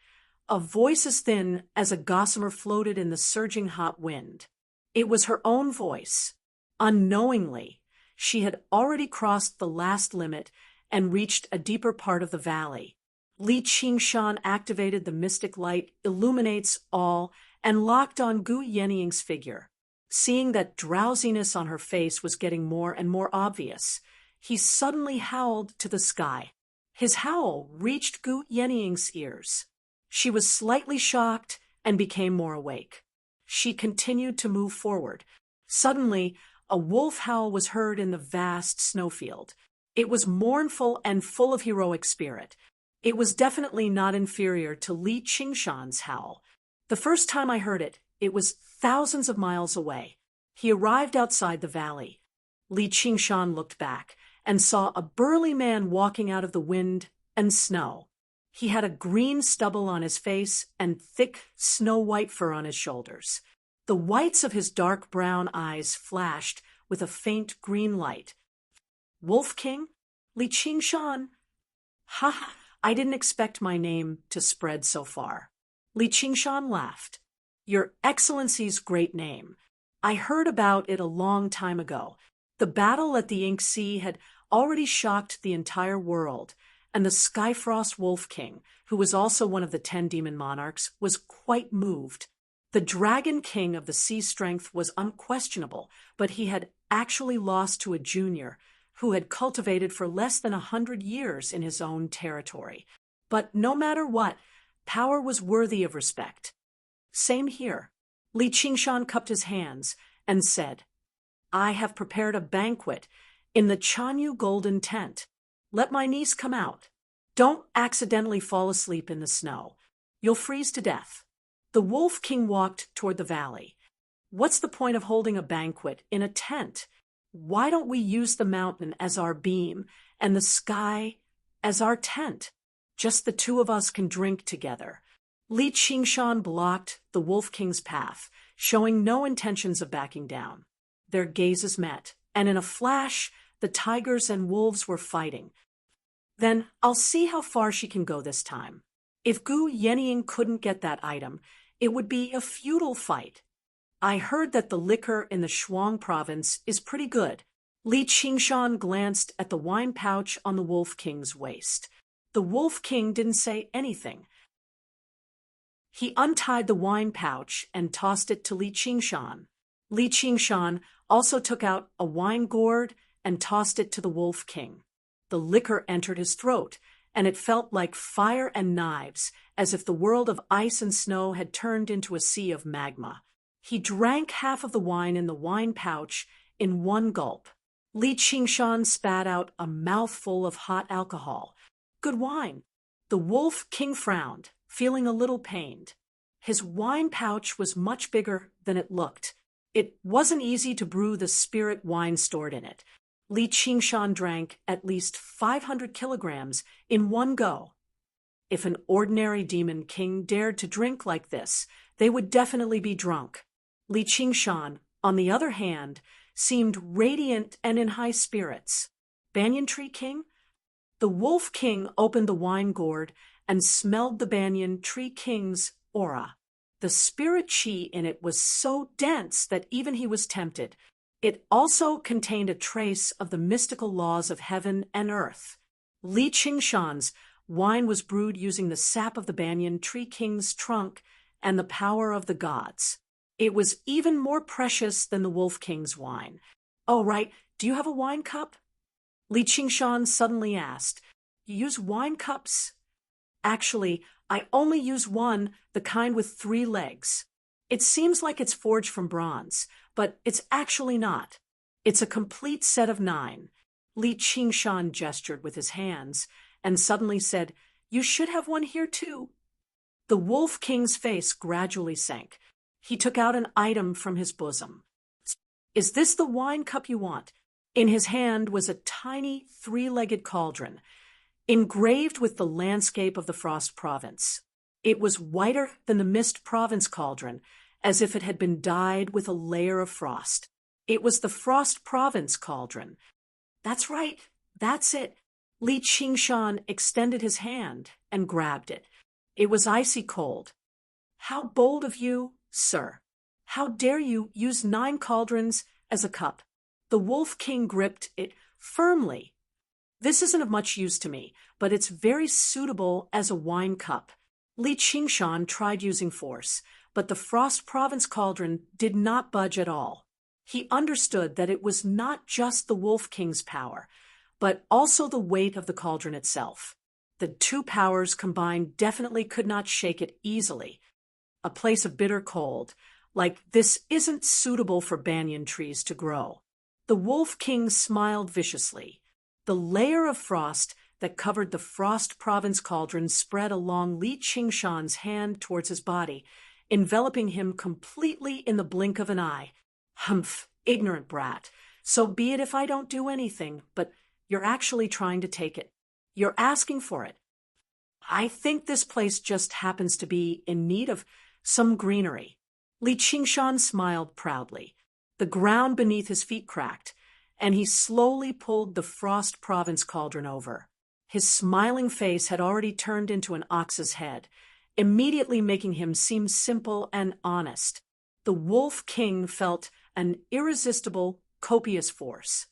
Speaker 1: A voice as thin as a gossamer floated in the surging hot wind. It was her own voice. Unknowingly, she had already crossed the last limit and reached a deeper part of the valley. Li Qingshan activated the mystic light, illuminates all, and locked on Gu Yenying's figure. Seeing that drowsiness on her face was getting more and more obvious, he suddenly howled to the sky. His howl reached Gu Yenying's ears. She was slightly shocked and became more awake. She continued to move forward. Suddenly, a wolf howl was heard in the vast snowfield. It was mournful and full of heroic spirit. It was definitely not inferior to Li Qingshan's howl. The first time I heard it, it was thousands of miles away. He arrived outside the valley. Li Qingshan looked back and saw a burly man walking out of the wind and snow. He had a green stubble on his face and thick, snow-white fur on his shoulders. The whites of his dark brown eyes flashed with a faint green light. "Wolf King? Li Qingshan? Ha! I didn't expect my name to spread so far." Li Qingshan laughed. "Your Excellency's great name. I heard about it a long time ago. The battle at the Ink Sea had already shocked the entire world, and the Skyfrost Wolf King, who was also one of the 10 demon monarchs, was quite moved. The Dragon King of the Sea Strength was unquestionable, but he had actually lost to a junior who had cultivated for less than 100 years in his own territory. But no matter what, power was worthy of respect. Same here." Li Qingshan cupped his hands and said, "I have prepared a banquet in the Chanyu Golden Tent. Let my niece come out. Don't accidentally fall asleep in the snow. You'll freeze to death." The Wolf King walked toward the valley. "What's the point of holding a banquet in a tent? Why don't we use the mountain as our beam and the sky as our tent? Just the two of us can drink together." Li Qingshan blocked the Wolf King's path, showing no intentions of backing down. Their gazes met, and in a flash, the tigers and wolves were fighting. "Then I'll see how far she can go this time. If Gu Yenying couldn't get that item, it would be a futile fight. I heard that the liquor in the Shuang province is pretty good." Li Qingshan glanced at the wine pouch on the Wolf King's waist. The Wolf King didn't say anything. He untied the wine pouch and tossed it to Li Qingshan. Li Qingshan also took out a wine gourd and tossed it to the Wolf King. The liquor entered his throat, and it felt like fire and knives, as if the world of ice and snow had turned into a sea of magma. He drank half of the wine in the wine pouch in one gulp. Li Qingshan spat out a mouthful of hot alcohol. "Good wine." The Wolf King frowned, feeling a little pained. His wine pouch was much bigger than it looked. It wasn't easy to brew the spirit wine stored in it. Li Qingshan drank at least 500 kilograms in one go. If an ordinary demon king dared to drink like this, they would definitely be drunk. Li Qingshan, on the other hand, seemed radiant and in high spirits. "Banyan Tree King?" The Wolf King opened the wine gourd and smelled the Banyan Tree King's aura. The spirit chi in it was so dense that even he was tempted. It also contained a trace of the mystical laws of heaven and earth. Li Qingshan's wine was brewed using the sap of the Banyan Tree King's trunk and the power of the gods. It was even more precious than the Wolf King's wine. "Oh, right, do you have a wine cup?" Li Qingshan suddenly asked. "You use wine cups?" "Actually, I only use one, the kind with 3 legs. It seems like it's forged from bronze, but it's actually not. It's a complete set of 9. Li Qingshan gestured with his hands and suddenly said, "You should have one here too." The Wolf King's face gradually sank. He took out an item from his bosom. "Is this the wine cup you want?" In his hand was a tiny 3-legged cauldron, engraved with the landscape of the Frost Province. It was whiter than the Mist Province cauldron, as if it had been dyed with a layer of frost. It was the Frost Province cauldron. "That's right, that's it." Li Qingshan extended his hand and grabbed it. It was icy cold. "How bold of you, sir. How dare you use 9 cauldrons as a cup?" The Wolf King gripped it firmly. This isn't of much use to me, but it's very suitable as a wine cup. Li Qingshan tried using force, but the Frost Province cauldron did not budge at all. He understood that it was not just the Wolf King's power, but also the weight of the cauldron itself. The two powers combined definitely could not shake it easily. A place of bitter cold, like this isn't suitable for banyan trees to grow. The Wolf King smiled viciously. The layer of frost that covered the Frost Province cauldron spread along Li Qingshan's hand towards his body, enveloping him completely in the blink of an eye. Humph, ignorant brat. So be it if I don't do anything, but you're actually trying to take it. You're asking for it. I think this place just happens to be in need of some greenery. Li Qingshan smiled proudly. The ground beneath his feet cracked, and he slowly pulled the Frost Province cauldron over. His smiling face had already turned into an ox's head, immediately making him seem simple and honest. The Wolf King felt an irresistible, copious force.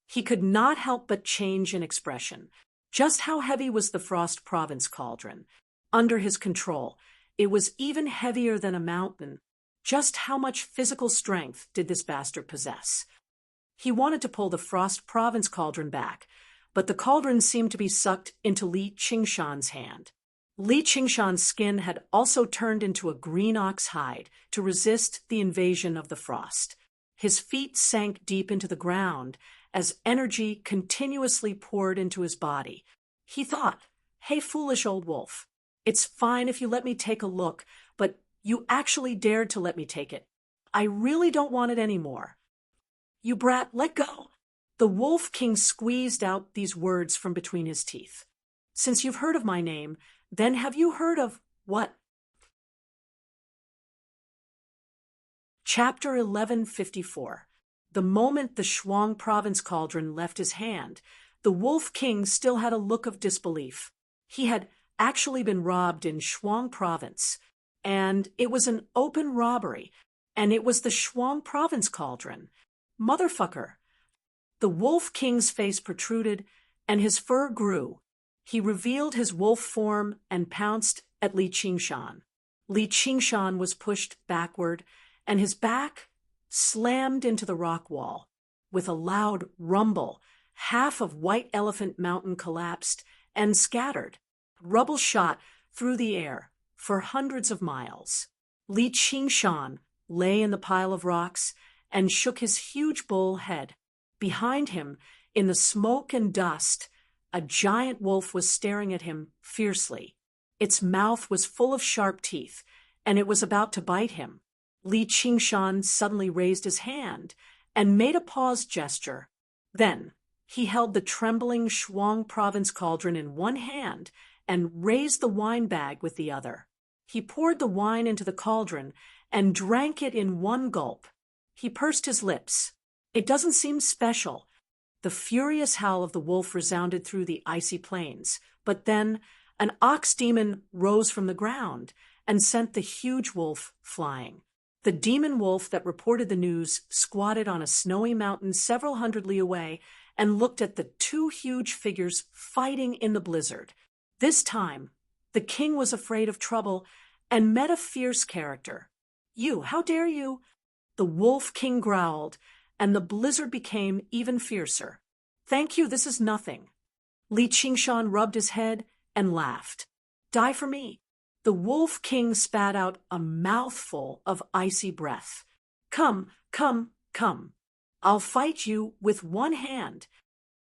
Speaker 1: He could not help but change in expression. Just how heavy was the Frost Province cauldron? Under his control, it was even heavier than a mountain. Just how much physical strength did this bastard possess? He wanted to pull the Frost Province cauldron back, but the cauldron seemed to be sucked into Li Qingshan's hand. Li Qingshan's skin had also turned into a green ox hide to resist the invasion of the frost. His feet sank deep into the ground as energy continuously poured into his body. He thought, "Hey, foolish old wolf, it's fine if you let me take a look, but you actually dared to let me take it. I really don't want it anymore. You brat, let go." The Wolf King squeezed out these words from between his teeth. "Since you've heard of my name, then have you heard of what?" Chapter 1154. The moment the Shuang Province cauldron left his hand, the Wolf King still had a look of disbelief. He had actually been robbed in Shuang Province, and it was an open robbery, and it was the Shuang Province cauldron. Motherfucker. The Wolf King's face protruded, and his fur grew. He revealed his wolf form and pounced at Li Qingshan. Li Qingshan was pushed backward, and his back slammed into the rock wall. With a loud rumble, half of White Elephant Mountain collapsed and scattered. Rubble shot through the air for hundreds of miles. Li Qingshan lay in the pile of rocks and shook his huge bull head. Behind him, in the smoke and dust, a giant wolf was staring at him fiercely. Its mouth was full of sharp teeth, and it was about to bite him. Li Qingshan suddenly raised his hand and made a pause gesture. Then he held the trembling Shuang Province cauldron in one hand and raised the wine bag with the other. He poured the wine into the cauldron and drank it in one gulp. He pursed his lips. It doesn't seem special. The furious howl of the wolf resounded through the icy plains, but then an ox demon rose from the ground and sent the huge wolf flying. The demon wolf that reported the news squatted on a snowy mountain several hundred li away and looked at the two huge figures fighting in the blizzard. This time, the king was afraid of trouble and met a fierce character. "You, how dare you?" The Wolf King growled, and the blizzard became even fiercer. "Thank you, this is nothing." Li Qingshan rubbed his head and laughed. "Die for me." The Wolf King spat out a mouthful of icy breath. Come, come, come. I'll fight you with one hand."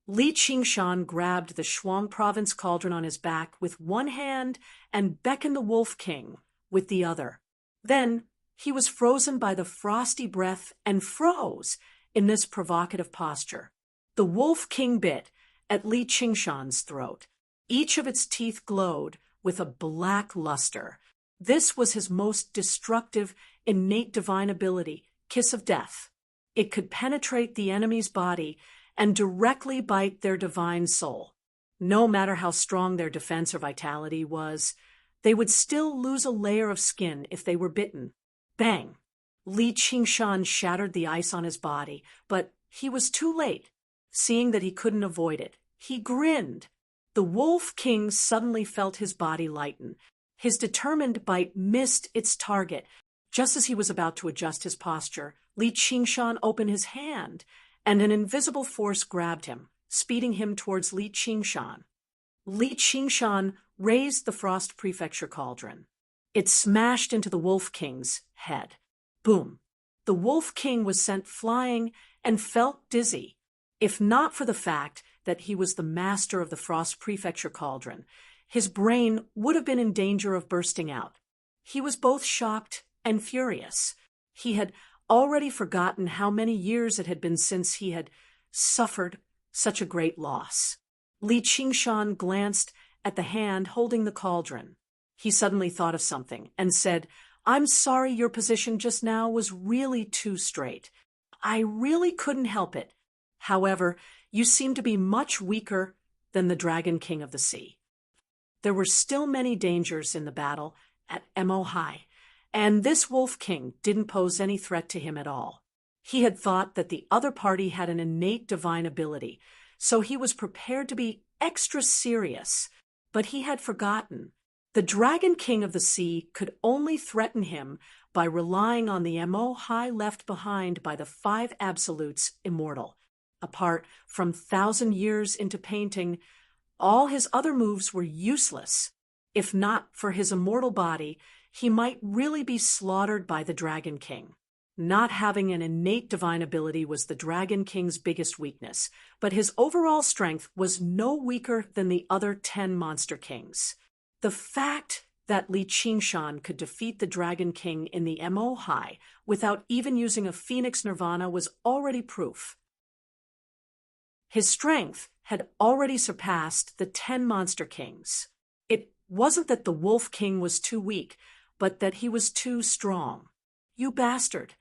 Speaker 1: Li Qingshan grabbed the Shuang Province cauldron on his back with one hand and beckoned the Wolf King with the other. Then he was frozen by the frosty breath and froze in this provocative posture. The Wolf King bit at Li Qingshan's throat. Each of its teeth glowed with a black luster. This was his most destructive, innate divine ability, Kiss of Death. It could penetrate the enemy's body and directly bite their divine soul. No matter how strong their defense or vitality was, they would still lose a layer of skin if they were bitten. Bang! Li Qingshan shattered the ice on his body, but he was too late. Seeing that he couldn't avoid it, he grinned. The Wolf King suddenly felt his body lighten. His determined bite missed its target. Just as he was about to adjust his posture, Li Qingshan opened his hand, and an invisible force grabbed him, speeding him towards Li Qingshan. Li Qingshan raised the Frost Prefecture cauldron. It smashed into the Wolf King's head. Boom! The Wolf King was sent flying and felt dizzy. If not for the fact that he was the master of the Frost Prefecture cauldron, his brain would have been in danger of bursting out. He was both shocked and furious. He had already forgotten how many years it had been since he had suffered such a great loss. Li Qingshan glanced at the hand holding the cauldron. He suddenly thought of something and said, "I'm sorry, your position just now was really too straight. I really couldn't help it. However, you seem to be much weaker than the Dragon King of the Sea." There were still many dangers in the battle at Mo High, and this Wolf King didn't pose any threat to him at all. He had thought that the other party had an innate divine ability, so he was prepared to be extra serious. But he had forgotten. The Dragon King of the Sea could only threaten him by relying on the Mo High left behind by the 5 Absolutes immortal. Apart from 1,000 years into painting, all his other moves were useless. If not for his immortal body, he might really be slaughtered by the Dragon King. Not having an innate divine ability was the Dragon King's biggest weakness, but his overall strength was no weaker than the other 10 Monster Kings. The fact that Li Qingshan could defeat the Dragon King in the Mo High without even using a Phoenix Nirvana was already proof. His strength had already surpassed the 10 Monster Kings. It wasn't that the Wolf King was too weak, but that he was too strong. "You bastard!"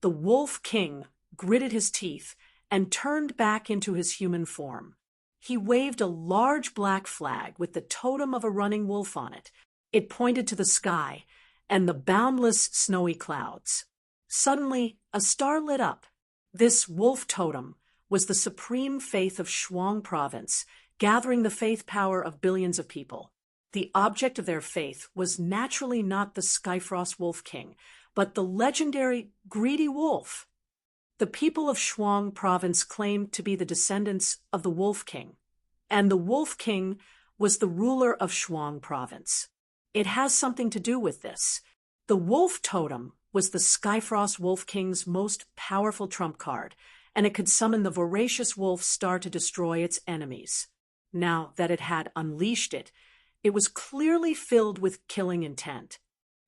Speaker 1: The Wolf King gritted his teeth and turned back into his human form. He waved a large black flag with the totem of a running wolf on it. It pointed to the sky and the boundless snowy clouds. Suddenly, a star lit up. This wolf totem was the supreme faith of Shuang Province, gathering the faith power of billions of people. The object of their faith was naturally not the Skyfrost Wolf King, but the legendary Greedy Wolf. The people of Shuang Province claimed to be the descendants of the Wolf King, and the Wolf King was the ruler of Shuang Province. It has something to do with this. The Wolf Totem was the Skyfrost Wolf King's most powerful trump card, and it could summon the voracious wolf star to destroy its enemies. Now that it had unleashed it, it was clearly filled with killing intent.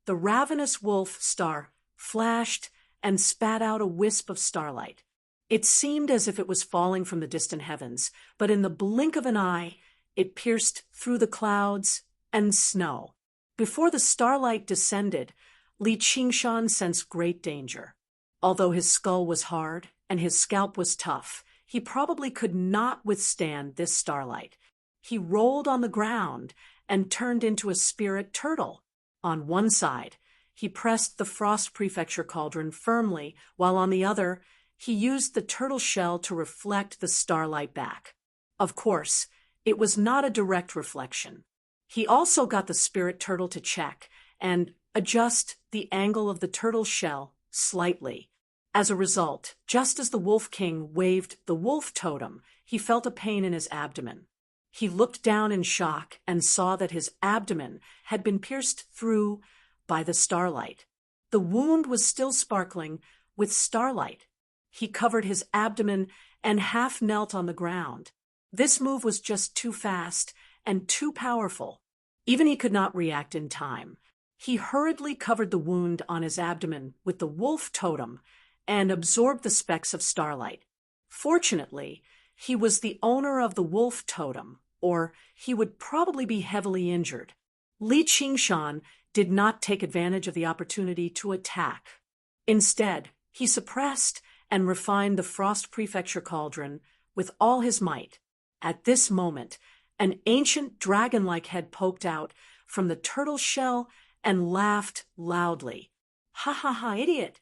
Speaker 1: The ravenous wolf star flashed and spat out a wisp of starlight. It seemed as if it was falling from the distant heavens, but in the blink of an eye, it pierced through the clouds and snow. Before the starlight descended, Li Qingshan sensed great danger. Although his skull was hard and his scalp was tough, he probably could not withstand this starlight. He rolled on the ground and turned into a spirit turtle. On one side, he pressed the Frost Prefecture cauldron firmly, while on the other, he used the turtle shell to reflect the starlight back. Of course, it was not a direct reflection. He also got the spirit turtle to check and adjust the angle of the turtle shell slightly. As a result, just as the Wolf King waved the wolf totem, he felt a pain in his abdomen. He looked down in shock and saw that his abdomen had been pierced through by the starlight. The wound was still sparkling with starlight. He covered his abdomen and half knelt on the ground. This move was just too fast and too powerful. Even he could not react in time. He hurriedly covered the wound on his abdomen with the wolf totem and absorbed the specks of starlight. Fortunately, he was the owner of the wolf totem, or he would probably be heavily injured. Li Qingshan did not take advantage of the opportunity to attack. Instead, he suppressed and refined the Frost Prefecture cauldron with all his might. At this moment, an ancient dragon-like head poked out from the turtle shell and laughed loudly. "Ha ha ha, idiot!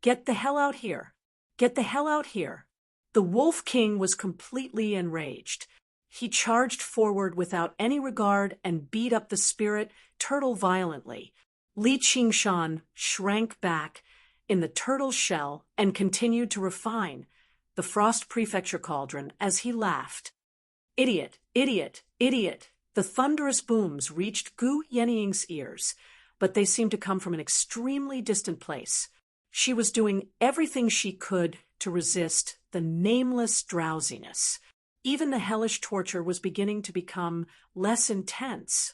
Speaker 1: Get the hell out here! Get the hell out here! The Wolf King was completely enraged. He charged forward without any regard and beat up the spirit turtle violently. Li Qingshan shrank back in the turtle's shell and continued to refine the Frost Prefecture cauldron as he laughed. Idiot! Idiot! Idiot! The thunderous booms reached Gu Yeniying's ears, but they seemed to come from an extremely distant place. She was doing everything she could to resist the nameless drowsiness. Even the hellish torture was beginning to become less intense.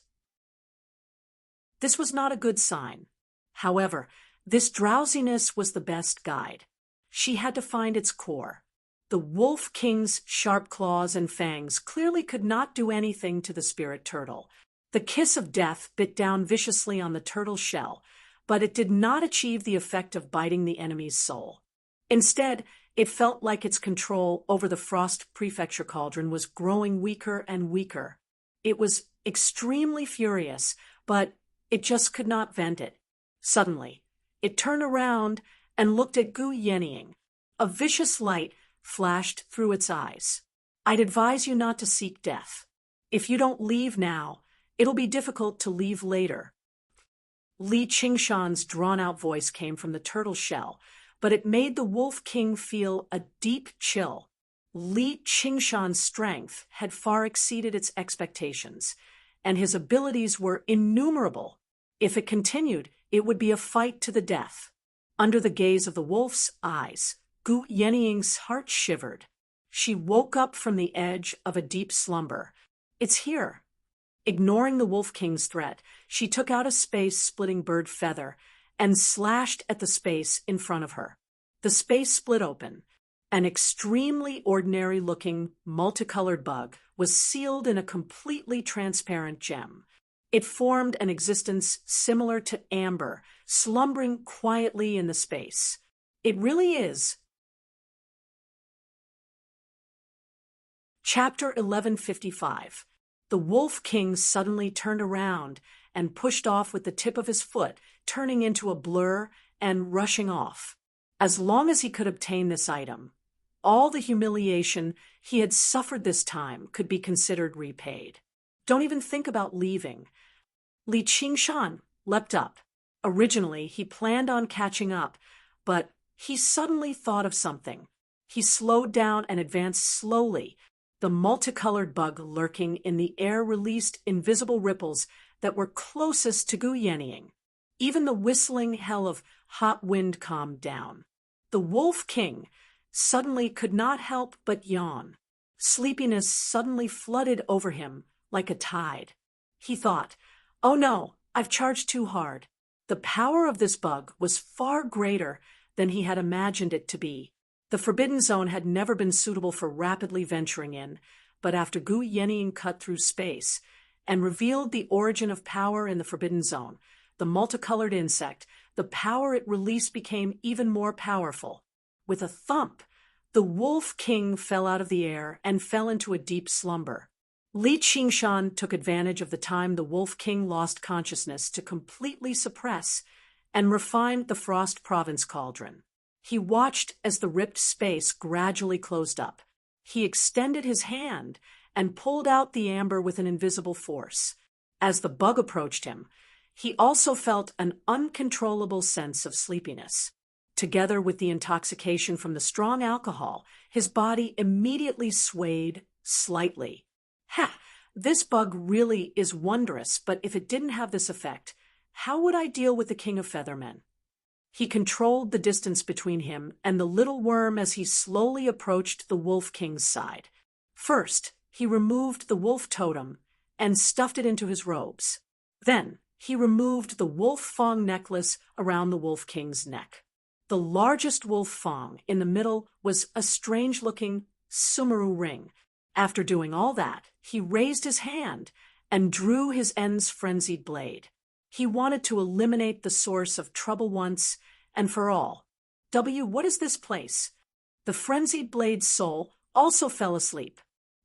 Speaker 1: This was not a good sign. However, this drowsiness was the best guide. She had to find its core. The Wolf King's sharp claws and fangs clearly could not do anything to the spirit turtle. The kiss of death bit down viciously on the turtle's shell, but it did not achieve the effect of biting the enemy's soul. Instead, it felt like its control over the Frost Prefecture cauldron was growing weaker and weaker. It was extremely furious, but it just could not vent it. Suddenly, it turned around and looked at Gu Yenying. A vicious light flashed through its eyes. I'd advise you not to seek death. If you don't leave now, it'll be difficult to leave later. Li Qingshan's drawn-out voice came from the turtle shell, but it made the Wolf King feel a deep chill. Li Qingshan's strength had far exceeded its expectations, and his abilities were innumerable. If it continued, it would be a fight to the death. Under the gaze of the wolf's eyes, Gu Yenying's heart shivered. She woke up from the edge of a deep slumber. It's here. Ignoring the Wolf King's threat, she took out a space-splitting bird feather and slashed at the space in front of her. The space split open. An extremely ordinary-looking, multicolored bug was sealed in a completely transparent gem. It formed an existence similar to amber, slumbering quietly in the space. It really is. Chapter 1155. The Wolf King suddenly turned around and pushed off with the tip of his foot, turning into a blur and rushing off. As long as he could obtain this item, all the humiliation he had suffered this time could be considered repaid. Don't even think about leaving. Li Qingshan leapt up. Originally, he planned on catching up, but he suddenly thought of something. He slowed down and advanced slowly. The multicolored bug lurking in the air released invisible ripples that were closest to Gu Yenying. Even the whistling hell of hot wind calmed down. The Wolf King suddenly could not help but yawn. Sleepiness suddenly flooded over him like a tide. He thought, "Oh no, I've charged too hard." The power of this bug was far greater than he had imagined it to be. The Forbidden Zone had never been suitable for rapidly venturing in, but after Gu Yenying cut through space and revealed the origin of power in the Forbidden Zone, the multicolored insect, the power it released became even more powerful. With a thump, the Wolf King fell out of the air and fell into a deep slumber. Li Qingshan took advantage of the time the Wolf King lost consciousness to completely suppress and refine the Frost Province cauldron. He watched as the ripped space gradually closed up. He extended his hand and pulled out the amber with an invisible force. As the bug approached him, he also felt an uncontrollable sense of sleepiness. Together with the intoxication from the strong alcohol, his body immediately swayed slightly. Ha! This bug really is wondrous, but if it didn't have this effect, how would I deal with the King of Feathermen? He controlled the distance between him and the little worm as he slowly approached the Wolf King's side. First, he removed the wolf totem and stuffed it into his robes. Then, he removed the wolf fang necklace around the Wolf King's neck. The largest wolf fang in the middle was a strange-looking Sumeru ring. After doing all that, he raised his hand and drew his end's frenzied blade. He wanted to eliminate the source of trouble once and for all. What is this place? The frenzied blade's soul also fell asleep.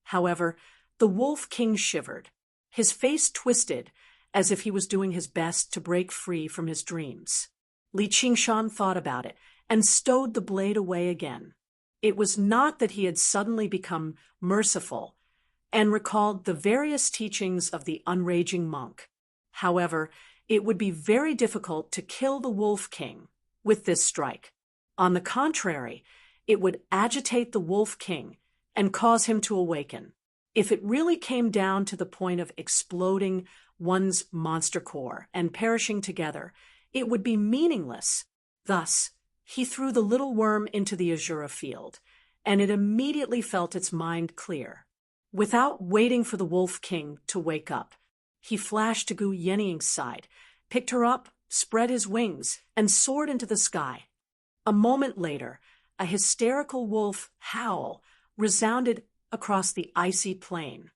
Speaker 1: However, the Wolf King shivered. His face twisted as if he was doing his best to break free from his dreams. Li Qingshan thought about it and stowed the blade away again. It was not that he had suddenly become merciful and recalled the various teachings of the unraging monk. However, it would be very difficult to kill the Wolf King with this strike. On the contrary, it would agitate the Wolf King and cause him to awaken. If it really came down to the point of exploding one's monster core and perishing together, it would be meaningless. Thus, he threw the little worm into the Azura field, and it immediately felt its mind clear. Without waiting for the Wolf King to wake up, he flashed to Gu Yening's side, picked her up, spread his wings, and soared into the sky. A moment later, a hysterical wolf howl resounded across the icy plain.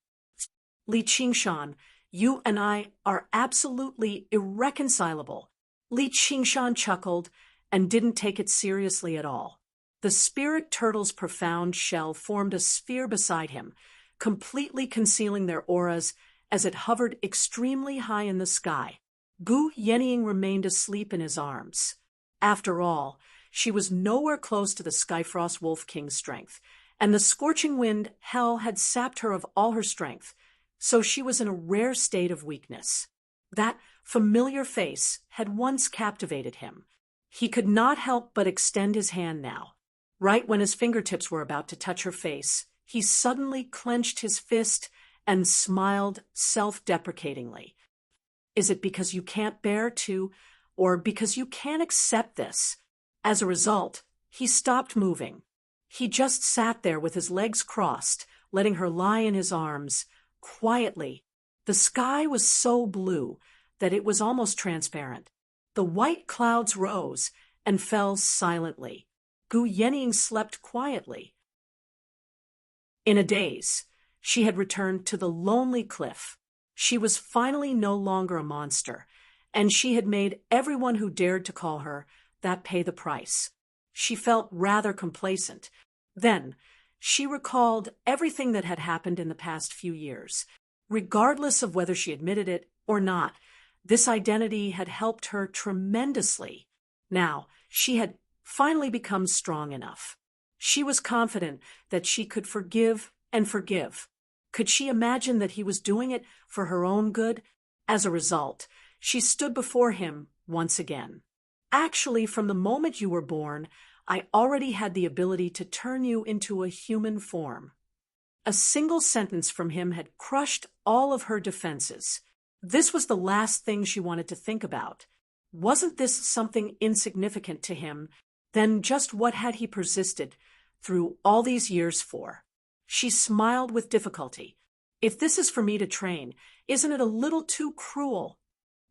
Speaker 1: Li Qingshan, you and I are absolutely irreconcilable. Li Qingshan chuckled and didn't take it seriously at all. The spirit turtle's profound shell formed a sphere beside him, completely concealing their auras as it hovered extremely high in the sky. Gu Yening remained asleep in his arms. After all, she was nowhere close to the Skyfrost Wolf King's strength, and the scorching wind hell had sapped her of all her strength, so she was in a rare state of weakness. That familiar face had once captivated him. He could not help but extend his hand now. Right when his fingertips were about to touch her face, he suddenly clenched his fist and smiled self-deprecatingly. Is it because you can't bear to, or because you can't accept this? As a result, he stopped moving. He just sat there with his legs crossed, letting her lie in his arms, quietly. The sky was so blue that it was almost transparent. The white clouds rose and fell silently. Gu Yening slept quietly. In a daze, she had returned to the lonely cliff. She was finally no longer a monster, and she had made everyone who dared to call her that pay the price. She felt rather complacent. Then, she recalled everything that had happened in the past few years. Regardless of whether she admitted it or not, this identity had helped her tremendously. Now, she had finally become strong enough. She was confident that she could forgive and forgive. Could she imagine that he was doing it for her own good? As a result, she stood before him once again. Actually, from the moment you were born, I already had the ability to turn you into a human form. A single sentence from him had crushed all of her defenses. This was the last thing she wanted to think about. Wasn't this something insignificant to him? Then just what had he persisted through all these years for? She smiled with difficulty. If this is for me to train, isn't it a little too cruel?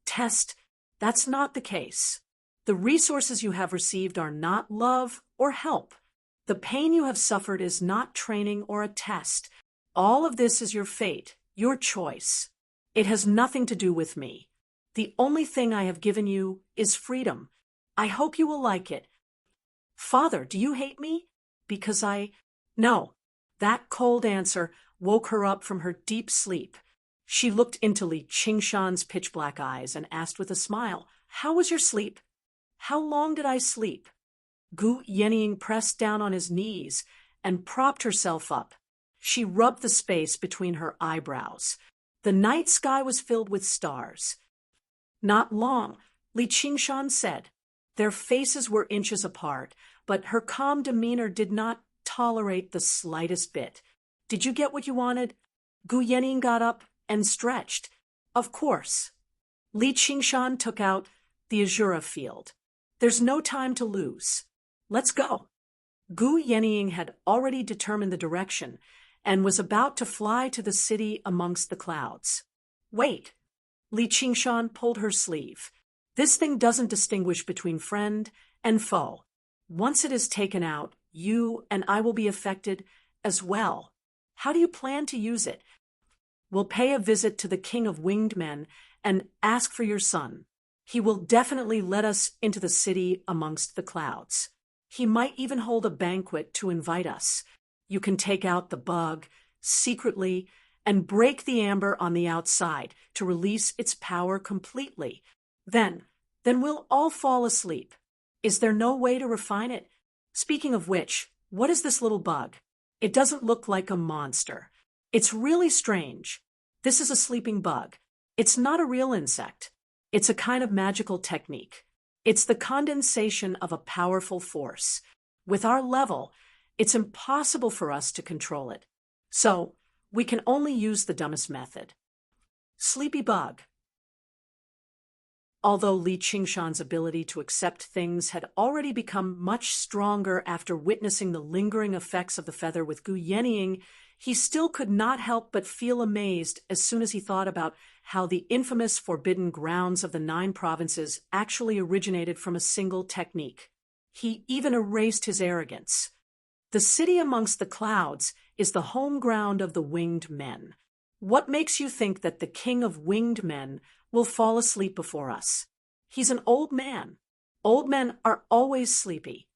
Speaker 1: Test, that's not the case. The resources you have received are not love or help. The pain you have suffered is not training or a test. All of this is your fate, your choice. It has nothing to do with me. The only thing I have given you is freedom. I hope you will like it. Father, do you hate me? Because No. That cold answer woke her up from her deep sleep. She looked into Li Qingshan's pitch-black eyes and asked with a smile, How was your sleep? How long did I sleep? Gu Yening pressed down on his knees and propped herself up. She rubbed the space between her eyebrows. The night sky was filled with stars. Not long, Li Qingshan said. Their faces were inches apart, but her calm demeanor did not tolerate the slightest bit. Did you get what you wanted? Gu Yening got up and stretched. Of course. Li Qingshan took out the Azura field. There's no time to lose. Let's go. Gu Yening had already determined the direction and was about to fly to the city amongst the clouds. Wait. Li Qingshan pulled her sleeve. This thing doesn't distinguish between friend and foe. Once it is taken out, you and I will be affected as well. How do you plan to use it? We'll pay a visit to the King of Winged Men and ask for your son. He will definitely let us into the city amongst the clouds. He might even hold a banquet to invite us. You can take out the bug secretly and break the amber on the outside to release its power completely. Then we'll all fall asleep. Is there no way to refine it? Speaking of which, what is this little bug? It doesn't look like a monster. It's really strange. This is a sleeping bug. It's not a real insect. It's a kind of magical technique. It's the condensation of a powerful force. With our level, it's impossible for us to control it. So, we can only use the dumbest method. Sleepy bug. Although Li Qingshan's ability to accept things had already become much stronger after witnessing the lingering effects of the feather with Gu Yenying, he still could not help but feel amazed as soon as he thought about how the infamous forbidden grounds of the 9 provinces actually originated from a single technique. He even erased his arrogance. The city amongst the clouds is the home ground of the winged men. What makes you think that the king of winged men will fall asleep before us? He's an old man. Old men are always sleepy.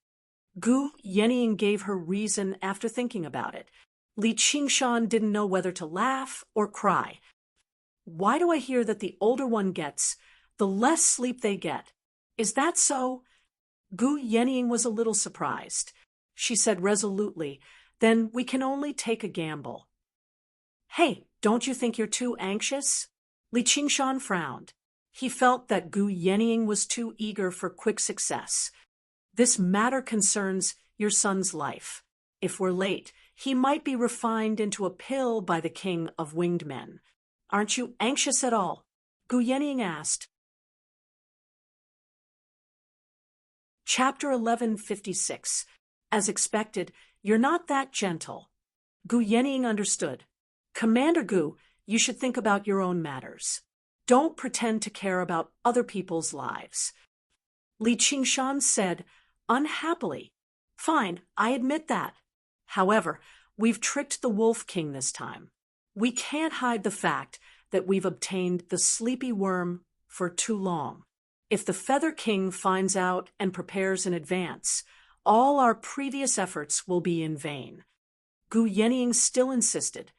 Speaker 1: Gu Yenying gave her reason after thinking about it. Li Qingshan didn't know whether to laugh or cry. Why do I hear that the older one gets, the less sleep they get? Is that so? Gu Yenying was a little surprised. She said resolutely, then we can only take a gamble. Hey, don't you think you're too anxious? Li Qingshan frowned. He felt that Gu Yenying was too eager for quick success. This matter concerns your son's life. If we're late, he might be refined into a pill by the king of winged men. Aren't you anxious at all? Gu Yenying asked. Chapter 1156. As expected, you're not that gentle. Gu Yenying understood. Commander Gu, you should think about your own matters. Don't pretend to care about other people's lives. Li Qingshan said, unhappily. Fine, I admit that. However, we've tricked the Wolf King this time. We can't hide the fact that we've obtained the sleepy worm for too long. If the Feather King finds out and prepares in advance, all our previous efforts will be in vain. Gu Yenying still insisted.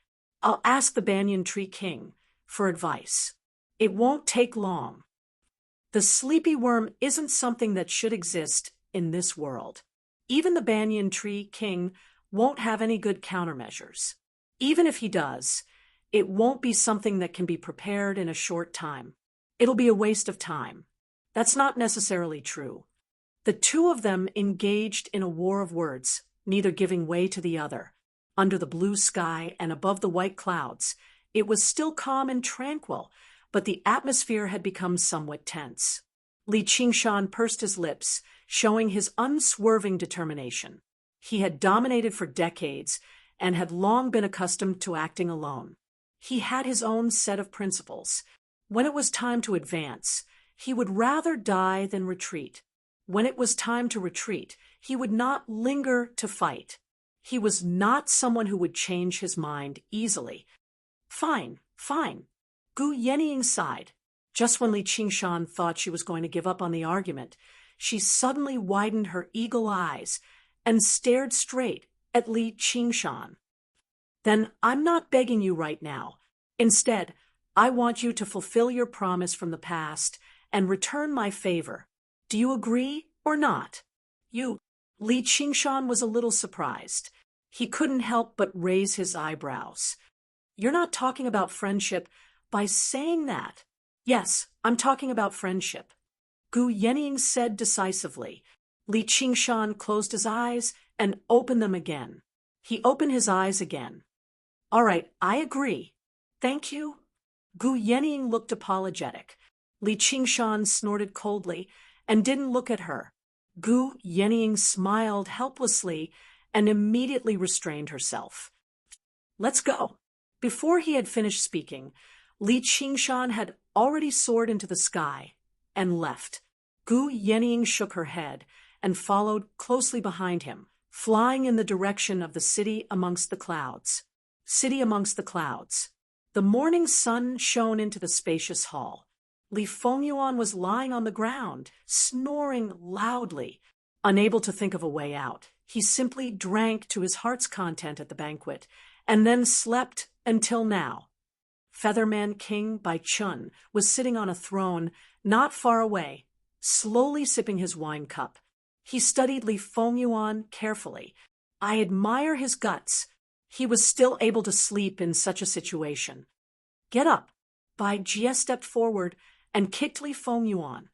Speaker 1: I'll ask the Banyan Tree King for advice. It won't take long. The sleepy worm isn't something that should exist in this world. Even the Banyan Tree King won't have any good countermeasures. Even if he does, it won't be something that can be prepared in a short time. It'll be a waste of time. That's not necessarily true. The two of them engaged in a war of words, neither giving way to the other. Under the blue sky and above the white clouds, it was still calm and tranquil, but the atmosphere had become somewhat tense. Li Qingshan pursed his lips, showing his unswerving determination. He had dominated for decades and had long been accustomed to acting alone. He had his own set of principles. When it was time to advance, he would rather die than retreat. When it was time to retreat, he would not linger to fight. He was not someone who would change his mind easily. Fine, fine. Gu Yenying sighed. Just when Li Qingshan thought she was going to give up on the argument, she suddenly widened her eagle eyes and stared straight at Li Qingshan. Then I'm not begging you right now. Instead, I want you to fulfill your promise from the past and return my favor. Do you agree or not? Li Qingshan was a little surprised. He couldn't help but raise his eyebrows. You're not talking about friendship by saying that. Yes, I'm talking about friendship. Gu Yenying said decisively. Li Qingshan closed his eyes and opened them again. He opened his eyes again. All right, I agree. Thank you. Gu Yenying looked apologetic. Li Qingshan snorted coldly and didn't look at her. Gu Yenying smiled helplessly and immediately restrained herself. Let's go. Before he had finished speaking, Li Qingshan had already soared into the sky and left. Gu Yenying shook her head and followed closely behind him, flying in the direction of the city amongst the clouds. City amongst the clouds. The morning sun shone into the spacious hall. Li Fengyuan was lying on the ground, snoring loudly. Unable to think of a way out, he simply drank to his heart's content at the banquet, and then slept until now. Featherman King Bai Chun was sitting on a throne not far away, slowly sipping his wine cup. He studied Li Fengyuan carefully. I admire his guts. He was still able to sleep in such a situation. Get up. Bai Jie stepped forward and kicked Li Fengyuan.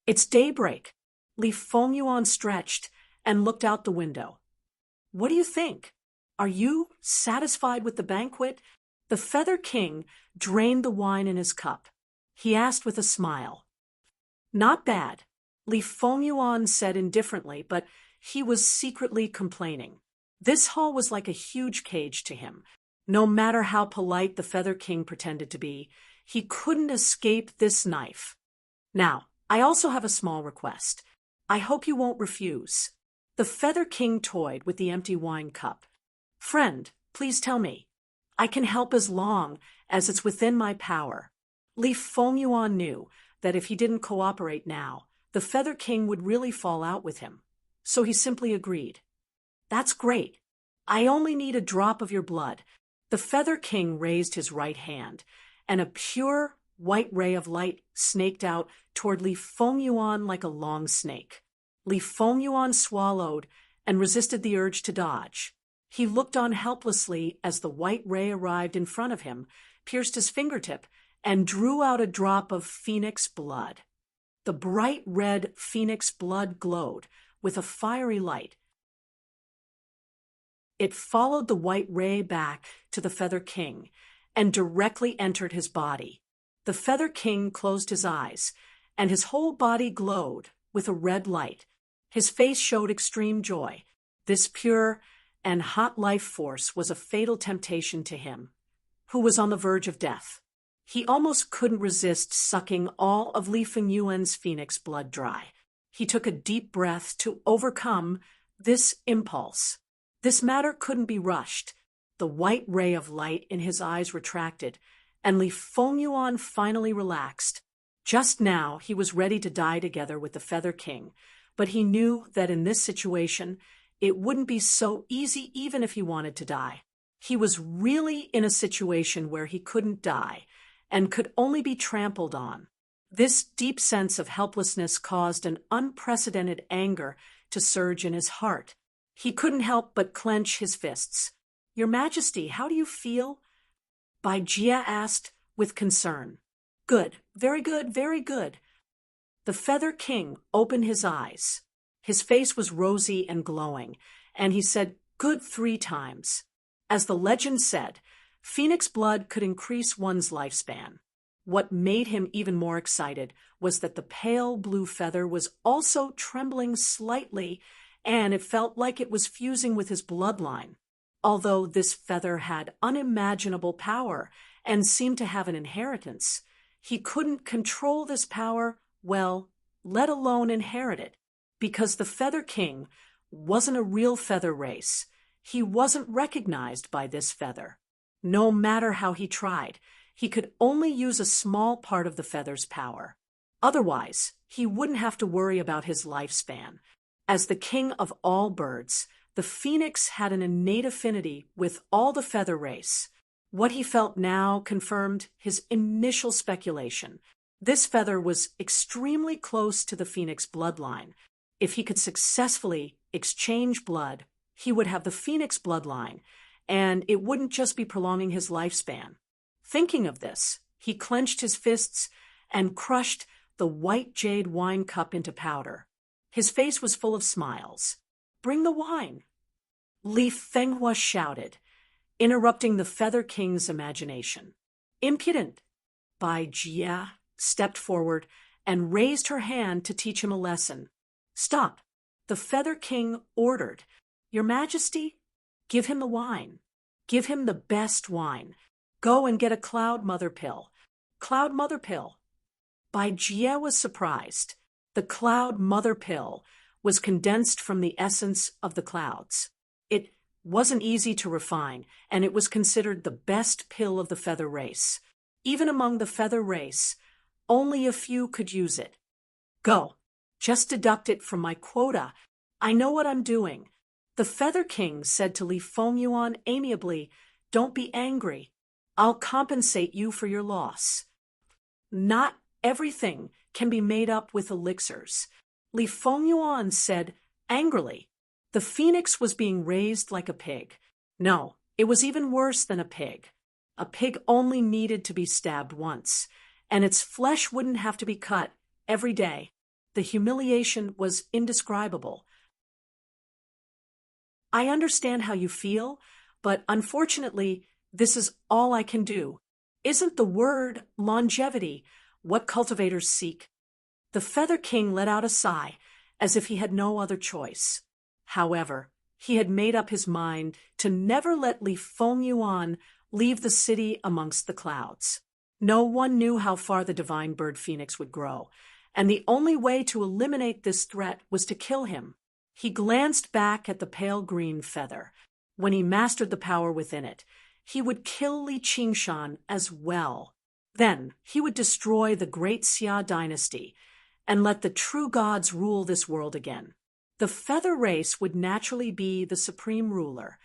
Speaker 1: It's daybreak. Li Fengyuan stretched and looked out the window. What do you think? Are you satisfied with the banquet? The Feather King drained the wine in his cup. He asked with a smile. Not bad, Li Fengyuan said indifferently, but he was secretly complaining. This hall was like a huge cage to him. No matter how polite the Feather King pretended to be, he couldn't escape this knife. Now, I also have a small request. I hope you won't refuse. The Feather King toyed with the empty wine cup. Friend, please tell me. I can help as long as it's within my power. Li Fengyuan knew that if he didn't cooperate now, the Feather King would really fall out with him. So he simply agreed. That's great. I only need a drop of your blood. The Feather King raised his right hand, and a pure white ray of light snaked out toward Li Fengyuan like a long snake. Li Fengyuan swallowed and resisted the urge to dodge. He looked on helplessly as the white ray arrived in front of him, pierced his fingertip, and drew out a drop of phoenix blood. The bright red phoenix blood glowed with a fiery light. It followed the white ray back to the Feather King and directly entered his body. The Feather King closed his eyes, and his whole body glowed with a red light. His face showed extreme joy. This pure and hot life force was a fatal temptation to him, who was on the verge of death. He almost couldn't resist sucking all of Li Fengyuan's phoenix blood dry. He took a deep breath to overcome this impulse. This matter couldn't be rushed. The white ray of light in his eyes retracted, and Li Fengyuan finally relaxed. Just now he was ready to die together with the Feather King, but he knew that in this situation it wouldn't be so easy even if he wanted to die. He was really in a situation where he couldn't die and could only be trampled on. This deep sense of helplessness caused an unprecedented anger to surge in his heart. He couldn't help but clench his fists. Your Majesty, how do you feel? Bai Jie asked with concern. Good, very good, very good. The Feather King opened his eyes. His face was rosy and glowing, and he said, good 3 times. As the legend said, phoenix blood could increase one's lifespan. What made him even more excited was that the pale blue feather was also trembling slightly, and it felt like it was fusing with his bloodline. Although this feather had unimaginable power and seemed to have an inheritance, he couldn't control this power, well, let alone inherit it, because the Feather King wasn't a real feather race. He wasn't recognized by this feather. No matter how he tried, he could only use a small part of the feather's power. Otherwise, he wouldn't have to worry about his lifespan. As the king of all birds, the phoenix had an innate affinity with all the feather race. What he felt now confirmed his initial speculation. This feather was extremely close to the phoenix bloodline. If he could successfully exchange blood, he would have the phoenix bloodline, and it wouldn't just be prolonging his lifespan. Thinking of this, he clenched his fists and crushed the white jade wine cup into powder. His face was full of smiles. Bring the wine, Li Fenghua shouted, interrupting the Feather King's imagination. Impudent! Bai Jie stepped forward and raised her hand to teach him a lesson. Stop! The Feather King ordered. Your Majesty, give him the wine. Give him the best wine. Go and get a Cloud Mother pill. Cloud Mother pill. Bai Jie was surprised. The Cloud Mother pill was condensed from the essence of the clouds. It wasn't easy to refine, and it was considered the best pill of the feather race. Even among the feather race, only a few could use it. Go. Just deduct it from my quota. I know what I'm doing. The Feather King said to Li Fengyuan amiably, Don't be angry. I'll compensate you for your loss. Not everything can be made up with elixirs. Li Fengyuan said, angrily. The phoenix was being raised like a pig. No, it was even worse than a pig. A pig only needed to be stabbed once, and its flesh wouldn't have to be cut every day. The humiliation was indescribable. I understand how you feel, but unfortunately, this is all I can do. Isn't the word longevity what cultivators seek? The Feather King let out a sigh, as if he had no other choice. However, he had made up his mind to never let Li Fengyuan leave the city amongst the clouds. No one knew how far the divine bird phoenix would grow, and the only way to eliminate this threat was to kill him. He glanced back at the pale green feather. When he mastered the power within it, he would kill Li Qingshan as well. Then he would destroy the great Xia dynasty and let the true gods rule this world again. The feather race would naturally be the supreme ruler.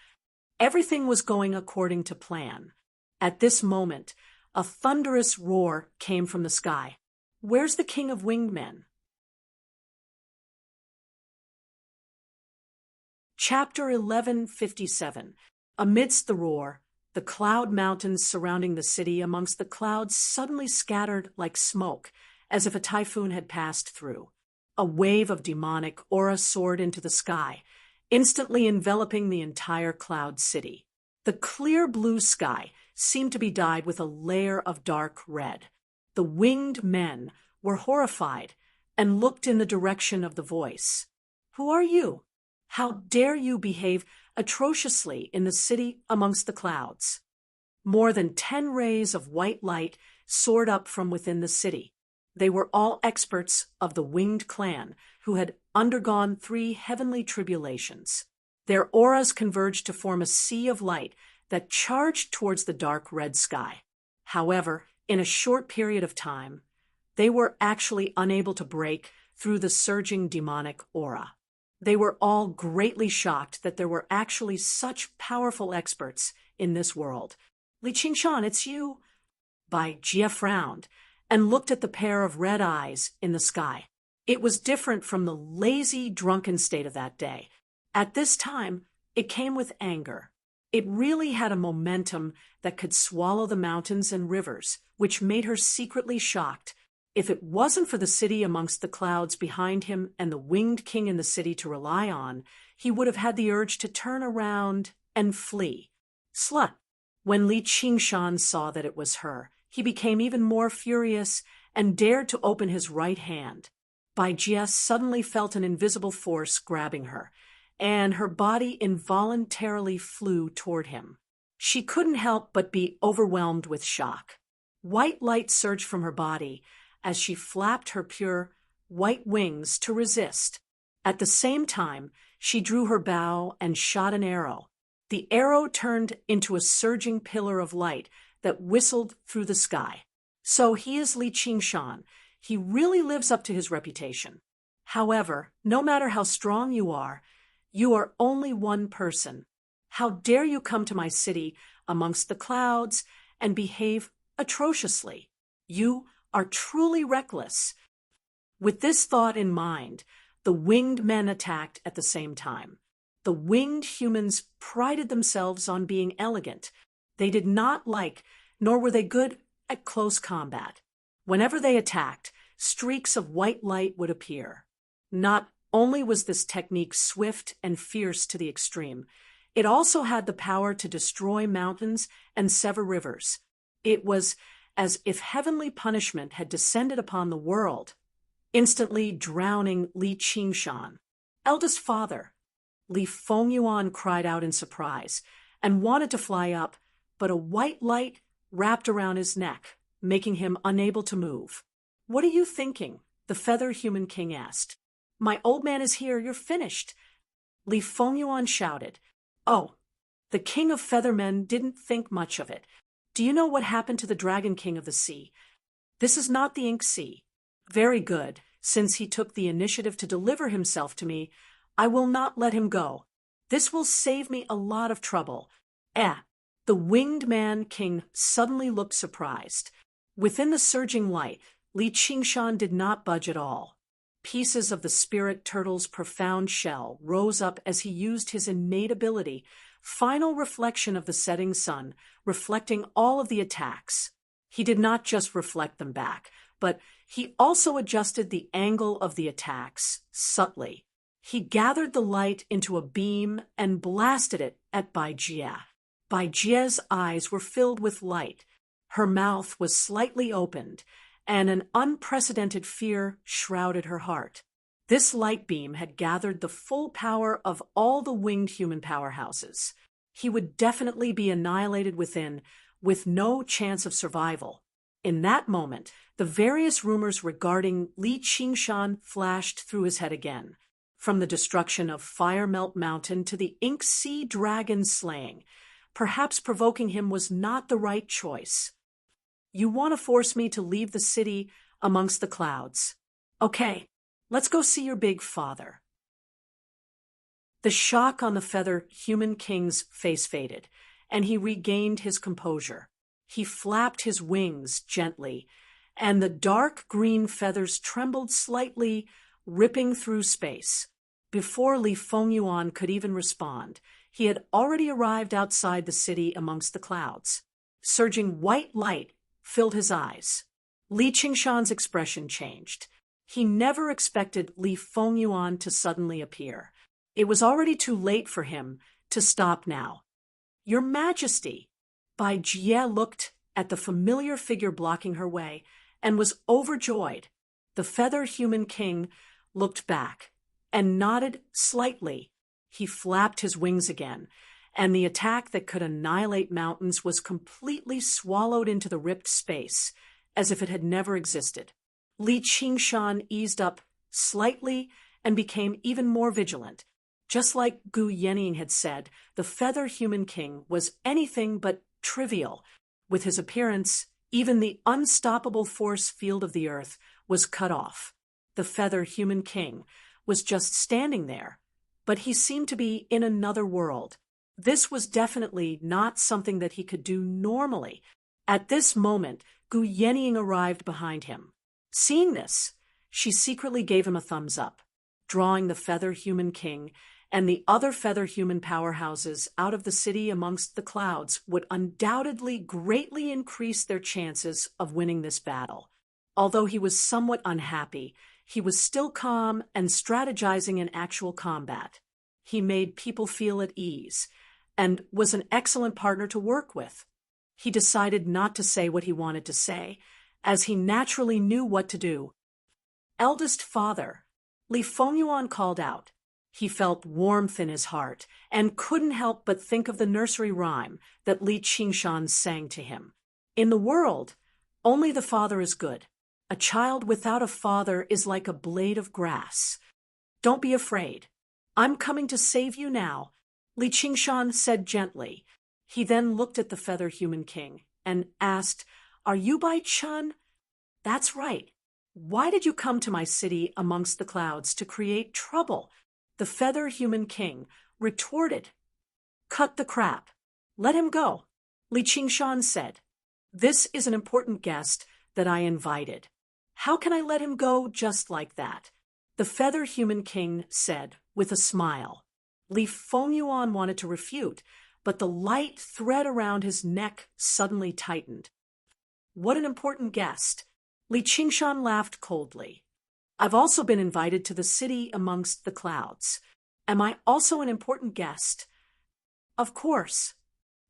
Speaker 1: Everything was going according to plan. At this moment, a thunderous roar came from the sky. Where's the king of winged men? Chapter 1157. Amidst the roar, the cloud mountains surrounding the city amongst the clouds suddenly scattered like smoke, as if a typhoon had passed through. A wave of demonic aura soared into the sky, instantly enveloping the entire cloud city. The clear blue sky seemed to be dyed with a layer of dark red. The winged men were horrified and looked in the direction of the voice. Who are you? How dare you behave atrociously in the city amongst the clouds? More than 10 rays of white light soared up from within the city. They were all experts of the winged clan who had undergone 3 heavenly tribulations. Their auras converged to form a sea of light that charged towards the dark red sky. However, in a short period of time, they were actually unable to break through the surging demonic aura. They were all greatly shocked that there were actually such powerful experts in this world. Li Qingshan, it's you? Bai Jie frowned and looked at the pair of red eyes in the sky. It was different from the lazy, drunken state of that day. At this time, it came with anger. It really had a momentum that could swallow the mountains and rivers, which made her secretly shocked. If it wasn't for the city amongst the clouds behind him and the winged king in the city to rely on, he would have had the urge to turn around and flee. Slut! When Li Qingshan saw that it was her, he became even more furious and dared to open his right hand. Bai Jie suddenly felt an invisible force grabbing her, and her body involuntarily flew toward him. She couldn't help but be overwhelmed with shock. White light surged from her body as she flapped her pure white wings to resist. At the same time, she drew her bow and shot an arrow. The arrow turned into a surging pillar of light that whistled through the sky. So he is Li Qingshan. He really lives up to his reputation. However, no matter how strong you are only one person. How dare you come to my city amongst the clouds and behave atrociously? You are truly reckless. With this thought in mind, the winged men attacked at the same time. The winged humans prided themselves on being elegant. They did not like, nor were they good at close combat. Whenever they attacked, streaks of white light would appear. Not only was this technique swift and fierce to the extreme, it also had the power to destroy mountains and sever rivers. It was as if heavenly punishment had descended upon the world, instantly drowning Li Qingshan. Eldest father, Li Fengyuan cried out in surprise and wanted to fly up, but a white light wrapped around his neck, making him unable to move. What are you thinking? The feather human king asked. My old man is here, you're finished. Li Fengyuan shouted. Oh, the king of feathermen didn't think much of it. Do you know what happened to the dragon king of the sea? This is not the ink sea. Very good. Since he took the initiative to deliver himself to me, I will not let him go. This will save me a lot of trouble. The winged man king suddenly looked surprised. Within the surging light, Li Qingshan did not budge at all. Pieces of the spirit turtle's profound shell rose up as he used his innate ability, final reflection of the setting sun, reflecting all of the attacks. He did not just reflect them back, but he also adjusted the angle of the attacks, subtly. He gathered the light into a beam and blasted it at Bai Jie. Bai Jie's eyes were filled with light. Her mouth was slightly opened, and an unprecedented fear shrouded her heart. This light beam had gathered the full power of all the winged human powerhouses. He would definitely be annihilated within, with no chance of survival. In that moment, the various rumors regarding Li Qingshan flashed through his head again. From the destruction of Firemelt Mountain to the Ink Sea Dragon slaying, perhaps provoking him was not the right choice. You want to force me to leave the city amongst the clouds. Okay, let's go see your big father. The shock on the feather human king's face faded, and he regained his composure. He flapped his wings gently, and the dark green feathers trembled slightly, ripping through space. Before Li Fengyuan could even respond, he had already arrived outside the city amongst the clouds. Surging white light filled his eyes. Li Qingshan's expression changed. He never expected Li Fengyuan to suddenly appear. It was already too late for him to stop now. Your Majesty! Bai Jie looked at the familiar figure blocking her way and was overjoyed. The feather human king looked back and nodded slightly. He flapped his wings again, and the attack that could annihilate mountains was completely swallowed into the ripped space, as if it had never existed. Li Qingshan eased up slightly and became even more vigilant. Just like Gu Yening had said, the feather human king was anything but trivial. With his appearance, even the unstoppable force field of the earth was cut off. The feather human king was just standing there, but he seemed to be in another world. This was definitely not something that he could do normally. At this moment, Gu Yening arrived behind him. Seeing this, she secretly gave him a thumbs up, drawing the feather human king and the other feather human powerhouses out of the city amongst the clouds would undoubtedly greatly increase their chances of winning this battle. Although he was somewhat unhappy, he was still calm and strategizing in actual combat. He made people feel at ease and was an excellent partner to work with. He decided not to say what he wanted to say, as he naturally knew what to do. Eldest father, Li Fengyuan called out. He felt warmth in his heart and couldn't help but think of the nursery rhyme that Li Qingshan sang to him. In the world, only the father is good. A child without a father is like a blade of grass. Don't be afraid. I'm coming to save you now, Li Qingshan said gently. He then looked at the feather human king and asked, Are you Bai Chun? That's right. Why did you come to my city amongst the clouds to create trouble? The feather human king retorted. Cut the crap. Let him go, Li Qingshan said. This is an important guest that I invited. How can I let him go just like that? The feather human king said with a smile. Li Fengyuan wanted to refute, but the light thread around his neck suddenly tightened. What an important guest. Li Qingshan laughed coldly. I've also been invited to the city amongst the clouds. Am I also an important guest? Of course.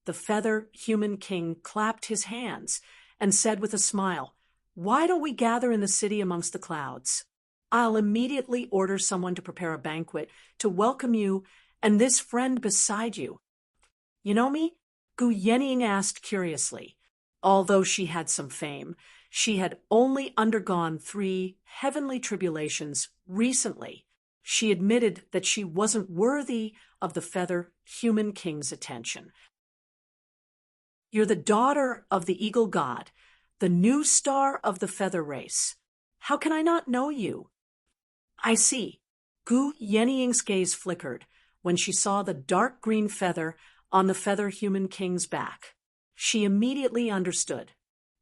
Speaker 1: The feather human king clapped his hands and said with a smile, Why don't we gather in the city amongst the clouds? I'll immediately order someone to prepare a banquet to welcome you and this friend beside you. You know me? Gu Yening asked curiously. Although she had some fame, she had only undergone 3 heavenly tribulations recently. She admitted that she wasn't worthy of the feather human king's attention. You're the daughter of the eagle god, the new star of the feather race. How can I not know you? I see. Gu Yening's gaze flickered when she saw the dark green feather on the feather human king's back. She immediately understood.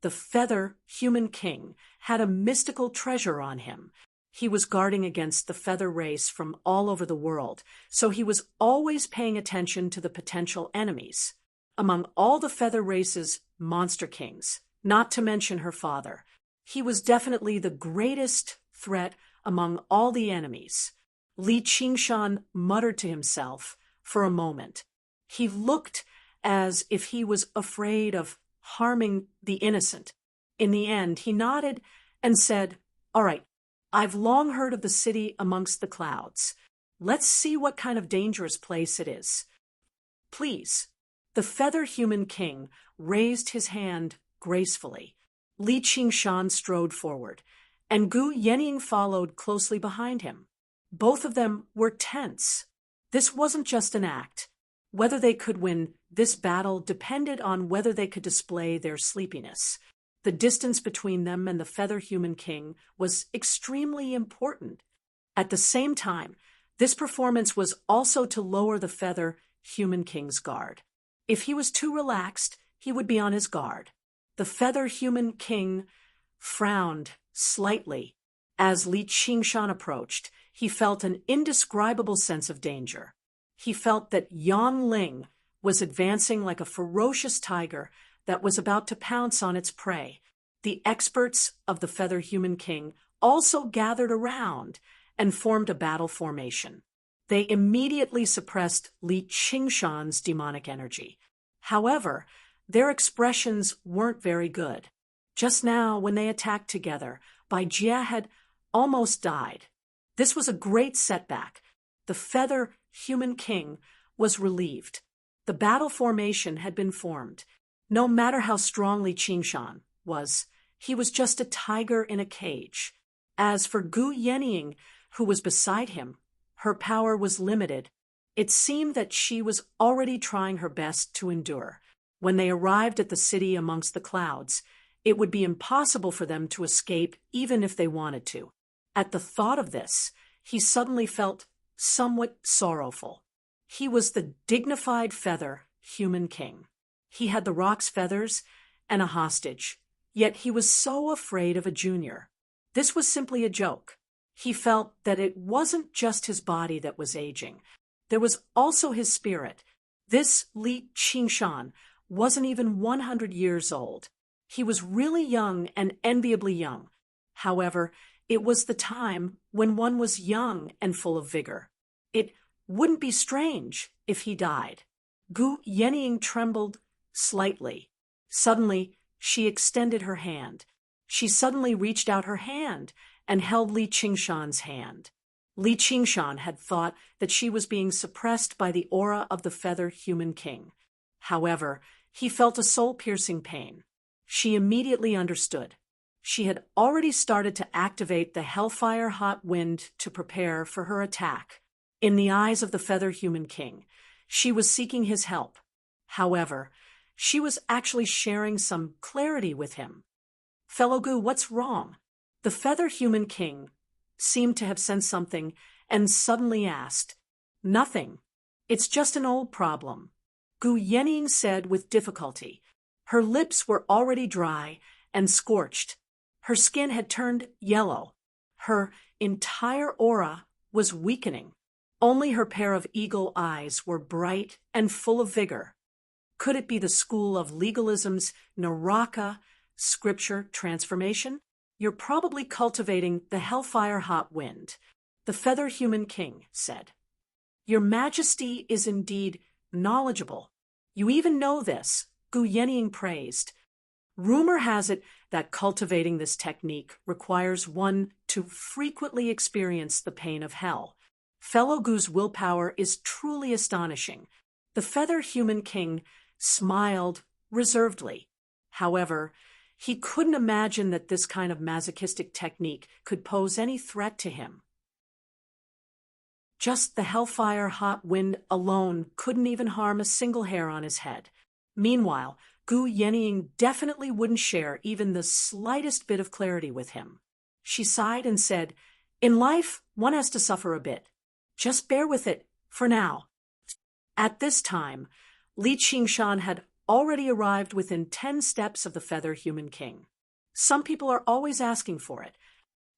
Speaker 1: The feather human king had a mystical treasure on him. He was guarding against the feather race from all over the world, so he was always paying attention to the potential enemies. Among all the feather race's monster kings, not to mention her father, he was definitely the greatest threat among all the enemies. Li Qingshan muttered to himself for a moment. He looked as if he was afraid of harming the innocent. In the end, he nodded and said, "All right, I've long heard of the city amongst the clouds. Let's see what kind of dangerous place it is. Please." The feather human king raised his hand gracefully. Li Qingshan strode forward, and Gu Yenying followed closely behind him. Both of them were tense. This wasn't just an act. Whether they could win this battle depended on whether they could display their sleepiness. The distance between them and the feather human king was extremely important. At the same time, this performance was also to lower the feather human king's guard. If he was too relaxed, he would be on his guard. The feather human king frowned slightly. As Li Qingshan approached, he felt an indescribable sense of danger. He felt that Yang Ling was advancing like a ferocious tiger that was about to pounce on its prey. The experts of the feather human king also gathered around and formed a battle formation. They immediately suppressed Li Qingshan's demonic energy. However, their expressions weren't very good. Just now, when they attacked together, Bai Jia had almost died. This was a great setback. The feather human king was relieved. The battle formation had been formed. No matter how strong Li Qingshan was, he was just a tiger in a cage. As for Gu Yenying, who was beside him, her power was limited. It seemed that she was already trying her best to endure. When they arrived at the city amongst the clouds, it would be impossible for them to escape even if they wanted to. At the thought of this, he suddenly felt somewhat sorrowful. He was the dignified feather human king. He had the rock's feathers and a hostage, yet he was so afraid of a junior. This was simply a joke. He felt that it wasn't just his body that was aging. There was also his spirit. This Li Qingshan wasn't even 100 years old. He was really young and enviably young. However, it was the time when one was young and full of vigor. It wouldn't be strange if he died. Gu Yenying trembled slightly. Suddenly, she extended her hand. She suddenly reached out her hand and held Li Qingshan's hand. Li Qingshan had thought that she was being suppressed by the aura of the feather human king. However, he felt a soul-piercing pain. She immediately understood. She had already started to activate the hellfire hot wind to prepare for her attack. In the eyes of the feather human king, she was seeking his help. However, she was actually sharing some clarity with him. "Fellow Gu, what's wrong?" The feather human king seemed to have sensed something and suddenly asked, "Nothing. It's just an old problem," Gu Yenying said with difficulty. Her lips were already dry and scorched. Her skin had turned yellow. Her entire aura was weakening. Only her pair of eagle eyes were bright and full of vigor. Could it be the school of legalism's Naraka scripture transformation? "You're probably cultivating the hellfire hot wind," the feather human king said. "Your Majesty is indeed knowledgeable. You even know this," Gu Yenying praised. "Rumor has it that cultivating this technique requires one to frequently experience the pain of hell. Fellow Gu's willpower is truly astonishing." The feather human king smiled reservedly. However, he couldn't imagine that this kind of masochistic technique could pose any threat to him. Just the hellfire hot wind alone couldn't even harm a single hair on his head. Meanwhile, Gu Yenying definitely wouldn't share even the slightest bit of clarity with him. She sighed and said, "In life, one has to suffer a bit. Just bear with it for now." At this time, Li Qingshan had already arrived within 10 steps of the feather human king. Some people are always asking for it.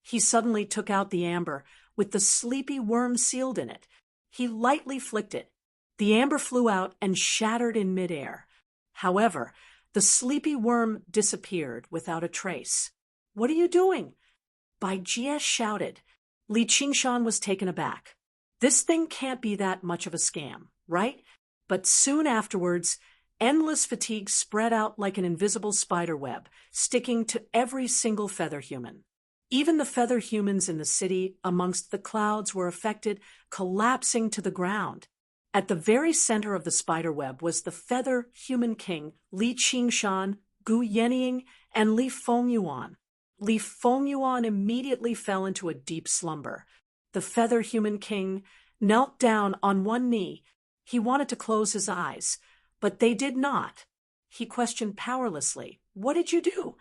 Speaker 1: He suddenly took out the amber with the sleepy worm sealed in it. He lightly flicked it. The amber flew out and shattered in midair. However, the sleepy worm disappeared without a trace. "What are you doing?" Bai Jie shouted. Li Qingshan was taken aback. This thing can't be that much of a scam, right? But soon afterwards, endless fatigue spread out like an invisible spider web, sticking to every single feather human. Even the feather humans in the city amongst the clouds were affected, collapsing to the ground. At the very center of the spider web was the feather human king, Li Qingshan, Gu Yenying, and Li Fengyuan. Li Fengyuan immediately fell into a deep slumber. The feather human king knelt down on one knee. He wanted to close his eyes, but they did not. He questioned powerlessly, "What did you do?"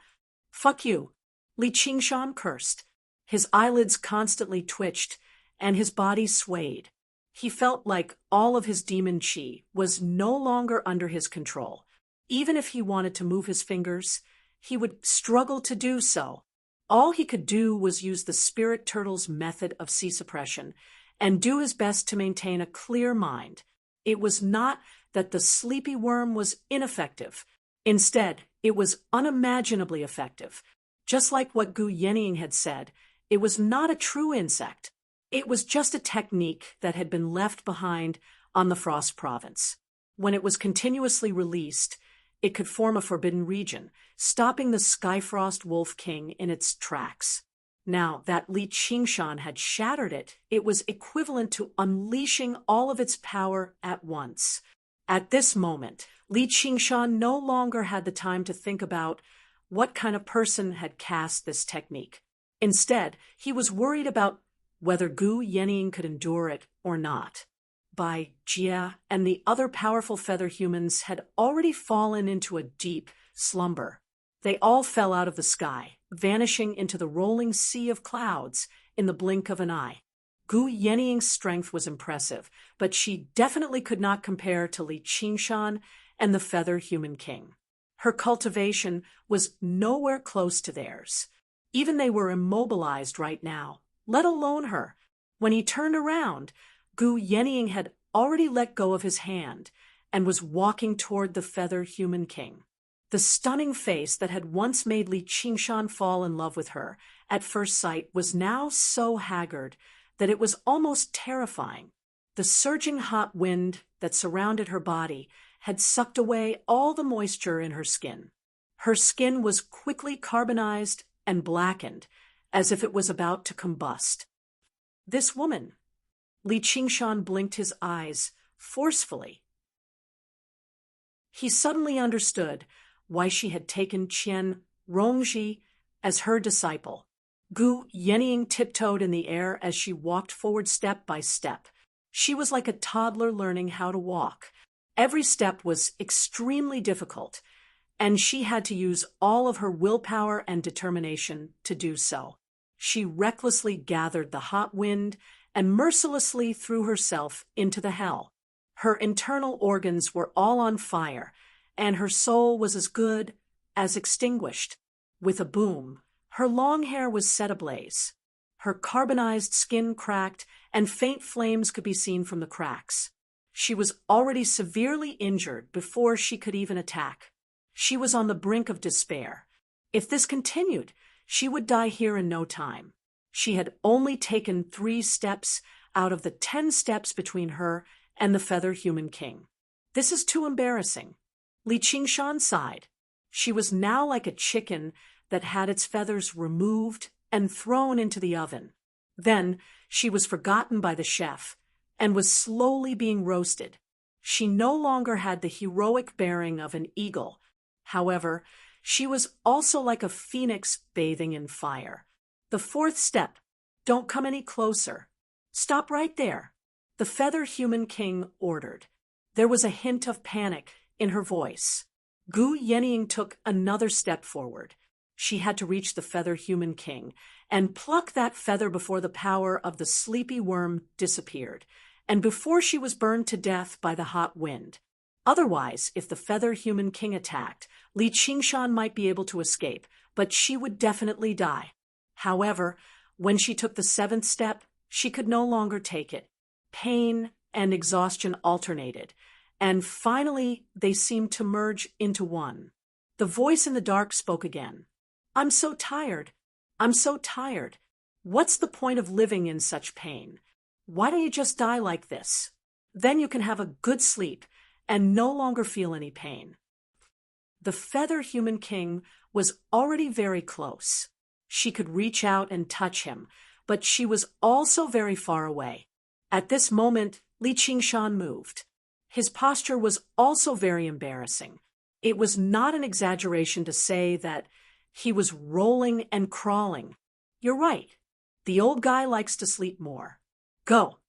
Speaker 1: "Fuck you," Li Qingshan cursed. His eyelids constantly twitched, and his body swayed. He felt like all of his demon chi was no longer under his control. Even if he wanted to move his fingers, he would struggle to do so. All he could do was use the spirit turtle's method of Qi suppression and do his best to maintain a clear mind. It was not that the sleepy worm was ineffective. Instead, it was unimaginably effective. Just like what Gu Yenying had said, it was not a true insect. It was just a technique that had been left behind on the Frost Province. When it was continuously released, it could form a forbidden region, stopping the Skyfrost Wolf King in its tracks. Now that Li Qingshan had shattered it, it was equivalent to unleashing all of its power at once. At this moment, Li Qingshan no longer had the time to think about what kind of person had cast this technique. Instead, he was worried about whether Gu Yenying could endure it or not. Bai Jie and the other powerful feather humans had already fallen into a deep slumber. They all fell out of the sky, vanishing into the rolling sea of clouds in the blink of an eye. Gu Yenying's strength was impressive, but she definitely could not compare to Li Qingshan and the feather human king. Her cultivation was nowhere close to theirs. Even they were immobilized right now, let alone her. When he turned around, Gu Yenying had already let go of his hand and was walking toward the feather human king. The stunning face that had once made Li Qingshan fall in love with her at first sight was now so haggard that it was almost terrifying. The surging hot wind that surrounded her body had sucked away all the moisture in her skin. Her skin was quickly carbonized and blackened, as if it was about to combust. This woman. Li Qingshan blinked his eyes forcefully. He suddenly understood why she had taken Qian Rongji as her disciple. Gu Yenying tiptoed in the air as she walked forward step by step. She was like a toddler learning how to walk. Every step was extremely difficult, and she had to use all of her willpower and determination to do so. She recklessly gathered the hot wind and mercilessly threw herself into the hell. Her internal organs were all on fire, and her soul was as good as extinguished. With a boom, her long hair was set ablaze. Her carbonized skin cracked, and faint flames could be seen from the cracks. She was already severely injured before she could even attack. She was on the brink of despair. If this continued, she would die here in no time. She had only taken 3 steps out of the 10 steps between her and the feather human king. This is too embarrassing. Li Qingshan sighed. She was now like a chicken that had its feathers removed and thrown into the oven. Then she was forgotten by the chef and was slowly being roasted. She no longer had the heroic bearing of an eagle. However, she was also like a phoenix bathing in fire. The 4th step, don't come any closer. Stop right there, the feather human king ordered. There was a hint of panic in her voice. Gu Yenying took another step forward. She had to reach the feather human king and pluck that feather before the power of the sleepy worm disappeared, and before she was burned to death by the hot wind. Otherwise, if the feather human king attacked, Li Qingshan might be able to escape, but she would definitely die. However, When she took the seventh step, she could no longer take it. Pain and exhaustion alternated, and finally they seemed to merge into one. The voice in the dark spoke again. "I'm so tired. I'm so tired. What's the point of living in such pain? Why don't you just die like this? Then you can have a good sleep and no longer feel any pain." The feather human king was already very close. She could reach out and touch him, but she was also very far away. At this moment, Li Qingshan moved. His posture was also very embarrassing. It was not an exaggeration to say that he was rolling and crawling. "You're right. The old guy likes to sleep more. Go."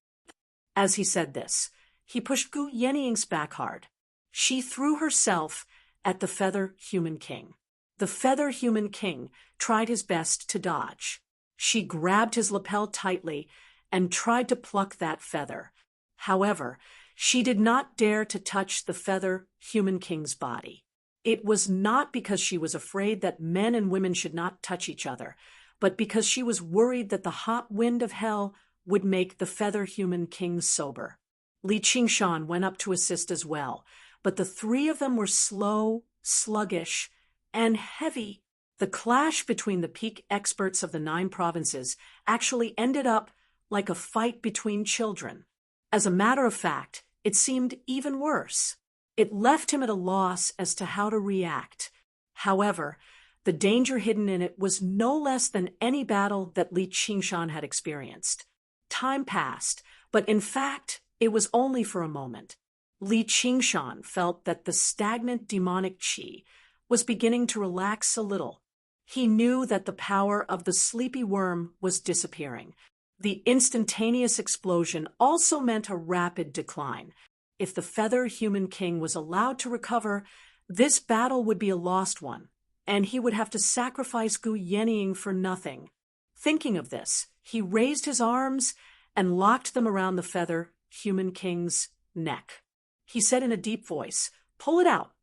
Speaker 1: As he said this, he pushed Gu Yanying's back hard. She threw herself at the feather human king. The feather human king tried his best to dodge. She grabbed his lapel tightly and tried to pluck that feather. However, she did not dare to touch the feather human king's body. It was not because she was afraid that men and women should not touch each other, but because she was worried that the hot wind of hell would make the feather human king sober. Li Qingshan went up to assist as well, but the three of them were slow, sluggish, and heavy. The clash between the peak experts of the 9 provinces actually ended up like a fight between children. As a matter of fact, it seemed even worse. It left him at a loss as to how to react. However, the danger hidden in it was no less than any battle that Li Qingshan had experienced. Time passed, but in fact, it was only for a moment. Li Qingshan felt that the stagnant demonic qi was beginning to relax a little. He knew that the power of the sleepy worm was disappearing. The instantaneous explosion also meant a rapid decline. If the feather human king was allowed to recover, this battle would be a lost one, and he would have to sacrifice Gu Yenying for nothing. Thinking of this, he raised his arms and locked them around the feather human king's neck. He said in a deep voice, "Pull it out."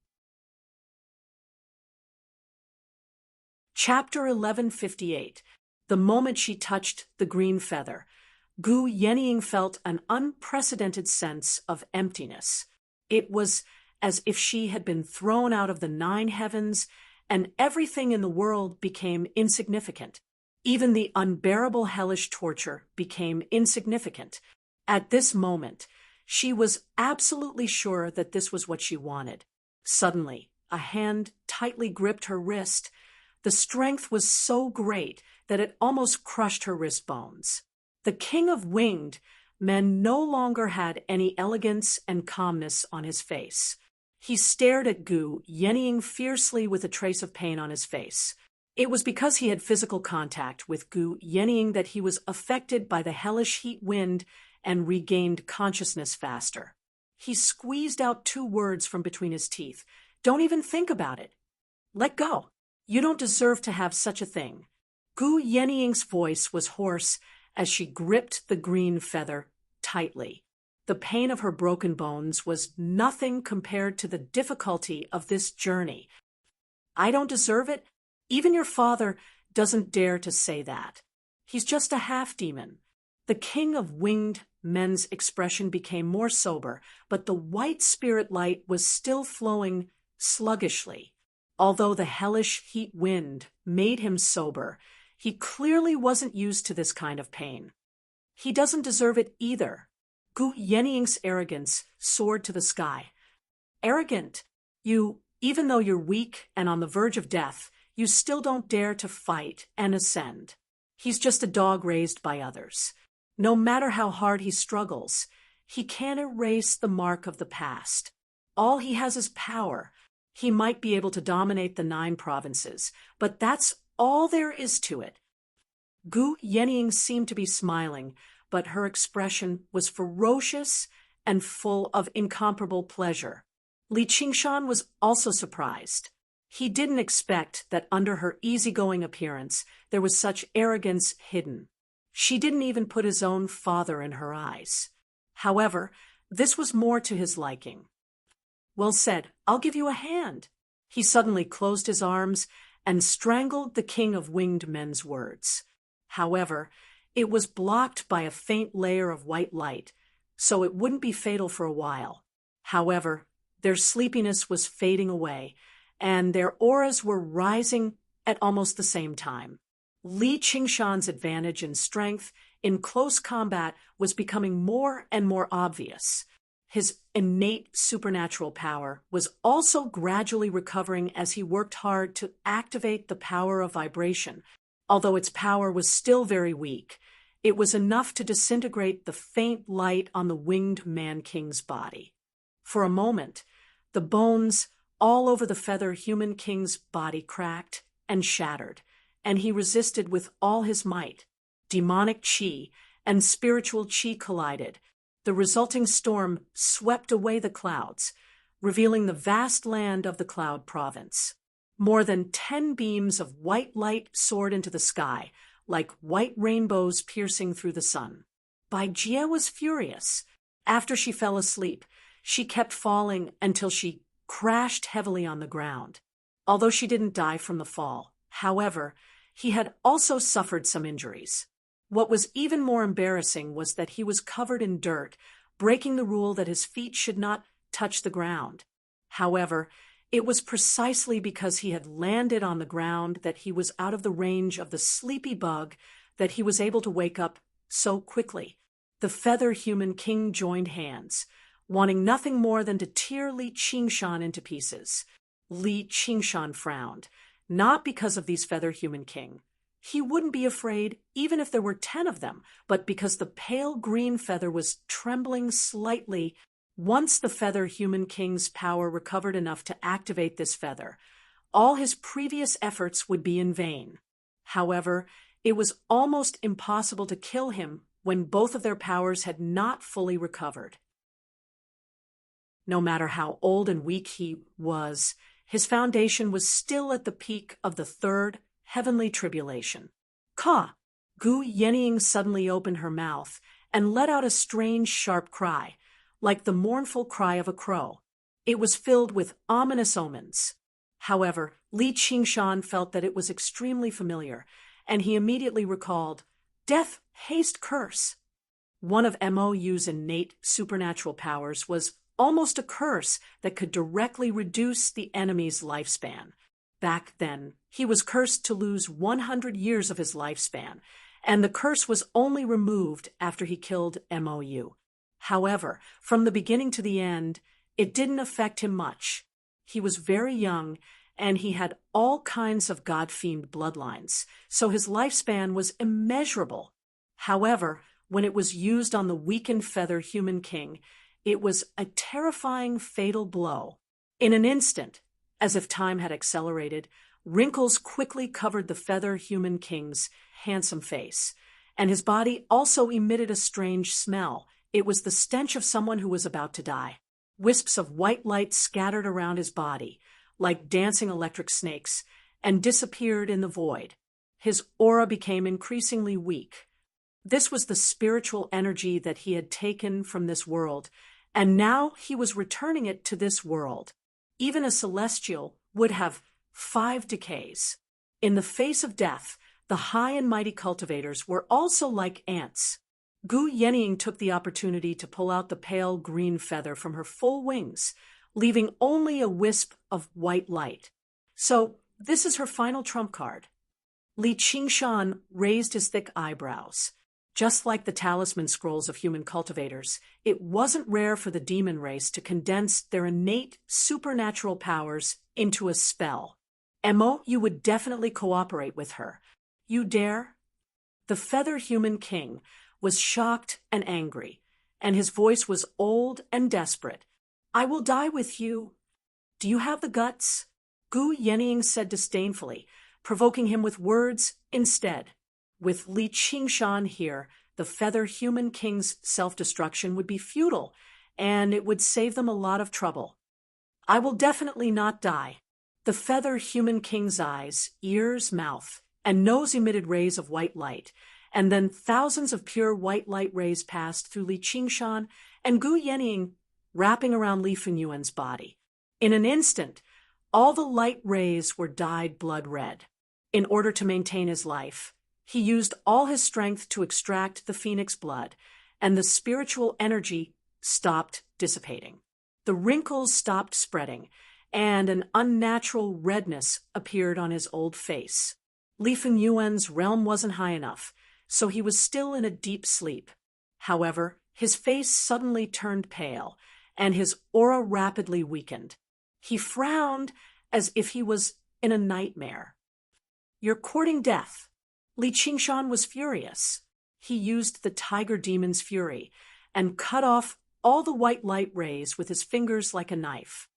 Speaker 1: Chapter 1158. The moment she touched the green feather, Gu Yenying felt an unprecedented sense of emptiness. It was as if she had been thrown out of the 9 heavens, and everything in the world became insignificant. Even the unbearable hellish torture became insignificant. At this moment, she was absolutely sure that this was what she wanted. Suddenly, a hand tightly gripped her wrist. The strength was so great that it almost crushed her wrist bones. The king of winged men no longer had any elegance and calmness on his face. He stared at Gu Yenying fiercely with a trace of pain on his face. It was because he had physical contact with Gu Yenying that he was affected by the hellish heat wind and regained consciousness faster. He squeezed out 2 words from between his teeth. "Don't even think about it. Let go. You don't deserve to have such a thing." Gu Yenying's voice was hoarse as she gripped the green feather tightly. The pain of her broken bones was nothing compared to the difficulty of this journey. "I don't deserve it? Even your father doesn't dare to say that. He's just a half-demon." The king of winged men's expression became more sober, but the white spirit light was still flowing sluggishly. Although the hellish heat wind made him sober, he clearly wasn't used to this kind of pain. "He doesn't deserve it either." Gu Yenying's arrogance soared to the sky. "Arrogant? Even though you're weak and on the verge of death, you still don't dare to fight and ascend. He's just a dog raised by others. No matter how hard he struggles, he can't erase the mark of the past. All he has is power. He might be able to dominate the 9 provinces, but that's all there is to it." Gu Yenying seemed to be smiling, but her expression was ferocious and full of incomparable pleasure. Li Qingshan was also surprised. He didn't expect that under her easygoing appearance there was such arrogance hidden. She didn't even put his own father in her eyes. However, this was more to his liking. "Well said, I'll give you a hand." He suddenly closed his arms and strangled the king of winged men's words. However, it was blocked by a faint layer of white light, so it wouldn't be fatal for a while. However, their sleepiness was fading away, and their auras were rising at almost the same time. Li Qingshan's advantage in strength in close combat was becoming more and more obvious. His innate supernatural power was also gradually recovering as he worked hard to activate the power of vibration. Although its power was still very weak, it was enough to disintegrate the faint light on the winged man-king's body. For a moment, the bones all over the feather human king's body cracked and shattered, and he resisted with all his might. Demonic chi and spiritual chi collided. The resulting storm swept away the clouds, revealing the vast land of the Cloud Province. More than 10 beams of white light soared into the sky, like white rainbows piercing through the sun. Bai Jie was furious. After she fell asleep, she kept falling until she crashed heavily on the ground. Although she didn't die from the fall, however, he had also suffered some injuries. What was even more embarrassing was that he was covered in dirt, breaking the rule that his feet should not touch the ground. However, it was precisely because he had landed on the ground that he was out of the range of the sleepy bug that he was able to wake up so quickly. The feather human king joined hands, wanting nothing more than to tear Li Qingshan into pieces. Li Qingshan frowned, not because of these feather human king. He wouldn't be afraid even if there were 10 of them, but because the pale green feather was trembling slightly. Once the feather human king's power recovered enough to activate this feather, all his previous efforts would be in vain. However, it was almost impossible to kill him when both of their powers had not fully recovered. No matter how old and weak he was, his foundation was still at the peak of the third heavenly tribulation. Ka! Gu Yenying suddenly opened her mouth and let out a strange, sharp cry, like the mournful cry of a crow. It was filled with ominous omens. However, Li Qingshan felt that it was extremely familiar, and he immediately recalled, Death, Haste, Curse. One of Mou's innate supernatural powers was almost a curse that could directly reduce the enemy's lifespan. Back then, he was cursed to lose 100 years of his lifespan, and the curse was only removed after he killed Mou. However, from the beginning to the end, it didn't affect him much. He was very young, and he had all kinds of god-fiend bloodlines, so his lifespan was immeasurable. However, when it was used on the weakened feather human king, it was a terrifying fatal blow. In an instant, as if time had accelerated, wrinkles quickly covered the feather human king's handsome face, and his body also emitted a strange smell. It was the stench of someone who was about to die. Wisps of white light scattered around his body, like dancing electric snakes, and disappeared in the void. His aura became increasingly weak. This was the spiritual energy that he had taken from this world, and now he was returning it to this world. Even a celestial would have 5 decays. In the face of death, the high and mighty cultivators were also like ants. Gu Yenying took the opportunity to pull out the pale green feather from her full wings, leaving only a wisp of white light. So, this is her final trump card. Li Qingshan raised his thick eyebrows. Just like the talisman scrolls of human cultivators, it wasn't rare for the demon race to condense their innate supernatural powers into a spell. Mo, you would definitely cooperate with her. You dare? The feather human king was shocked and angry, and his voice was old and desperate. I will die with you. Do you have the guts? Gu Yenying said disdainfully, provoking him with words instead. With Li Qingshan here, the feather human king's self-destruction would be futile, and it would save them a lot of trouble. I will definitely not die. The feather human king's eyes, ears, mouth, and nose emitted rays of white light, and then thousands of pure white light rays passed through Li Qingshan and Gu Yenying, wrapping around Li Fenyuan's body. In an instant, all the light rays were dyed blood red. In order to maintain his life, He used all his strength to extract the phoenix blood, and the spiritual energy stopped dissipating. The wrinkles stopped spreading, and an unnatural redness appeared on his old face. Li Fengyuan's realm wasn't high enough, so he was still in a deep sleep. However, his face suddenly turned pale, and his aura rapidly weakened. He frowned as if he was in a nightmare. "You're courting death." Li Qingshan was furious. He used the tiger demon's fury and cut off all the white light rays with his fingers like a knife.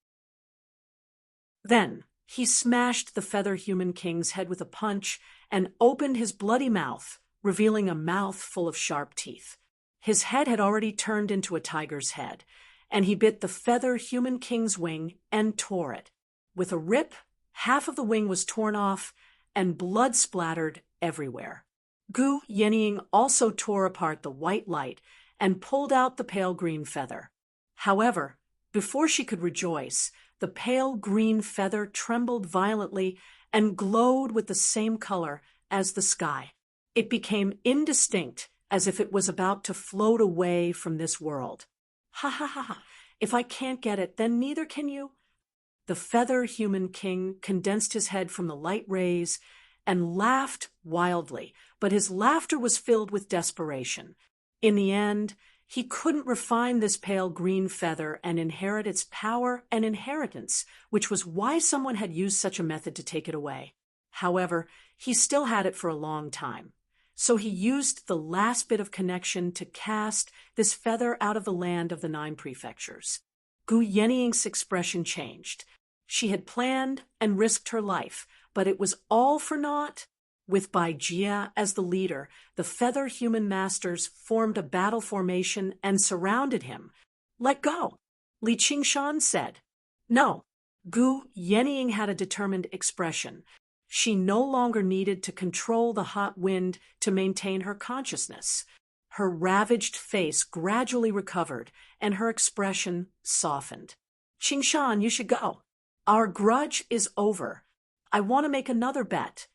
Speaker 1: Then he smashed the feather human king's head with a punch and opened his bloody mouth, revealing a mouth full of sharp teeth. His head had already turned into a tiger's head, and he bit the feather human king's wing and tore it. With a rip, half of the wing was torn off, and blood splattered everywhere. Gu Yenying also tore apart the white light and pulled out the pale green feather. However, before she could rejoice, the pale green feather trembled violently and glowed with the same color as the sky. It became indistinct, as if it was about to float away from this world. "Ha ha ha ha! If I can't get it, then neither can you." The feather human king condensed his head from the light rays and laughed wildly, but his laughter was filled with desperation. In the end, he couldn't refine this pale green feather and inherit its power and inheritance, which was why someone had used such a method to take it away. However, he still had it for a long time. So he used the last bit of connection to cast this feather out of the land of the 9 prefectures. Gu Yenying's expression changed. She had planned and risked her life, but it was all for naught. With Bai Jia as the leader, the feather human masters formed a battle formation and surrounded him. "Let go," Li Qingshan said. No. Gu Yenying had a determined expression. She no longer needed to control the hot wind to maintain her consciousness. Her ravaged face gradually recovered, and her expression softened. "Qingshan, you should go. Our grudge is over. I want to make another bet."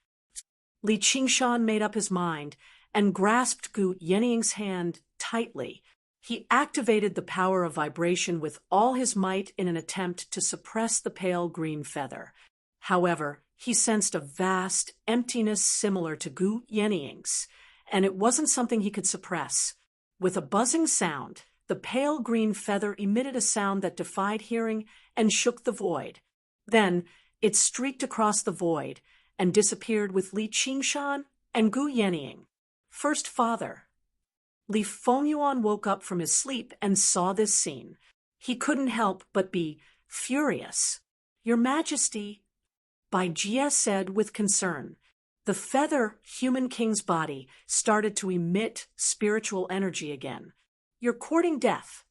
Speaker 1: Li Qingshan made up his mind and grasped Gu Yenying's hand tightly. He activated the power of vibration with all his might in an attempt to suppress the pale green feather. However, he sensed a vast emptiness similar to Gu Yenying's, and it wasn't something he could suppress. With a buzzing sound, the pale green feather emitted a sound that defied hearing and shook the void. Then it streaked across the void and disappeared with Li Qingshan and Gu Yenying. First Father. Li Fengyuan woke up from his sleep and saw this scene. He couldn't help but be furious. "Your Majesty," Bai Jia said with concern. The feather human king's body started to emit spiritual energy again. "You're courting death,"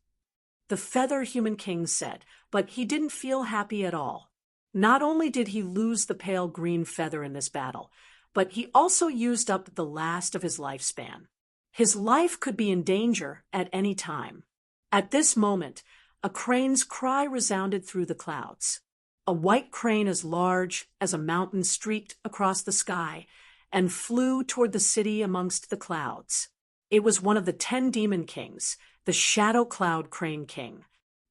Speaker 1: the feather human king said, but he didn't feel happy at all. Not only did he lose the pale green feather in this battle, but he also used up the last of his lifespan. His life could be in danger at any time. At this moment, a crane's cry resounded through the clouds. A white crane as large as a mountain streaked across the sky and flew toward the city amongst the clouds. It was one of the 10 demon kings, the Shadow Cloud Crane King.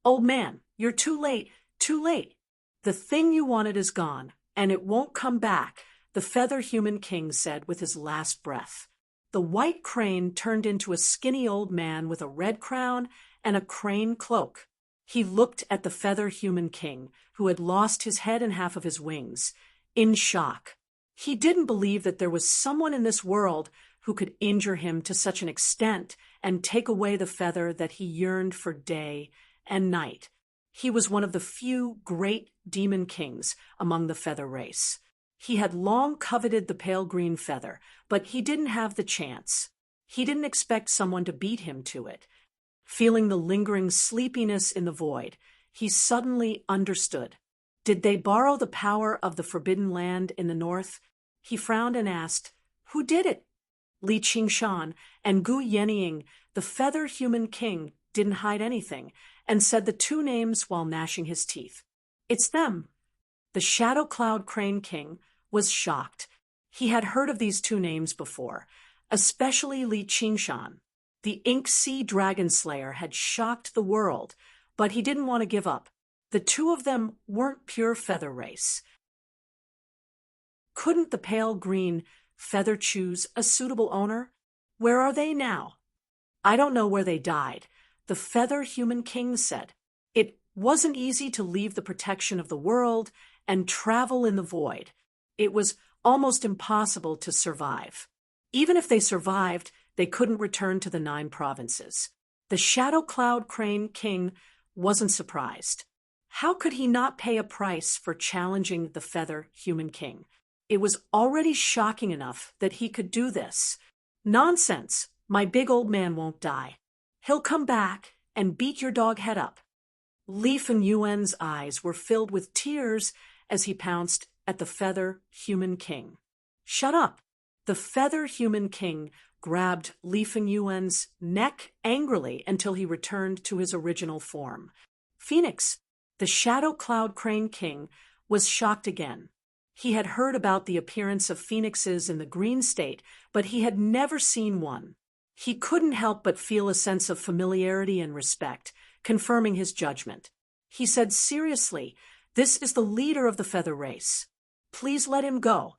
Speaker 1: "Old man, you're too late, too late. The thing you wanted is gone, and it won't come back," the feather human king said with his last breath. The white crane turned into a skinny old man with a red crown and a crane cloak. He looked at the feather human king, who had lost his head and half of his wings, in shock. He didn't believe that there was someone in this world who could injure him to such an extent and take away the feather that he yearned for day and night. He was one of the few great demon kings among the feather race. He had long coveted the pale green feather, but he didn't have the chance. He didn't expect someone to beat him to it. Feeling the lingering sleepiness in the void, he suddenly understood. Did they borrow the power of the forbidden land in the north? He frowned and asked, "Who did it?" Li Qingshan and Gu Yenying, the feather human king, didn't hide anything, and said the 2 names while gnashing his teeth. "It's them." The Shadow Cloud Crane King was shocked. He had heard of these two names before, especially Li Qingshan. The Ink Sea Dragon Slayer had shocked the world, but he didn't want to give up. The two of them weren't pure feather race. Couldn't the pale green feather choose a suitable owner? Where are they now? I don't know where they died, the Feather Human King said. It wasn't easy to leave the protection of the world and travel in the void. It was almost impossible to survive. Even if they survived, they couldn't return to the 9 provinces. The Shadow Cloud Crane King wasn't surprised. How could he not pay a price for challenging the Feather Human King? It was already shocking enough that he could do this. Nonsense, my big old man won't die. He'll come back and beat your dog head up. Li Fengyuan's eyes were filled with tears as he pounced at the Feather Human King. Shut up! The Feather Human King grabbed Li Fengyuan's neck angrily until he returned to his original form. Phoenix, the Shadow Cloud Crane King, was shocked again. He had heard about the appearance of phoenixes in the Green State, but he had never seen one. He couldn't help but feel a sense of familiarity and respect, confirming his judgment. He said seriously, "This is the leader of the feather race. Please let him go."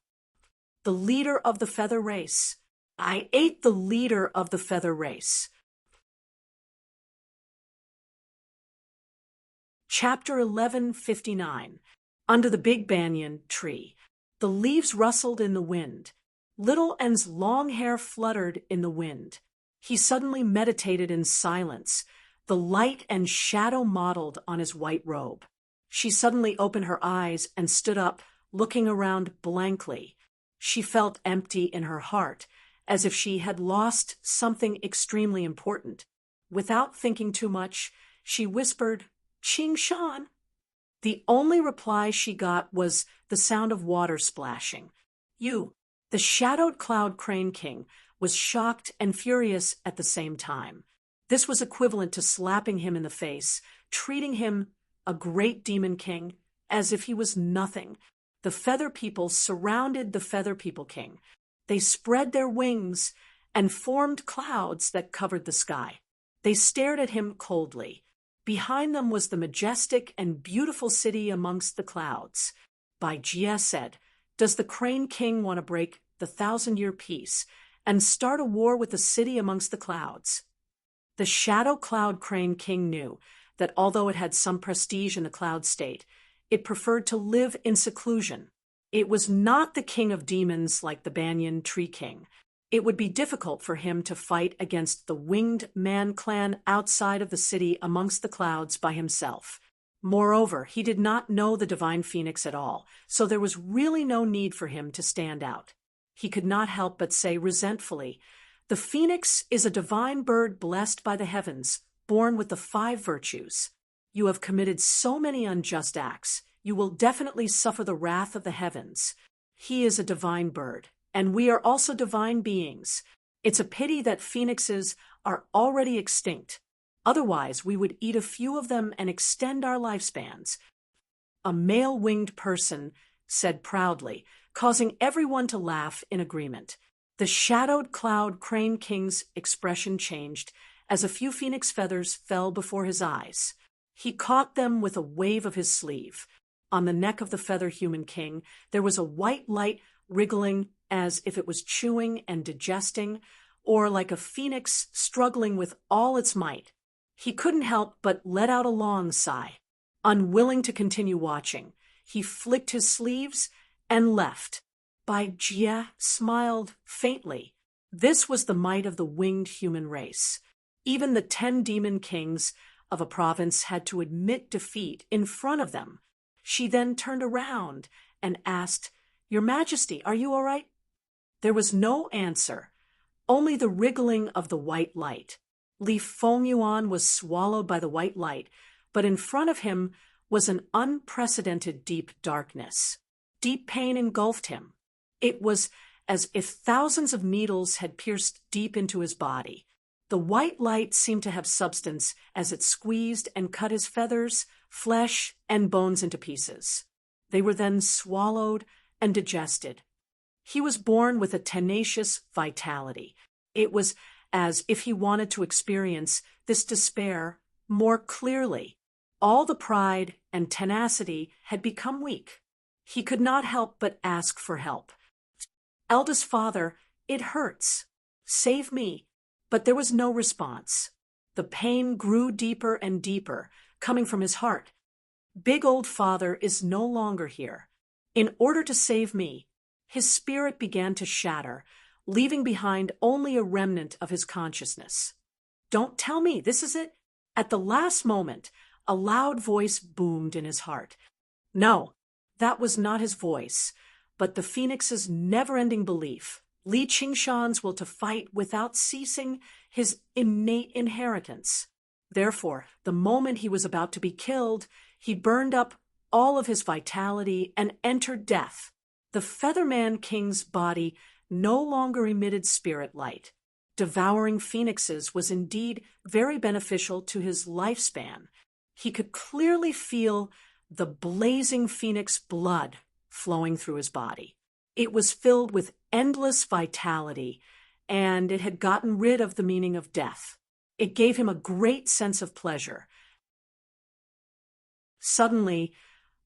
Speaker 1: The leader of the feather race. I ate the leader of the feather race. Chapter 1159. Under the big banyan tree. The leaves rustled in the wind. Little N's long hair fluttered in the wind. He suddenly meditated in silence, the light and shadow mottled on his white robe. She suddenly opened her eyes and stood up, looking around blankly. She felt empty in her heart, as if she had lost something extremely important. Without thinking too much, she whispered, "Qingshan." The only reply she got was the sound of water splashing. The shadowed Cloud Crane King was shocked and furious at the same time. This was equivalent to slapping him in the face, treating him, a great demon king, as if he was nothing. The Feather People surrounded the Feather People King. They spread their wings and formed clouds that covered the sky. They stared at him coldly. Behind them was the majestic and beautiful city amongst the clouds. Bai Jie said, "Does the Crane King want to break the 1,000-year peace and start a war with the city amongst the clouds?" The Shadow Cloud Crane King knew that although it had some prestige in the cloud state, it preferred to live in seclusion. It was not the king of demons like the Banyan Tree King. It would be difficult for him to fight against the Winged Man clan outside of the city amongst the clouds by himself. Moreover, he did not know the Divine Phoenix at all, so there was really no need for him to stand out. He could not help but say resentfully, "The phoenix is a divine bird blessed by the heavens, born with the 5 virtues. You have committed so many unjust acts, you will definitely suffer the wrath of the heavens. He is a divine bird, and we are also divine beings. It's a pity that phoenixes are already extinct. Otherwise, we would eat a few of them and extend our lifespans." A male-winged person said proudly, causing everyone to laugh in agreement. The shadowed Cloud Crane King's expression changed as a few phoenix feathers fell before his eyes. He caught them with a wave of his sleeve. On the neck of the Feather Human King, there was a white light wriggling as if it was chewing and digesting, or like a phoenix struggling with all its might. He couldn't help but let out a long sigh. Unwilling to continue watching, he flicked his sleeves and left. Bai Jie smiled faintly. This was the might of the winged human race. Even the 10 demon kings of a province had to admit defeat in front of them. She then turned around and asked, "Your Majesty, are you all right?" There was no answer, only the wriggling of the white light. Li Fengyuan was swallowed by the white light, but in front of him was an unprecedented deep darkness. Deep pain engulfed him. It was as if thousands of needles had pierced deep into his body. The white light seemed to have substance as it squeezed and cut his feathers, flesh, and bones into pieces. They were then swallowed and digested. He was born with a tenacious vitality. It was as if he wanted to experience this despair more clearly. All the pride and tenacity had become weak. He could not help but ask for help. Eldest father, it hurts. Save me. But there was no response. The pain grew deeper and deeper, coming from his heart. Big old father is no longer here. In order to save me, his spirit began to shatter, leaving behind only a remnant of his consciousness. Don't tell me, this is it? At the last moment, a loud voice boomed in his heart. No, that was not his voice, but the phoenix's never-ending belief. Li Qingshan's will to fight without ceasing his innate inheritance. Therefore, the moment he was about to be killed, he burned up all of his vitality and entered death. The Featherman King's body no longer emitted spirit light. Devouring phoenixes was indeed very beneficial to his lifespan. He could clearly feel the blazing phoenix blood flowing through his body. It was filled with endless vitality, and it had gotten rid of the meaning of death. It gave him a great sense of pleasure. Suddenly,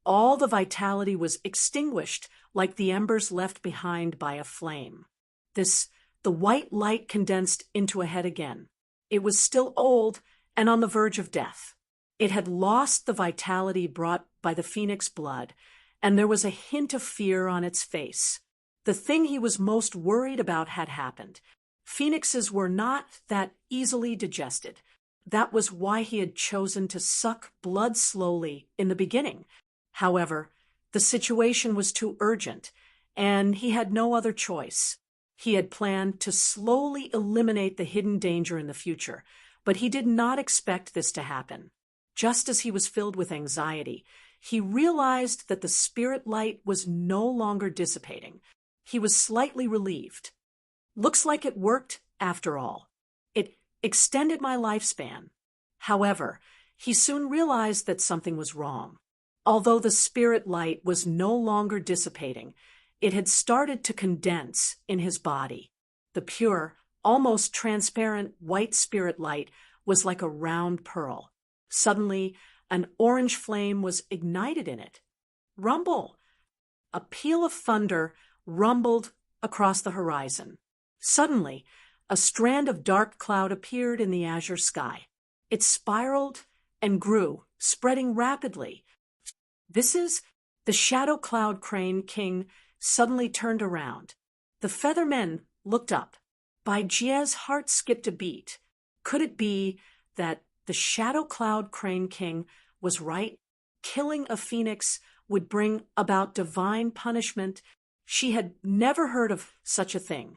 Speaker 1: all the vitality was extinguished like the embers left behind by a flame. The white light condensed into a head again. It was still old and on the verge of death. It had lost the vitality brought by the phoenix blood, and there was a hint of fear on its face. The thing he was most worried about had happened. Phoenixes were not that easily digested. That was why he had chosen to suck blood slowly in the beginning. However, the situation was too urgent, and he had no other choice. He had planned to slowly eliminate the hidden danger in the future, but he did not expect this to happen. Just as he was filled with anxiety, he realized that the spirit light was no longer dissipating. He was slightly relieved. Looks like it worked after all. It extended my lifespan. However, he soon realized that something was wrong. Although the spirit light was no longer dissipating, it had started to condense in his body. The pure, almost transparent white spirit light was like a round pearl. Suddenly, an orange flame was ignited in it. Rumble! A peal of thunder rumbled across the horizon. Suddenly, a strand of dark cloud appeared in the azure sky. It spiraled and grew, spreading rapidly. This is the Shadow Cloud Crane King suddenly turned around. The Feathermen looked up. Bai Jie's heart skipped a beat. Could it be that the Shadow Cloud Crane King was right? Killing a phoenix would bring about divine punishment. She had never heard of such a thing.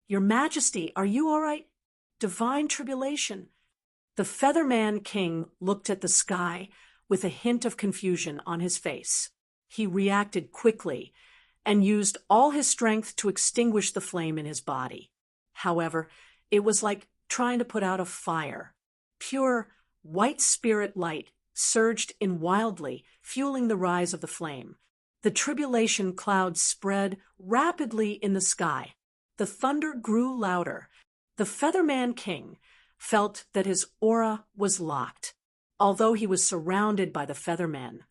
Speaker 1: Your Majesty, are you all right? Divine tribulation. The Featherman King looked at the sky with a hint of confusion on his face. He reacted quickly and used all his strength to extinguish the flame in his body. However, it was like trying to put out a fire. Pure, white spirit light surged in wildly, fueling the rise of the flame. The tribulation cloud spread rapidly in the sky. The thunder grew louder. The Featherman King felt that his aura was locked. Although he was surrounded by the Feathermen,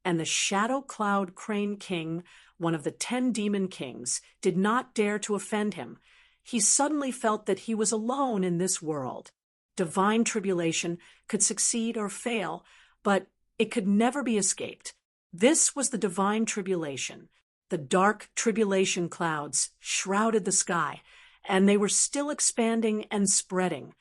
Speaker 1: and the Shadow Cloud Crane King, one of the 10 demon kings, did not dare to offend him, he suddenly felt that he was alone in this world. Divine tribulation could succeed or fail, but it could never be escaped. This was the divine tribulation. The dark tribulation clouds shrouded the sky, and they were still expanding and spreading.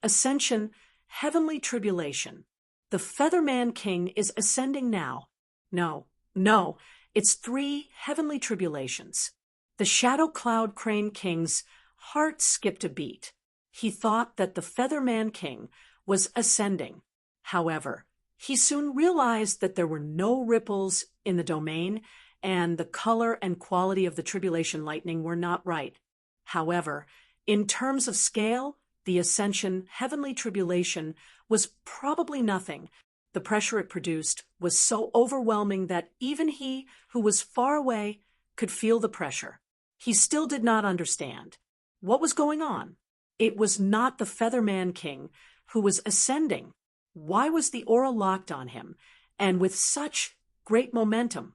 Speaker 1: Ascension, heavenly tribulation. The Featherman King is ascending now. No, it's 3 heavenly tribulations. The Shadow Cloud Crane King's heart skipped a beat. He thought that the Featherman King was ascending. However, he soon realized that there were no ripples in the domain, and the color and quality of the tribulation lightning were not right. However, in terms of scale, the ascension heavenly tribulation was probably nothing. The pressure it produced was so overwhelming that even he, who was far away, could feel the pressure. He still did not understand. What was going on? It was not the Featherman King who was ascending. Why was the aura locked on him, and with such great momentum?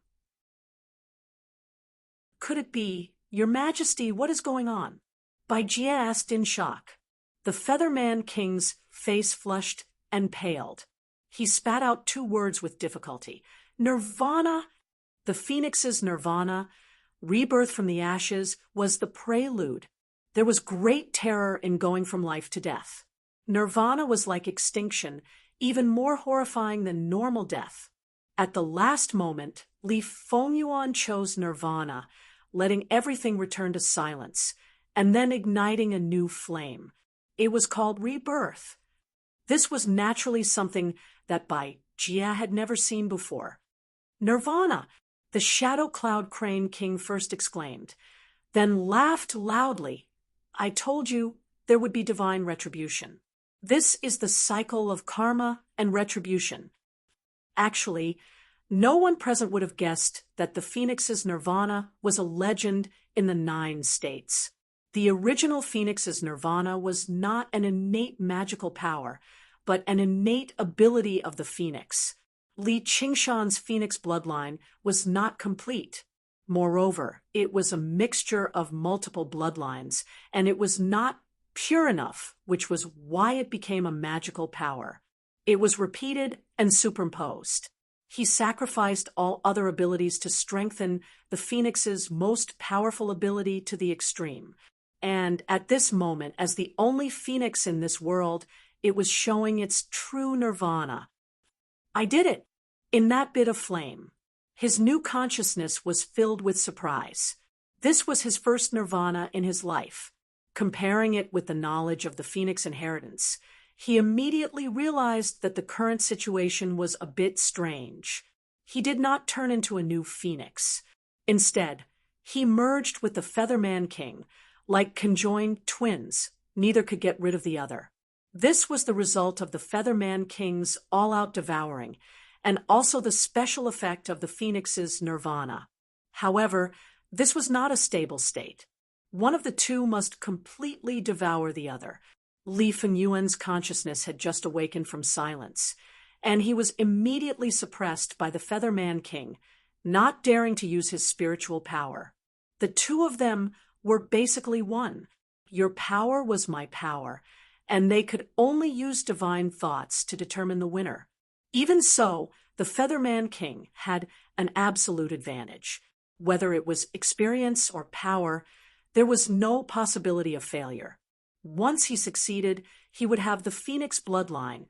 Speaker 1: Could it be, Your Majesty, what is going on? Jia asked in shock. The Featherman King's face flushed and paled. He spat out 2 words with difficulty. Nirvana! The Phoenix's nirvana, rebirth from the ashes, was the prelude. There was great terror in going from life to death. Nirvana was like extinction, even more horrifying than normal death. At the last moment, Li Fengyuan chose nirvana, letting everything return to silence, and then igniting a new flame. It was called rebirth. This was naturally something that Jia had never seen before. Nirvana, the Shadow Cloud Crane King first exclaimed, then laughed loudly. I told you there would be divine retribution. This is the cycle of karma and retribution. Actually, no one present would have guessed that the Phoenix's nirvana was a legend in the 9 states. The original Phoenix's nirvana was not an innate magical power, but an innate ability of the Phoenix. Li Qingshan's Phoenix bloodline was not complete. Moreover, it was a mixture of multiple bloodlines, and it was not pure enough, which was why it became a magical power. It was repeated and superimposed. He sacrificed all other abilities to strengthen the Phoenix's most powerful ability to the extreme. And at this moment, as the only Phoenix in this world, it was showing its true nirvana. I did it! In that bit of flame. His new consciousness was filled with surprise. This was his first nirvana in his life. Comparing it with the knowledge of the Phoenix inheritance, he immediately realized that the current situation was a bit strange. He did not turn into a new Phoenix. Instead, he merged with the Featherman King, like conjoined twins. Neither could get rid of the other. This was the result of the Featherman King's all-out devouring, and also the special effect of the Phoenix's nirvana. However, this was not a stable state. One of the two must completely devour the other. Li Fengyuan's consciousness had just awakened from silence, and he was immediately suppressed by the Featherman King, not daring to use his spiritual power. The two of them were basically one. Your power was my power, and they could only use divine thoughts to determine the winner. Even so, the Featherman King had an absolute advantage. Whether it was experience or power, there was no possibility of failure. Once he succeeded, he would have the Phoenix bloodline,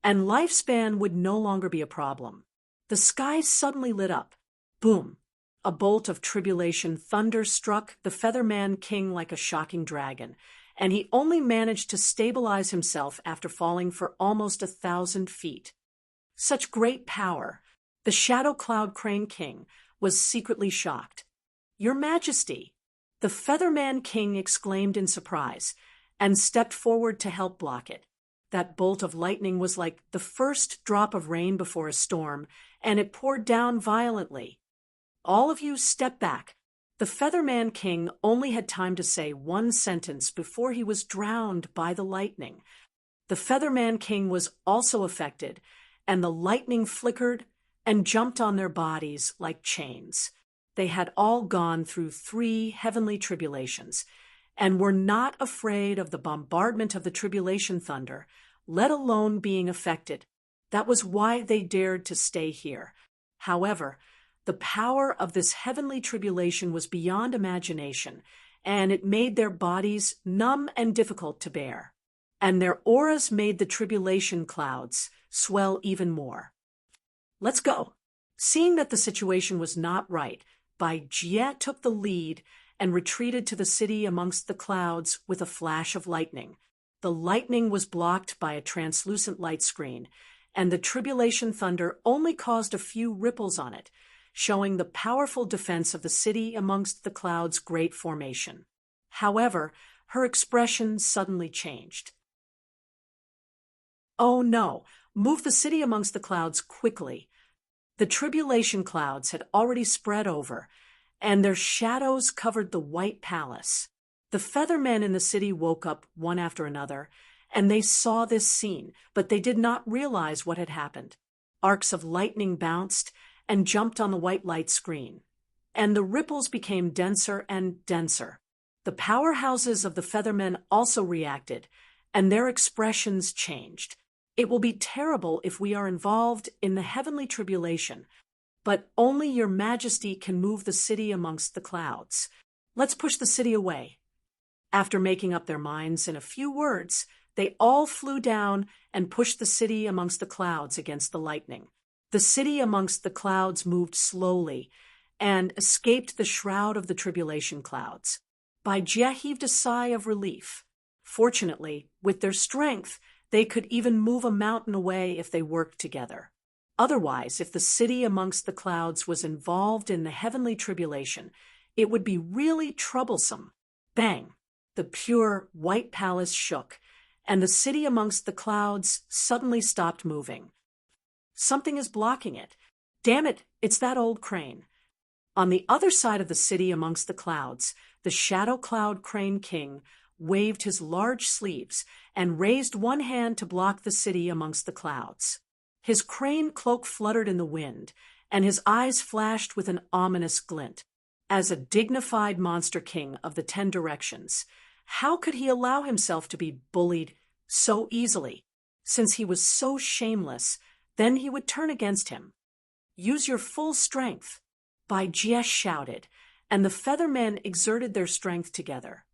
Speaker 1: and lifespan would no longer be a problem. The sky suddenly lit up. Boom! A bolt of tribulation thunder struck the Featherman King like a shocking dragon, and he only managed to stabilize himself after falling for almost 1,000 feet. Such great power! The Shadow Cloud Crane King was secretly shocked. Your Majesty! The Featherman King exclaimed in surprise, and stepped forward to help block it. That bolt of lightning was like the first drop of rain before a storm, and it poured down violently. All of you step back. The Featherman King only had time to say one sentence before he was drowned by the lightning. The Featherman King was also affected, and the lightning flickered and jumped on their bodies like chains. They had all gone through 3 heavenly tribulations, and were not afraid of the bombardment of the tribulation thunder, let alone being affected. That was why they dared to stay here. However, the power of this heavenly tribulation was beyond imagination, and it made their bodies numb and difficult to bear. And their auras made the tribulation clouds swell even more. Let's go. Seeing that the situation was not right, Jia took the lead and retreated to the city amongst the clouds with a flash of lightning. The lightning was blocked by a translucent light screen, and the tribulation thunder only caused a few ripples on it, showing the powerful defense of the city amongst the clouds' great formation. However, her expression suddenly changed. Oh no! Move the city amongst the clouds quickly. The tribulation clouds had already spread over, and their shadows covered the white palace. The feathermen in the city woke up one after another, and they saw this scene, but they did not realize what had happened. Arcs of lightning bounced and jumped on the white light screen, and the ripples became denser and denser. The powerhouses of the feathermen also reacted, and their expressions changed. It will be terrible if we are involved in the heavenly tribulation, but only your majesty can move the city amongst the clouds. Let's push the city away. After making up their minds in a few words, they all flew down and pushed the city amongst the clouds against the lightning. The city amongst the clouds moved slowly and escaped the shroud of the tribulation clouds. Baijia heaved a sigh of relief. Fortunately, with their strength, they could even move a mountain away if they worked together. Otherwise, if the city amongst the clouds was involved in the heavenly tribulation, it would be really troublesome. Bang! The pure white palace shook, and the city amongst the clouds suddenly stopped moving. Something is blocking it. Damn it, it's that old crane. On the other side of the city amongst the clouds, the shadow cloud crane king waved his large sleeves and raised one hand to block the city amongst the clouds. His crane cloak fluttered in the wind, and his eyes flashed with an ominous glint. As a dignified monster king of the 10 directions, how could he allow himself to be bullied so easily? Since he was so shameless, then he would turn against him. Use your full strength. Baijia shouted, and the feathermen exerted their strength together.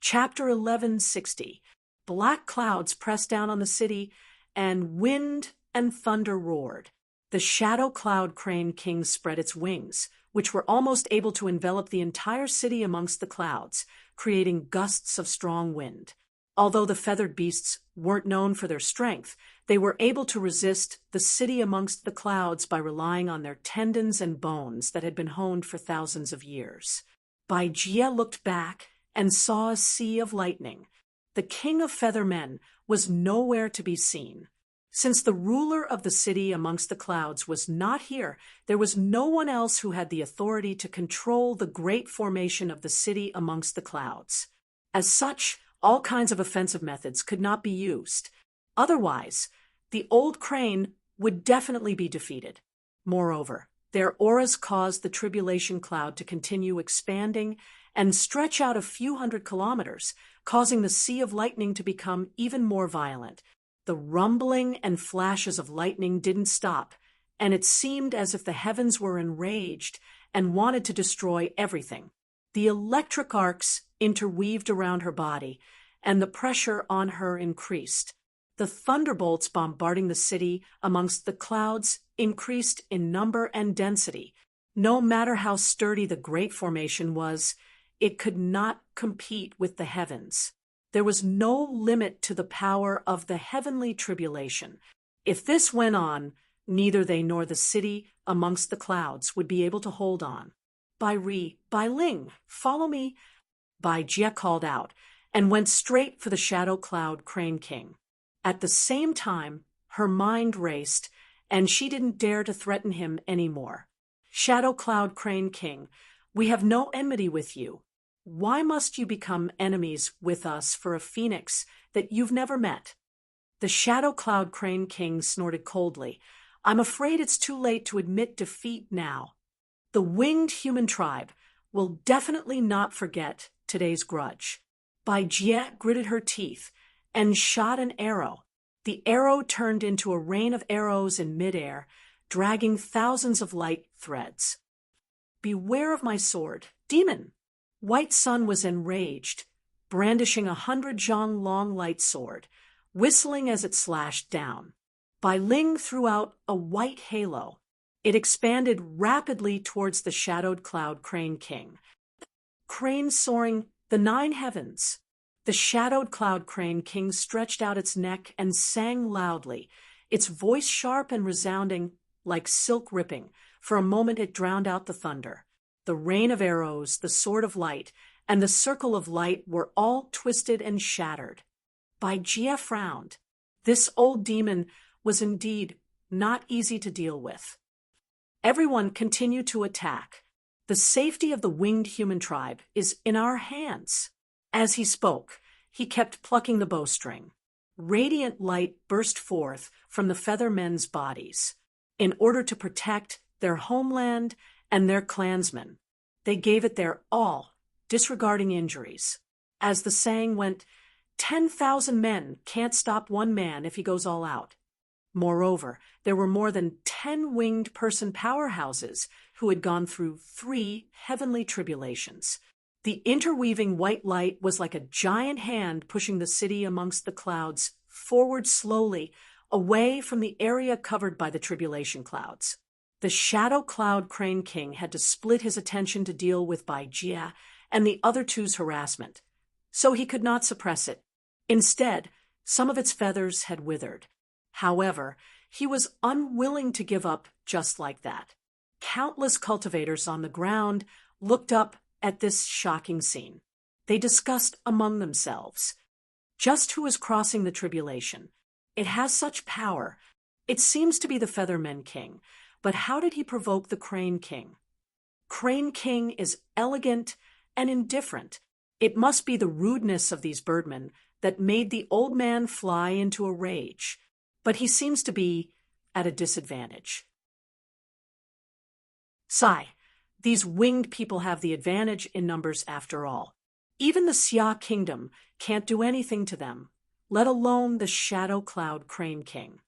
Speaker 1: Chapter 1160. Black clouds pressed down on the city, and wind and thunder roared. The shadow cloud crane king spread its wings, which were almost able to envelop the entire city amongst the clouds, creating gusts of strong wind. Although the feathered beasts weren't known for their strength, they were able to resist the city amongst the clouds by relying on their tendons and bones that had been honed for thousands of years. Baijia looked back and saw a sea of lightning. The king of feathermen was nowhere to be seen. Since the ruler of the city amongst the clouds was not here, there was no one else who had the authority to control the great formation of the city amongst the clouds. As such, all kinds of offensive methods could not be used. Otherwise, the old crane would definitely be defeated. Moreover, their auras caused the tribulation cloud to continue expanding and stretch out a few hundred kilometers, causing the sea of lightning to become even more violent. The rumbling and flashes of lightning didn't stop, and it seemed as if the heavens were enraged and wanted to destroy everything. The electric arcs interweaved around her body, and the pressure on her increased. The thunderbolts bombarding the city amongst the clouds increased in number and density. No matter how sturdy the great formation was, it could not compete with the heavens. There was no limit to the power of the heavenly tribulation. If this went on, neither they nor the city amongst the clouds would be able to hold on. Bai Ling, follow me. Baijia called out, and went straight for the shadow cloud crane king. At the same time, her mind raced, and she didn't dare to threaten him anymore. Shadow cloud crane king, we have no enmity with you. Why must you become enemies with us for a phoenix that you've never met? The shadow cloud crane king snorted coldly. I'm afraid it's too late to admit defeat now. The winged human tribe will definitely not forget today's grudge. Baijia gritted her teeth and shot an arrow. The arrow turned into a rain of arrows in midair, dragging thousands of light threads. Beware of my sword, demon! White Sun was enraged, brandishing 100 zhang long light sword, whistling as it slashed down. Bai Ling threw out a white halo. It expanded rapidly towards the shadowed cloud crane king. Crane soaring the 9 heavens. The shadowed cloud crane king stretched out its neck and sang loudly, its voice sharp and resounding like silk ripping. For a moment it drowned out the thunder. The rain of arrows, the sword of light, and the circle of light were all twisted and shattered. Baijia frowned. This old demon was indeed not easy to deal with. Everyone continued to attack. The safety of the winged human tribe is in our hands. As he spoke, he kept plucking the bowstring. Radiant light burst forth from the feather men's bodies. In order to protect their homeland and their clansmen, they gave it their all, disregarding injuries. As the saying went, 10,000 men can't stop one man if he goes all out. Moreover, there were more than 10 winged person powerhouses who had gone through 3 heavenly tribulations. The interweaving white light was like a giant hand pushing the city amongst the clouds forward slowly, away from the area covered by the tribulation clouds. The shadow cloud crane king had to split his attention to deal with by Jia and the other two's harassment, so he could not suppress it. Instead, some of its feathers had withered. However, he was unwilling to give up just like that. Countless cultivators on the ground looked up at this shocking scene. They discussed among themselves, just who is crossing the tribulation? It has such power. It seems to be the Feathermen King, but how did he provoke the Crane King? Crane King is elegant and indifferent. It must be the rudeness of these birdmen that made the old man fly into a rage, but he seems to be at a disadvantage. Sigh. These winged people have the advantage in numbers after all. Even the Xia kingdom can't do anything to them, let alone the Shadow Cloud Crane King.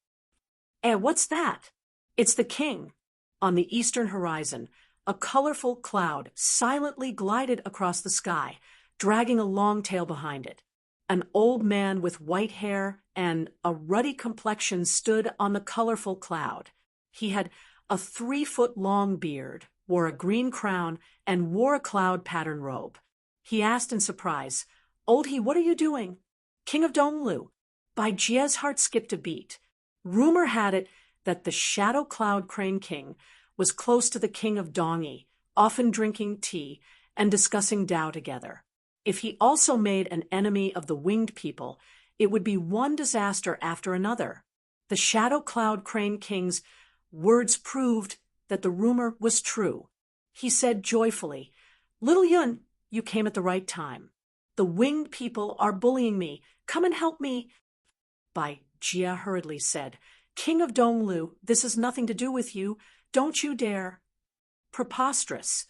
Speaker 1: What's that? It's the king. On the eastern horizon, a colorful cloud silently glided across the sky, dragging a long tail behind it. An old man with white hair and a ruddy complexion stood on the colorful cloud. He had a 3-foot-long beard, wore a green crown, and wore a cloud pattern robe. He asked in surprise, "Old He, what are you doing?" "King of Donglu." Bai Jia's heart skipped a beat. Rumor had it that the Shadow Cloud Crane King was close to the King of Dongyi, often drinking tea and discussing Tao together. If he also made an enemy of the winged people, it would be one disaster after another. The Shadow Cloud Crane King's words proved that the rumor was true. He said joyfully, "Little Yun, you came at the right time. The winged people are bullying me. Come and help me." Bai Jia hurriedly said, "King of Donglu, this has nothing to do with you. Don't you dare." Preposterous.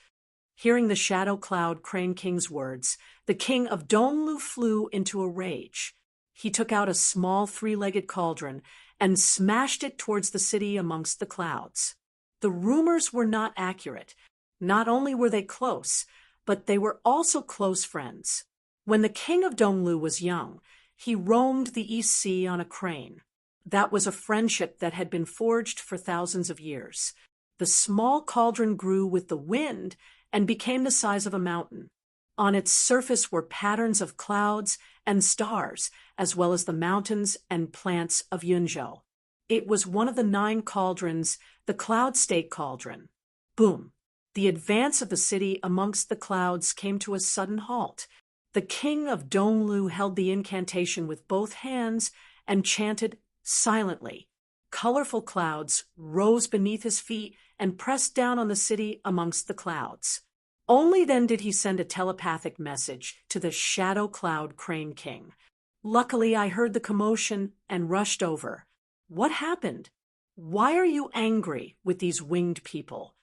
Speaker 1: Hearing the Shadow Cloud Crane King's words, the king of Donglu flew into a rage. He took out a small 3-legged cauldron and smashed it towards the city amongst the clouds. The rumors were not accurate. Not only were they close, but they were also close friends. When the king of Donglu was young, he roamed the East Sea on a crane. That was a friendship that had been forged for thousands of years. The small cauldron grew with the wind and became the size of a mountain. On its surface were patterns of clouds and stars, as well as the mountains and plants of Yunzhou. It was one of the 9 cauldrons, the Cloud State Cauldron. Boom! The advance of the city amongst the clouds came to a sudden halt. The king of Donglu held the incantation with both hands and chanted silently. Colorful clouds rose beneath his feet and pressed down on the city amongst the clouds. Only then did he send a telepathic message to the Shadow Cloud Crane King. Luckily, I heard the commotion and rushed over. What happened? Why are you angry with these winged people?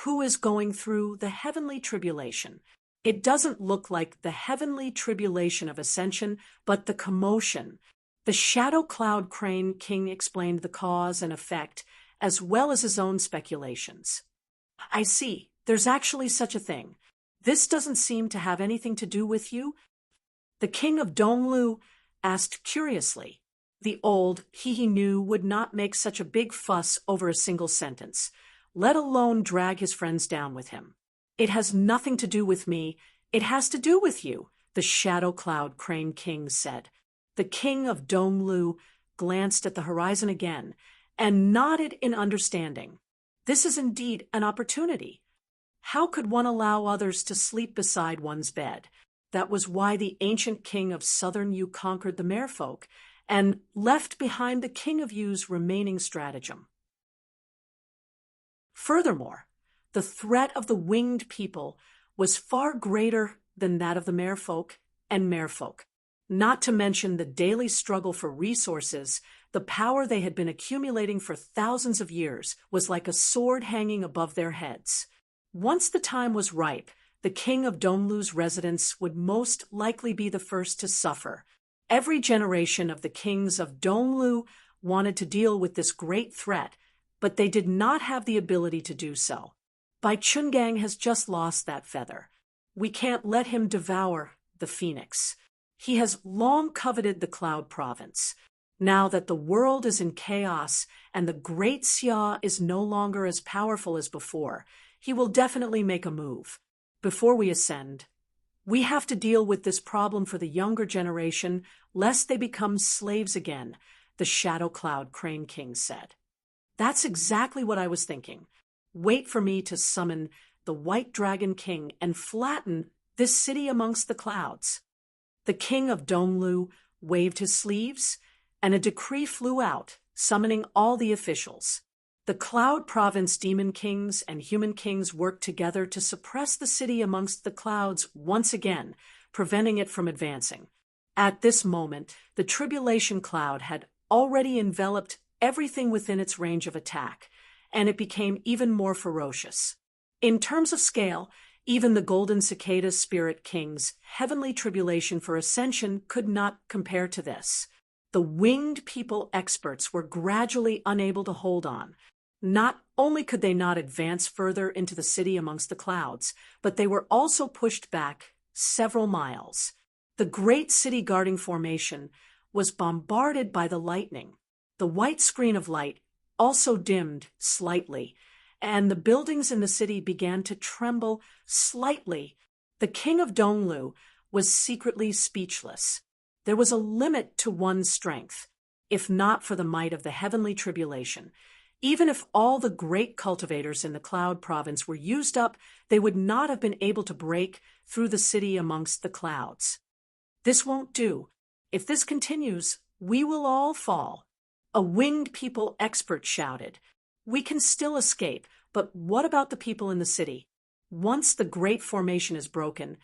Speaker 1: Who is going through the heavenly tribulation? It doesn't look like the heavenly tribulation of ascension, but the commotion. The Shadow Cloud Crane King explained the cause and effect, as well as his own speculations. I see. There's actually such a thing. This doesn't seem to have anything to do with you? The king of Donglu asked curiously. The old he knew would not make such a big fuss over a single sentence, let alone drag his friends down with him. "It has nothing to do with me. It has to do with you," the Shadow Cloud Crane King said. The king of Donglu glanced at the horizon again and nodded in understanding. This is indeed an opportunity. How could one allow others to sleep beside one's bed? That was why the ancient king of southern Yu conquered the merfolk and left behind the king of Yu's remaining stratagem. Furthermore, the threat of the winged people was far greater than that of the merfolk and merfolk. Not to mention the daily struggle for resources, the power they had been accumulating for thousands of years was like a sword hanging above their heads. Once the time was ripe, the king of Donglu's residents would most likely be the first to suffer. Every generation of the kings of Donglu wanted to deal with this great threat, but they did not have the ability to do so. Bai Chungang has just lost that feather. We can't let him devour the phoenix. He has long coveted the Cloud Province. Now that the world is in chaos and the Great Xia is no longer as powerful as before, he will definitely make a move. Before we ascend, we have to deal with this problem for the younger generation, lest they become slaves again, the Shadow Cloud Crane King said. That's exactly what I was thinking. Wait for me to summon the White Dragon King and flatten this city amongst the clouds. The king of Donglu waved his sleeves, and a decree flew out, summoning all the officials. The Cloud Province demon kings and human kings worked together to suppress the city amongst the clouds once again, preventing it from advancing. At this moment, the tribulation cloud had already enveloped everything within its range of attack, and it became even more ferocious. In terms of scale, even the Golden Cicada Spirit King's heavenly tribulation for ascension could not compare to this. The winged people experts were gradually unable to hold on. Not only could they not advance further into the city amongst the clouds, but they were also pushed back several miles. The great city guarding formation was bombarded by the lightning. The white screen of light also dimmed slightly, and the buildings in the city began to tremble slightly. The king of Donglu was secretly speechless. There was a limit to one's strength, if not for the might of the heavenly tribulation. Even if all the great cultivators in the Cloud Province were used up, they would not have been able to break through the city amongst the clouds. This won't do. If this continues, we will all fall. A winged people expert shouted. We can still escape, but what about the people in the city? Once the great formation is broken,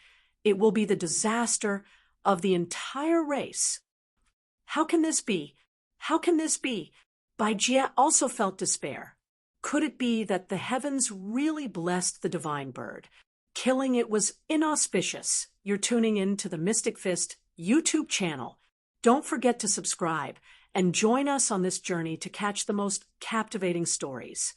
Speaker 1: it will be the disaster of the entire race. How can this be? How can this be? Bai Jie also felt despair. Could it be that the heavens really blessed the divine bird? Killing it was inauspicious. You're tuning in to the Mystic Fist YouTube channel. Don't forget to subscribe and join us on this journey to catch the most captivating stories.